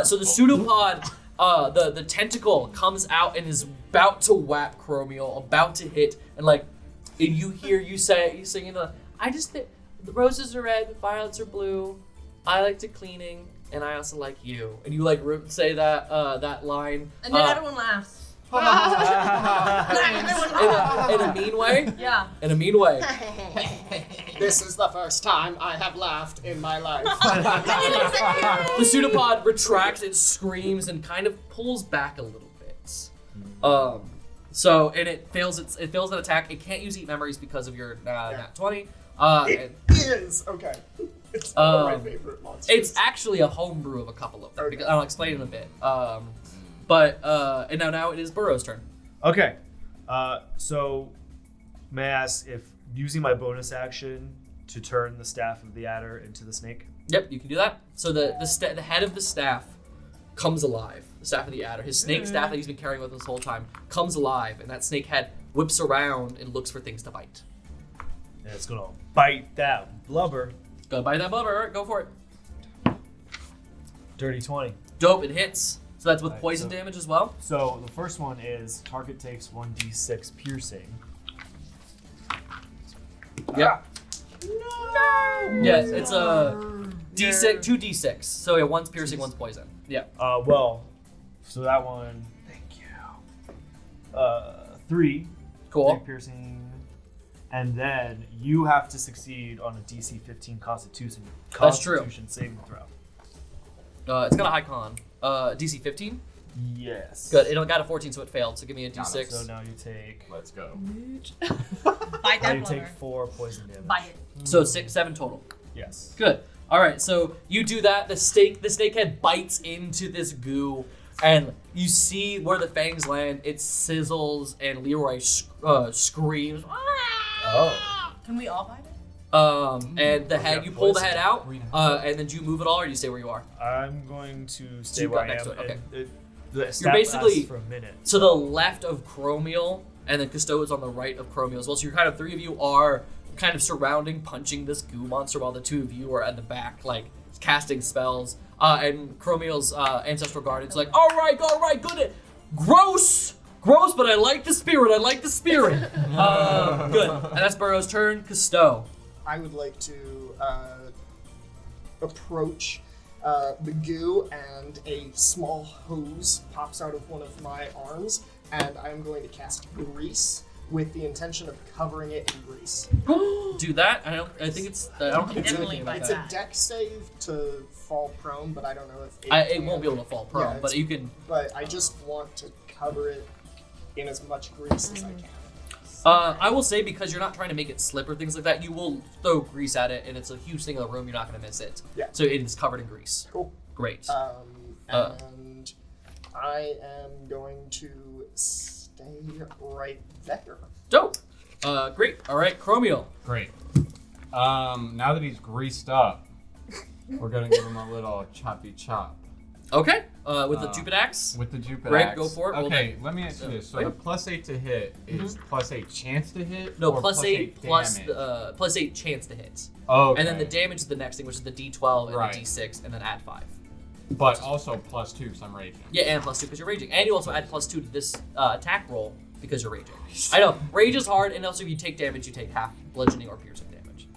So the pseudopod, the tentacle comes out and is about to whap Chromeal, about to hit, and you hear you singing I just think the roses are red, the violets are blue. I like to cleaning, and I also like you. And you say that that line. And then everyone laughs. in a mean way. Yeah. In a mean way. This is the first time I have laughed in my life. The pseudopod retracts, it screams, and kind of pulls back a little bit. So it fails an attack. It can't use Eat Memories because of your nat 20. It is okay. It's one of my favorite monsters. It's actually a homebrew of a couple of them. Okay. Because I'll explain in a bit. And now it is Burrow's turn. Okay. So, may I ask if using my bonus action to turn the staff of the adder into the snake? Yep, you can do that. So the head of the staff comes alive. The staff of the adder, his snake staff that he's been carrying with him this whole time, comes alive, and that snake head whips around and looks for things to bite. And it's gonna bite that blubber. Go bite that blubber. All right, go for it. Dirty 20. Dope, it hits. So that's with Right, poison so- damage as well. So the first one is target takes 1d6 piercing. Yeah. No. Yeah, it's a D6, 2d6. So yeah, one's piercing, one's poison. Yeah. So that one. Thank you. 3. Cool. 3 piercing. And then you have to succeed on a DC 15 Constitution That's true. saving throw. It's got a high con. DC 15. Yes. Good. It got a 14, so it failed. So give me a D6. So now you take. Let's go. Bite Now that you take blubber. 4 poison damage. Bite it. So 7 total. Yes. Good. All right. So you do that. The snakehead bites into this goo, and you see where the fangs land. It sizzles, and Leroy screams. Oh. Can we all bite it? And the head, you pull the head out, and then do you move it all, or do you stay where you are? I'm going to stay you've where got I next am. to it, okay. And the staff You're basically lasts for a minute. to the left of Chromeal, and then Cousteau is on the right of Chromeal as well. So you're kind of 3 of you are kind of surrounding, punching this goo monster, while the 2 of you are at the back, casting spells. And Chromeal's ancestral guardian's all right, good. Gross Gross, but I like the spirit. I like the spirit. Good. And that's Burrow's turn. Cousteau. I would like to approach the goo, and a small hose pops out of one of my arms, and I'm going to cast grease with the intention of covering it in grease. Do that. I think it's. I don't think it's Definitely anything about like It's that. a deck save to fall prone, but I don't know if It won't be able to fall prone, Yeah, but you can. But I just want to cover it in as much grease as I can. I will say, because you're not trying to make it slip or things like that, you will throw grease at it, and it's a huge thing in the room. You're not going to miss it. Yeah. So it is covered in grease. Cool. Great. And I am going to stay right there. Dope. Great. All right, Chromeal. Great. Now that he's greased up, we're gonna give him a little choppy chop. Okay. With the Jupiter axe. With the Jupiter Greg, axe. go for it. Okay, let me ask you this. So the +8 to hit is +8 chance to hit? No, or +8 plus damage? +8 chance to hit. Okay. And then the damage is the next thing, which is the D12 and Right. the D6, and then add 5. But also +2 because I'm raging. Yeah, and +2 because you're raging, and you also add +2 to this attack roll because you're raging. I know, rage is hard, and also if you take damage, you take half bludgeoning or piercing damage.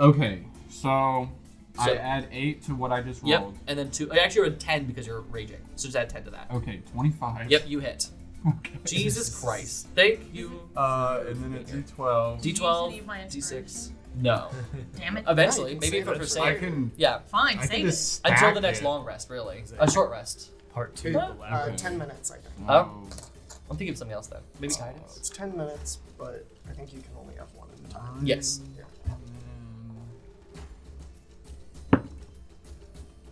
Okay, so I So- add 8 to what I just Yep, rolled. and then 2. Actually, you're at 10 because you're raging, so just add 10 to that. Okay, 25. Yep, you hit. Okay. Jesus Christ. Thank you. And then a D12. D12, Use my D6. No. Damn it. Eventually, can maybe save for it. save. I can. Yeah, Fine, I can save it. just until stack the next it. long rest, really. A short rest. Part 2. Huh? 10 minutes, I think. Oh. I'm thinking of something else then. Maybe guidance. It's 10 minutes, but I think you can only have one at a time. Yes.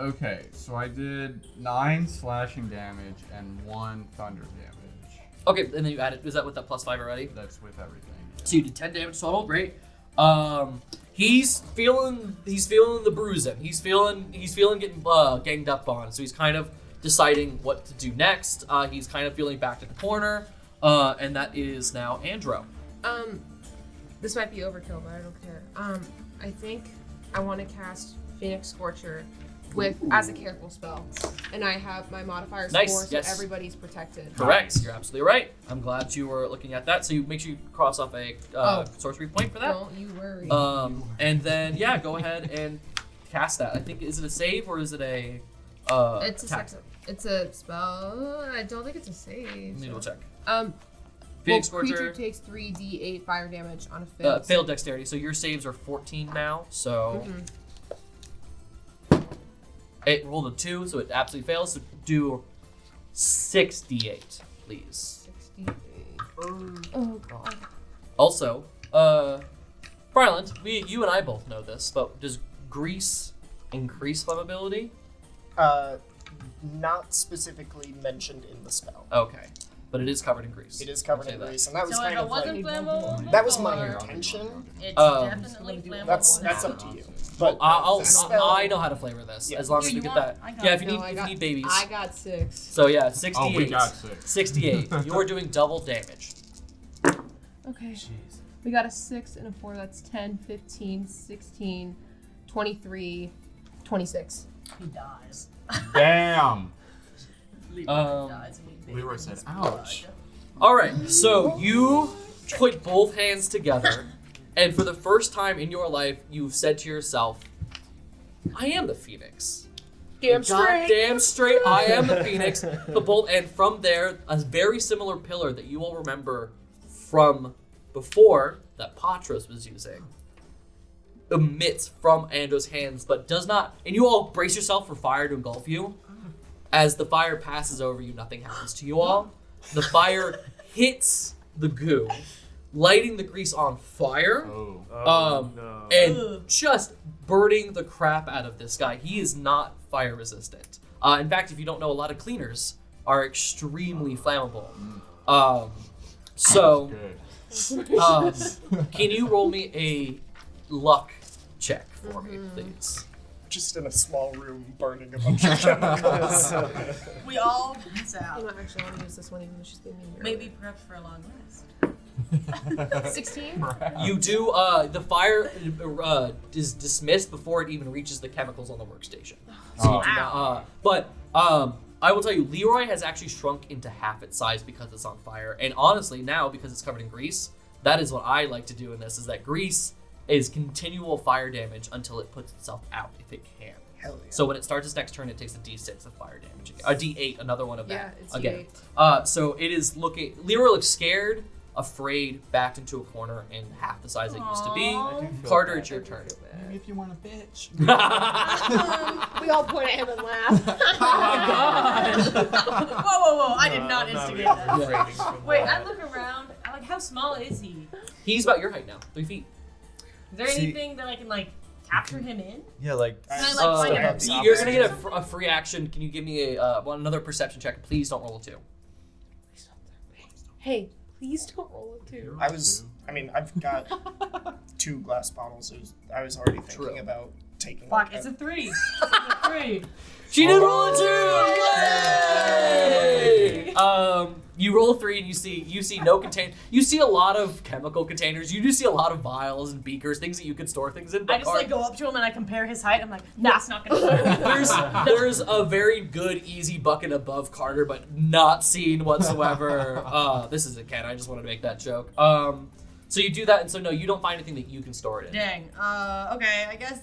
Okay, so I did 9 slashing damage and 1 thunder damage. Okay, and then you added. Is that with that +5 already? That's with everything. So you did 10 damage total. Great. He's feeling the bruising. He's feeling getting ganged up on. So he's kind of deciding what to do next. He's kind of feeling backed in the corner. And that is now Andro. This might be overkill, but I don't care. I think I want to cast Phoenix Scorcher as a careful spell, and I have my modifier Nice, 4, so yes. everybody's protected. Correct. You're absolutely right. I'm glad you were looking at that. So you make sure you cross off a sorcery point for that. Don't you worry. And then go ahead and cast that. I think, is it a save or is it a it's attack? it's a spell. I don't think it's a save. Let me check. Phoenix Scorcher. Creature takes 3d8 fire damage on a failed. Failed dexterity. So your saves are 14 now. So it rolled a 2, so it absolutely fails. So do 6d8, please. 68. Oh god. Also, Briland, you and I both know this, but does grease increase flammability? Not specifically mentioned in the spell. Okay, but it is covered in grease. It is covered I'll in say that. grease, and that was So if kind it of wasn't like, flammable, that was my or intention. It's Um, definitely flammable. That's up to you. But I know how to flavor this, Yeah. as long as Here, we you get want? that. I got Yeah, it. if you need babies. I got 6. So yeah, 68. Oh, we got 6. 68. You're doing double damage. Okay. We got a 6 and a 4. That's 10, 15, 16, 23, 26. He dies. Damn. Leroy dies and he Leroy babies said, his "Ouch." blood. All right, so you put both hands together, and for the first time in your life, you've said to yourself, "I am the Phoenix." Damn Damn straight, I am the Phoenix. The bolt, and from there, a very similar pillar that you all remember from before that Patros was using emits from Andro's hands, but does not. And you all brace yourself for fire to engulf you. As the fire passes over you, nothing happens to you all. The fire hits the goo, lighting the grease on fire. Oh. And just burning the crap out of this guy. He is not fire resistant. In fact, if you don't know, a lot of cleaners are extremely flammable. So, Good. can you roll me a luck check for me, please? just in a small room burning a bunch of chemicals. We all pass I'm out. not actually want to use this one even though she's being mean. Maybe perhaps for a long rest. 16? You do, the fire is dismissed before it even reaches the chemicals on the workstation. So you do not, I will tell you, Leroy has actually shrunk into half its size because it's on fire. And honestly, now, because it's covered in grease, that is what I like to do in this, is that grease is continual fire damage until it puts itself out, if it can. Hell yeah. So when it starts its next turn, it takes a d6 of fire damage again. A d8, another one of that. Yeah, it's again. D8. So it is looking... Leroy looks scared, afraid, backed into a corner, and half the size it used to be. Carter, it's your turn. Maybe if you want a bitch. We all point at him and laugh. Whoa! I did not instigate that. Yeah. Wait, I look around. I'm like, how small is he? He's about your height now, 3 feet. Is there anything that I can like capture him in? Yeah, like. Can I like find a Step up. You're gonna get a free action. Can you give me another perception check? Please don't roll a 2. Hey, please don't roll a 2. I've got 2 glass bottles. I was already thinking True. about taking. Fuck, like, it's a 3. It's a 3. She did roll a 2! Yay! You roll a 3 and you see no contain. You see a lot of chemical containers. You do see a lot of vials and beakers, things that you could store things in. I just like go up to him and I compare his height. I'm like, that's not gonna work. There's a very good, easy bucket above Carter, but not seen whatsoever. This isn't Ken. I just wanted to make that joke. So you do that, and so no, you don't find anything that you can store it in. Dang. Okay. I guess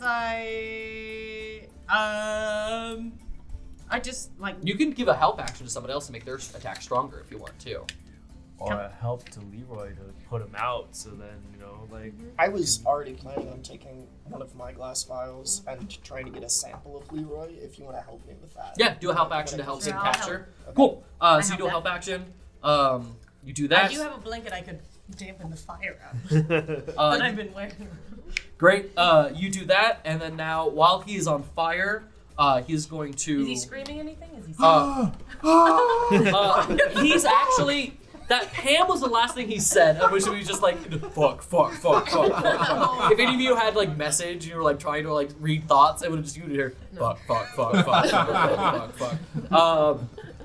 I just like. You can give a help action to somebody else to make their attack stronger if you want to. Or a help to Leroy to put him out, so then, like... I was already planning on taking one of my glass vials and trying to get a sample of Leroy. If you want to help me with that. Yeah, do a help action to help him Sure, I'll capture. help. Cool. I So you have do a that. help action. You do that. I do have a blanket I could dampen the fire out that I've been wearing. Great. You do that, and then now, while he is on fire, he's going to. Is he screaming anything? Is he? He's actually. That Pam was the last thing he said, and which was just like fuck. If any of you had like message, you were like trying to like read thoughts, it would have just you would hear fuck.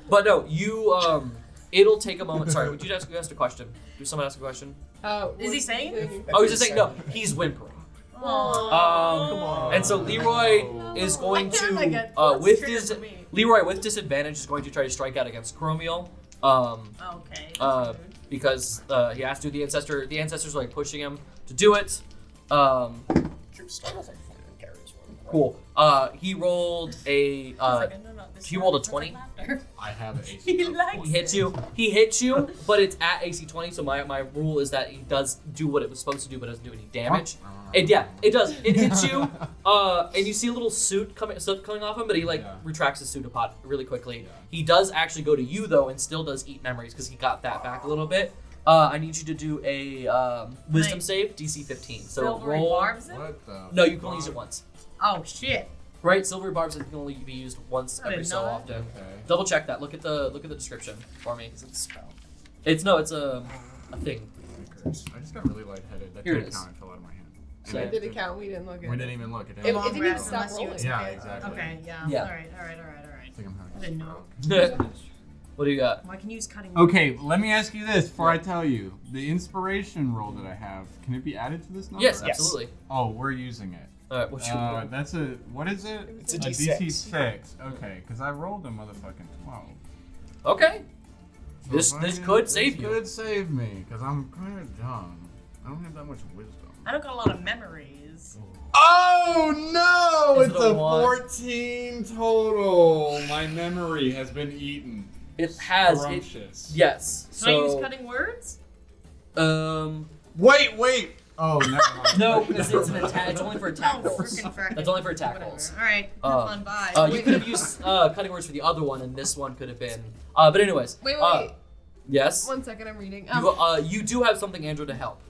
But no, you it'll take a moment. Sorry, would you ask a question? Did someone ask a question? Is he saying anything? I was just saying no. He's whimpering. And so Leroy is going to with his Leroy with disadvantage is going to try to strike out against Chromeal. Okay. Because he has to. The ancestors are like pushing him to do it. Cool. He rolled a. He rolled a 20. I have an AC. He likes He hits you, but it's at AC 20. So my rule is that he does do what it was supposed to do, but doesn't do any damage. And yeah, it does. It hits you, and you see a little soot coming off him, but he retracts his pseudopod really quickly. Yeah. He does actually go to you though, and still does eat memories because he got that back a little bit. I need you to do a wisdom save, DC 15. So Silvery roll. barbs? What the? No, you can only use it once. Oh shit. Right, silvery barbs can only be used once I every didn't so know that. often. Okay. Double check that. Look at the description for me. Is it spell? It's a thing. I just got really lightheaded. That Here it didn't is. count. It fell out of my hand. So- It didn't count. We didn't look at We it. didn't even look. It It didn't. Long didn't even rest stop unless you rolling. Yeah, exactly. Okay. Yeah. Yeah. All right. I think I'm I having. didn't know. What do you got? Well, I can use cutting. Okay, let me ask you this before I tell you. The inspiration roll that I have, can it be added to this number? Yes, Yes. absolutely. Oh, we're using it. All right, what's your That's a, what is it? It's a D6. DC6. Okay, because I rolled a motherfucking 12. Okay. So This fucking- could save you. This could save me, because I'm kind of dumb. I don't have that much wisdom. I don't got a lot of memories. Oh no! Is It's it a a one? 14 total. My memory has been eaten. It has it. Scrumptious. Yes. Can I use So cutting words? Wait! Oh, never mind. no, because it's an attack. It's only for attack Oh, rolls. frickin' frack. That's only for attack Whatever. rolls. All right. Have fun. Bye. You could have used cutting words for the other one, and this one could have been. But anyways. Wait. Yes. 1 second, I'm reading. You do have something, Andro, to help.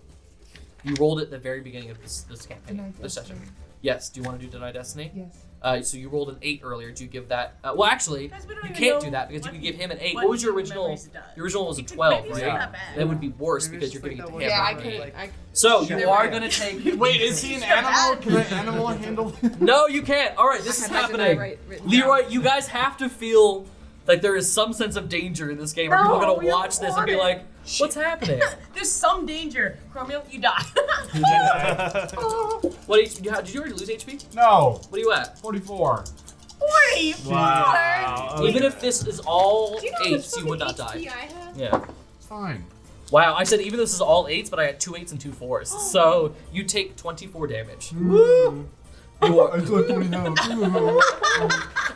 You rolled it at the very beginning of this campaign, Denied this session. Destiny. Yes. Do you want to do Deny Destiny? Yes. So you rolled an 8 earlier. Do you give that? Well, actually, Guys, we don't you even can't know do that because you what- could give him an 8. what What was your he original? memories does. Your original was a It could 12, maybe right? it's not bad. That would be worse Maybe because it's you're just giving like it to that him. one. not Yeah, me. I could. So Shit. you are gonna take. Wait, is he an animal? Can an animal handle? No, you can't. All right, this is I had my happening. deny written Leroy, down. you guys have to feel like there is some sense of danger in this game, or people are No, gonna we don't watch this and want be it. like, "What's happening?" There's some danger. Chromeal, you die. What? Did you already lose HP? No. What are you at? 44. 24. Wow. Even if this is all Do you know how much 8s, you would not die. HP I have? Yeah. Fine. Wow, I said even this is all 8s, but I had 2 8s and 2 4s. So you take 24 damage. Woo! You are- I thought 20 health.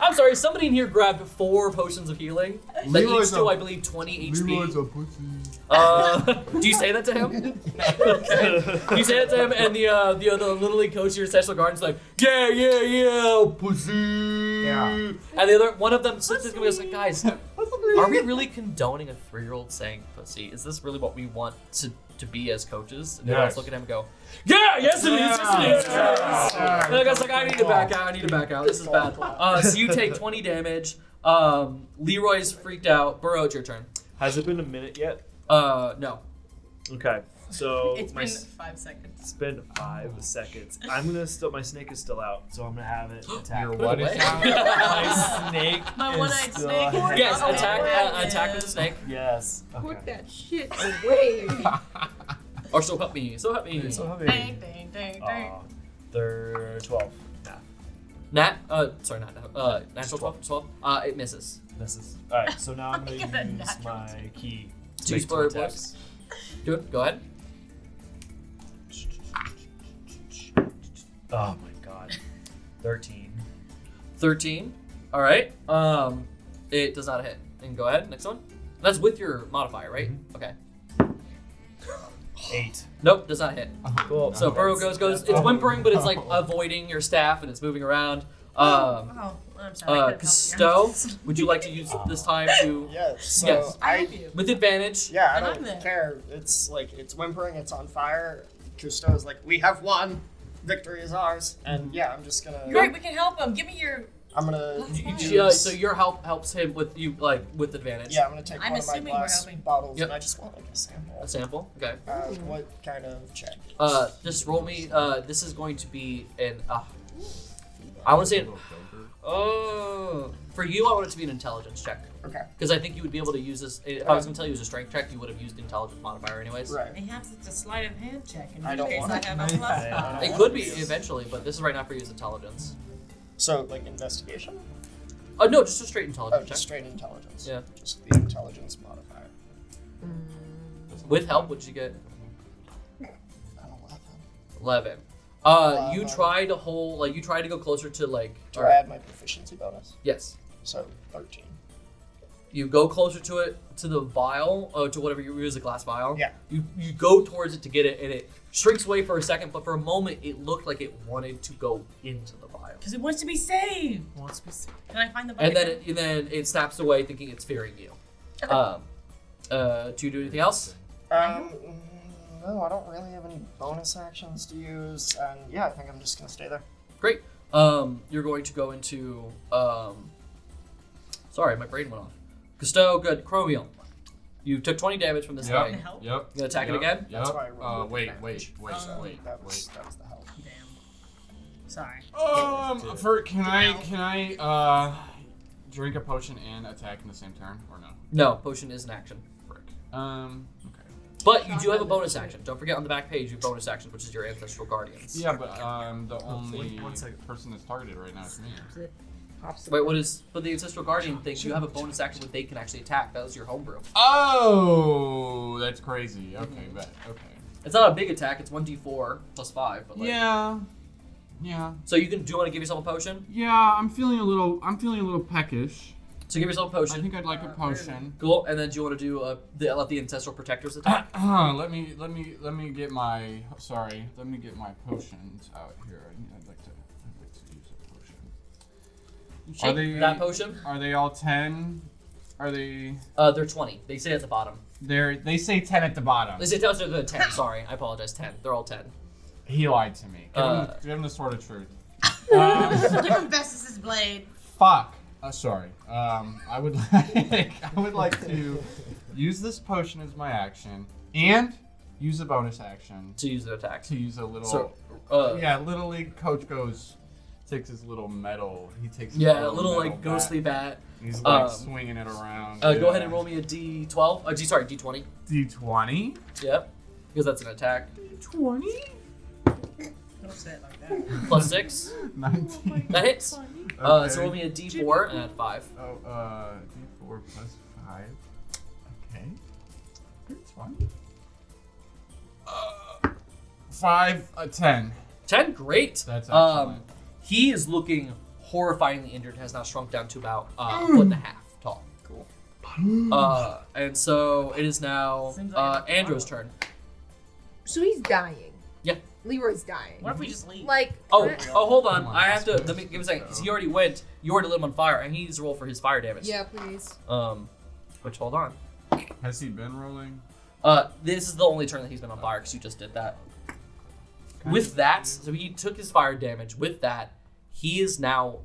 I'm sorry, somebody in here grabbed 4 potions of healing. That Leroy's each do, a- I believe, 20 HP. Leroy's a pussy. Do you say that to him? You say that to him, and the little league coach here, Cecil Garden's like, yeah, pussy. Yeah. And the other one of them sits there and goes like, guys, are we really condoning a 3-year-old saying pussy? Is this really what we want to be as coaches? And they Yes. look at him and go, yes it is, yes it is. Yeah. And the guy's like, I need to back out, this is bad. So you take 20 damage. Leroy's freaked out. Burrow, it's your turn. Has it been a minute yet? No. Okay. So It's my been s- 5 seconds. it's been 5 seconds. I'm gonna still. My snake is still out, so I'm gonna have it attack. Your Put what it is away. out? My snake. My is one-eyed still snake. ahead. Yes, Oh, attack with the snake. Yes. Put Okay. that shit away. Or so help me. So help me. Dang, dang, dang, dang. They're 12. Nat, sorry, not natural 12. It misses. This is all right. So now I'm gonna Get that use natural my key to Two make 2 spoiler attacks. Good, go ahead. Oh my god. 13. 13. All right. It does not hit. And go ahead. Next one. That's with your modifier, right? Okay. 8. Nope, does not hit. Cool. So Burrow goes. It's whimpering, but it's like avoiding your staff and it's moving around. Oh, I'm sorry. I could've helped you. Cousteau, would you like to use this time to Yeah, so Yes. I love you. with advantage? Yeah, I And I'm don't there. care. It's like it's whimpering, it's on fire. Cousteau is like, we have won. Victory is ours. And yeah, I'm just gonna. Great, we can help him. Give me your. I'm gonna. So your help helps him with you like with advantage. Yeah, I'm gonna take I'm one of my assuming we're glass helping. bottles, Yep. and I just want like a sample. A sample. Okay. What kind of check? Just roll me. This is going to be an. I want to say. For you, I want it to be an intelligence check Okay. because I think you would be able to use this. If I was going to tell you it was a strength check, you would have used the intelligence modifier anyways. Right. I have such a sleight of hand check. In I which don't case want I it. have a plus I 5. It could be eventually, but this is right now for you as intelligence. So like investigation? No, just a straight Oh, intelligence just check. straight intelligence. Yeah. Just the intelligence modifier. With help, what'd you get? An 11. 11. You try to hold, like, you try to go closer to, like. Do I add my proficiency bonus? Yes. So 13. You go closer to it, to the vial, to whatever you use, a glass vial. Yeah. You go towards it to get it, and it shrinks away for a second, but for a moment, it looked like it wanted to go into the vial. Because it wants to be saved. Wants to be safe. Can I find the bucket? And then it snaps away, thinking it's fearing you. Do you do anything else? No, I don't really have any bonus actions to use, and yeah, I think I'm just gonna stay there. Great. You're going to go into. Sorry, my brain went off. Cousteau, good. Chromeal. You took 20 damage from this thing. Yep. help? Yep. You gonna attack it again? Yep. That's why I rolled Wait. damage. That was the help. Damn. Sorry. Can I drink a potion and attack in the same turn or no? No, potion is an action. Frick. Okay. But you do have a bonus action. Don't forget on the back page, your bonus action, which is your ancestral guardians. Yeah, but the only 1 second. person that's targeted right now is me. Wait, what is? But the ancestral guardian thing, you have a bonus action where they can actually attack. That was your homebrew. Oh, that's crazy. Okay, bet. Okay. It's not a big attack. It's 1d4 plus 5. But like, Yeah. So you can. Do you want to give yourself a potion? Yeah, I'm feeling a little peckish. So give yourself a I potion. think I'd like a potion. Cool. And then do you want to do let the ancestral protectors attack? Let me get my potions out here. I'd like to use a potion. Shake that potion. Are they all 10? Are they? They're 20. They say at the bottom. They say 10 at the bottom. They say they're 10. Sorry, I apologize. 10. They're all 10. He lied to me. Give him the sword of truth. Give him Festus's blade. Fuck. Sorry. I would like to use this potion as my action and use a bonus action To use the attack. to use a little. So, Little League coach takes his little metal. He takes his yeah, a little metal like ghostly bat. He's like swinging it around. Go ahead and roll me a d12. D20. D20. Yep. Because that's an attack. D20. Don't say it like that. Plus 6. 19. That hits. So roll me a d4 and add 5. D4 plus 5. Okay. It's fine. 5, 10. 10, great. That's excellent. He is looking horrifyingly injured, has now shrunk down to about a foot and a half tall. Cool. And so it is now Seems like Andro's turn. So he's dying. Yeah. Leroy's dying. What if we just leave? Like. Oh, hold on. I have to, let me give a second, because he already went, you already lit him on fire, and he needs to roll for his fire damage. Yeah, please. Which, hold on. Has he been rolling? This is the only turn that he's been on fire, because you just did that. With that, so he took his fire damage. With that, he is now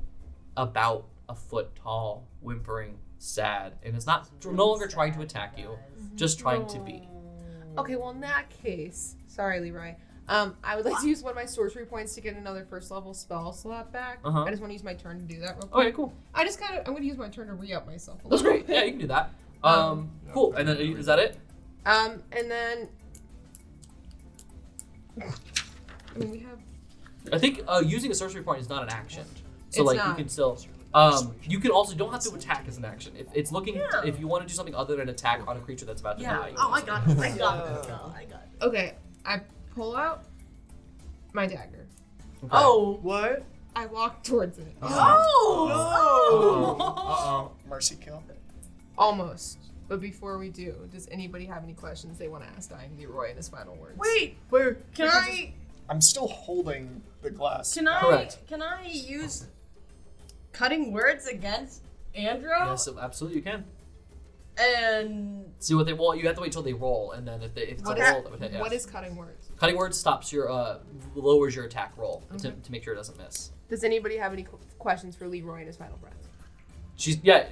about a foot tall, whimpering, sad, and is no longer trying to attack you, just trying to be. Okay, well in that case, sorry Leroy, I would like to use one of my sorcery points to get another first level spell slot back. I just want to use my turn to do that real quick. Okay, cool. I'm going to use my turn to re-up myself a That's little great. Yeah, you can do that. Cool. And then is that it? And then I mean we have. I think using a sorcery point is not an action, so It's like not. you can still. You can also don't have to attack as an action. If it's looking, if you want to do something other than attack on a creature that's about to die. Oh, I got it. I got it. Okay, I pull out my dagger. Okay. Oh. What? I walk towards it. Oh. Mercy kill. Almost. But before we do, does anybody have any questions they want to ask dying Leroy in his final words? Wait. Where? Can I? I'm still holding the glass. Can I? Correct. Can I use cutting words against Andro? Yes, absolutely you can. And See what they roll. You have to wait till they roll, and then if it's What a is- roll, that would hit. Yeah. What is cutting words? Cutting words stops your lowers your attack roll to make sure it doesn't miss. Does anybody have any questions for Leroy in his final breath?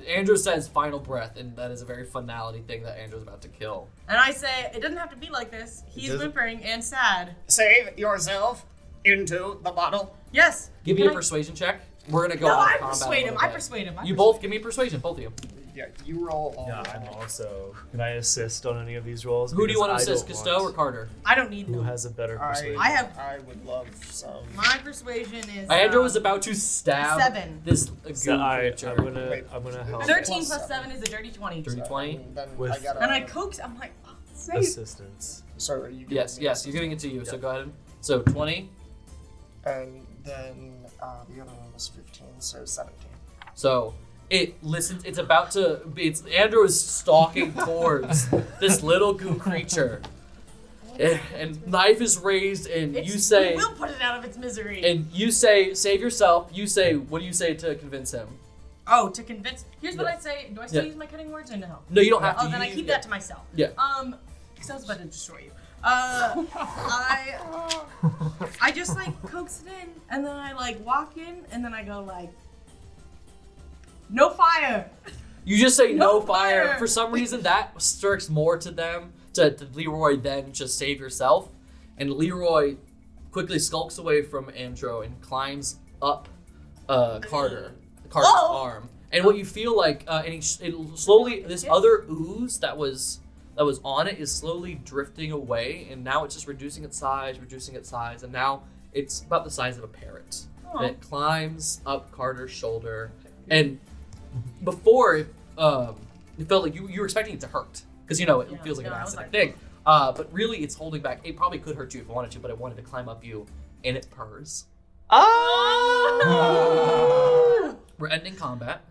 Andrew says final breath, and that is a very finality thing that Andrew's about to kill. and I say it doesn't have to be like this. He's doesn't- whimpering and sad. Save yourself into the bottle. Yes. Give me Can a I- persuasion check. We're gonna go No, out I of combat. persuade a him. little I bit. persuade him. You both give me persuasion, both of you. Yeah, you roll all. Yeah, I'm also. Can I assist on any of these rolls? Who do you want to Because I assist, don't Cousteau or want- Karder? I don't need Who them. has a better persuasion? I would love some. My persuasion is Andrew is about to stab 7. this So goo creature. I'm gonna help 13 Plus plus 7 7. is a dirty 20. Dirty 20? Then With- I gotta, And I coax. I'm like, oh, save. assistance. So are you giving Yes, me yes, you're giving it to you. So go ahead. So 20. And then the other one was 15, so 17. So it listens. It's about to. Andrew is stalking towards this little goo creature, and knife is raised, and you say, We'll put it out of its misery. and you say, save yourself. You say, what do you say to convince him? Oh, to convince. Here's what Yeah. I say. Do I still Yeah. use my cutting words or no? No, you don't have to. Oh, then I You- keep that to myself. Yeah. Because I was about to destroy you. I just like coax it in, and then I like walk in, and then I go like, no fire. You just say no No fire. fire. For some reason, that strikes more to them, to Leroy, than just save yourself. And Leroy quickly skulks away from Andro and climbs up Karder's arm. And what you feel like, and it slowly, this other ooze that was on it is slowly drifting away, and now it's just reducing its size, and now it's about the size of a parrot. And it climbs up Karder's shoulder, and before it felt like you were expecting it to hurt, because it feels like an I was accident like, thing. But really, it's holding back. It probably could hurt you if it wanted to, but it wanted to climb up you, and it purrs. Ah! We're ending combat.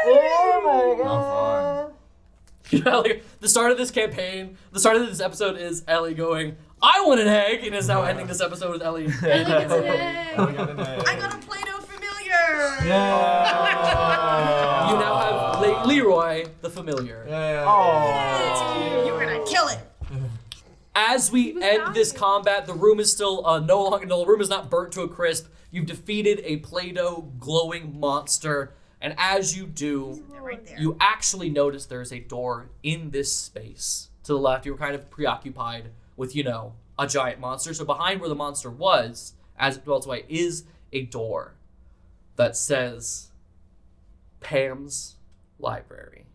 Oh Like, the start of this campaign, the start of this episode is Ellie going, I want an egg, and is now ending this episode with Ellie. fun. We got an egg. I got a Play-Doh familiar. Yeah. You now have Leroy, the familiar. Yeah. You were gonna kill it. As we end this combat, the room is still the room is not burnt to a crisp. You've defeated a Play-Doh glowing monster, and as you do, They're right there. you actually notice there's a door in this space. To the left, you were kind of preoccupied with, a giant monster. So behind where the monster was, as it dwells away, is a door that says PAM'S Library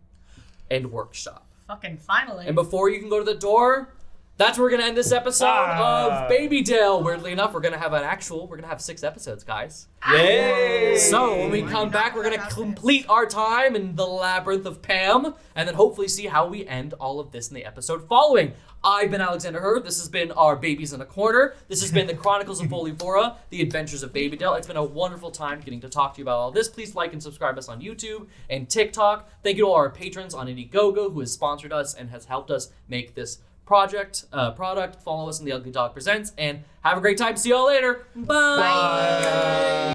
and Workshop. Fucking finally. And before you can go to the door, That's where we're gonna end this episode of BabyDale. Weirdly enough, we're gonna have 6 episodes, guys. Yay! So when we come back, we're gonna complete our time in the labyrinth of Pam, and then hopefully see how we end all of this in the episode following. I've been Alexander Hehr. This has been our Babies in a Corner. This has been the Chronicles of Folivora, the Adventures of BabyDale. It's been a wonderful time getting to talk to you about all this. Please like and subscribe us on YouTube and TikTok. Thank you to all our patrons on Indiegogo who has sponsored us and has helped us make this product. Follow us in The Ugly Dog Presents, and have a great time. See y'all later. Bye.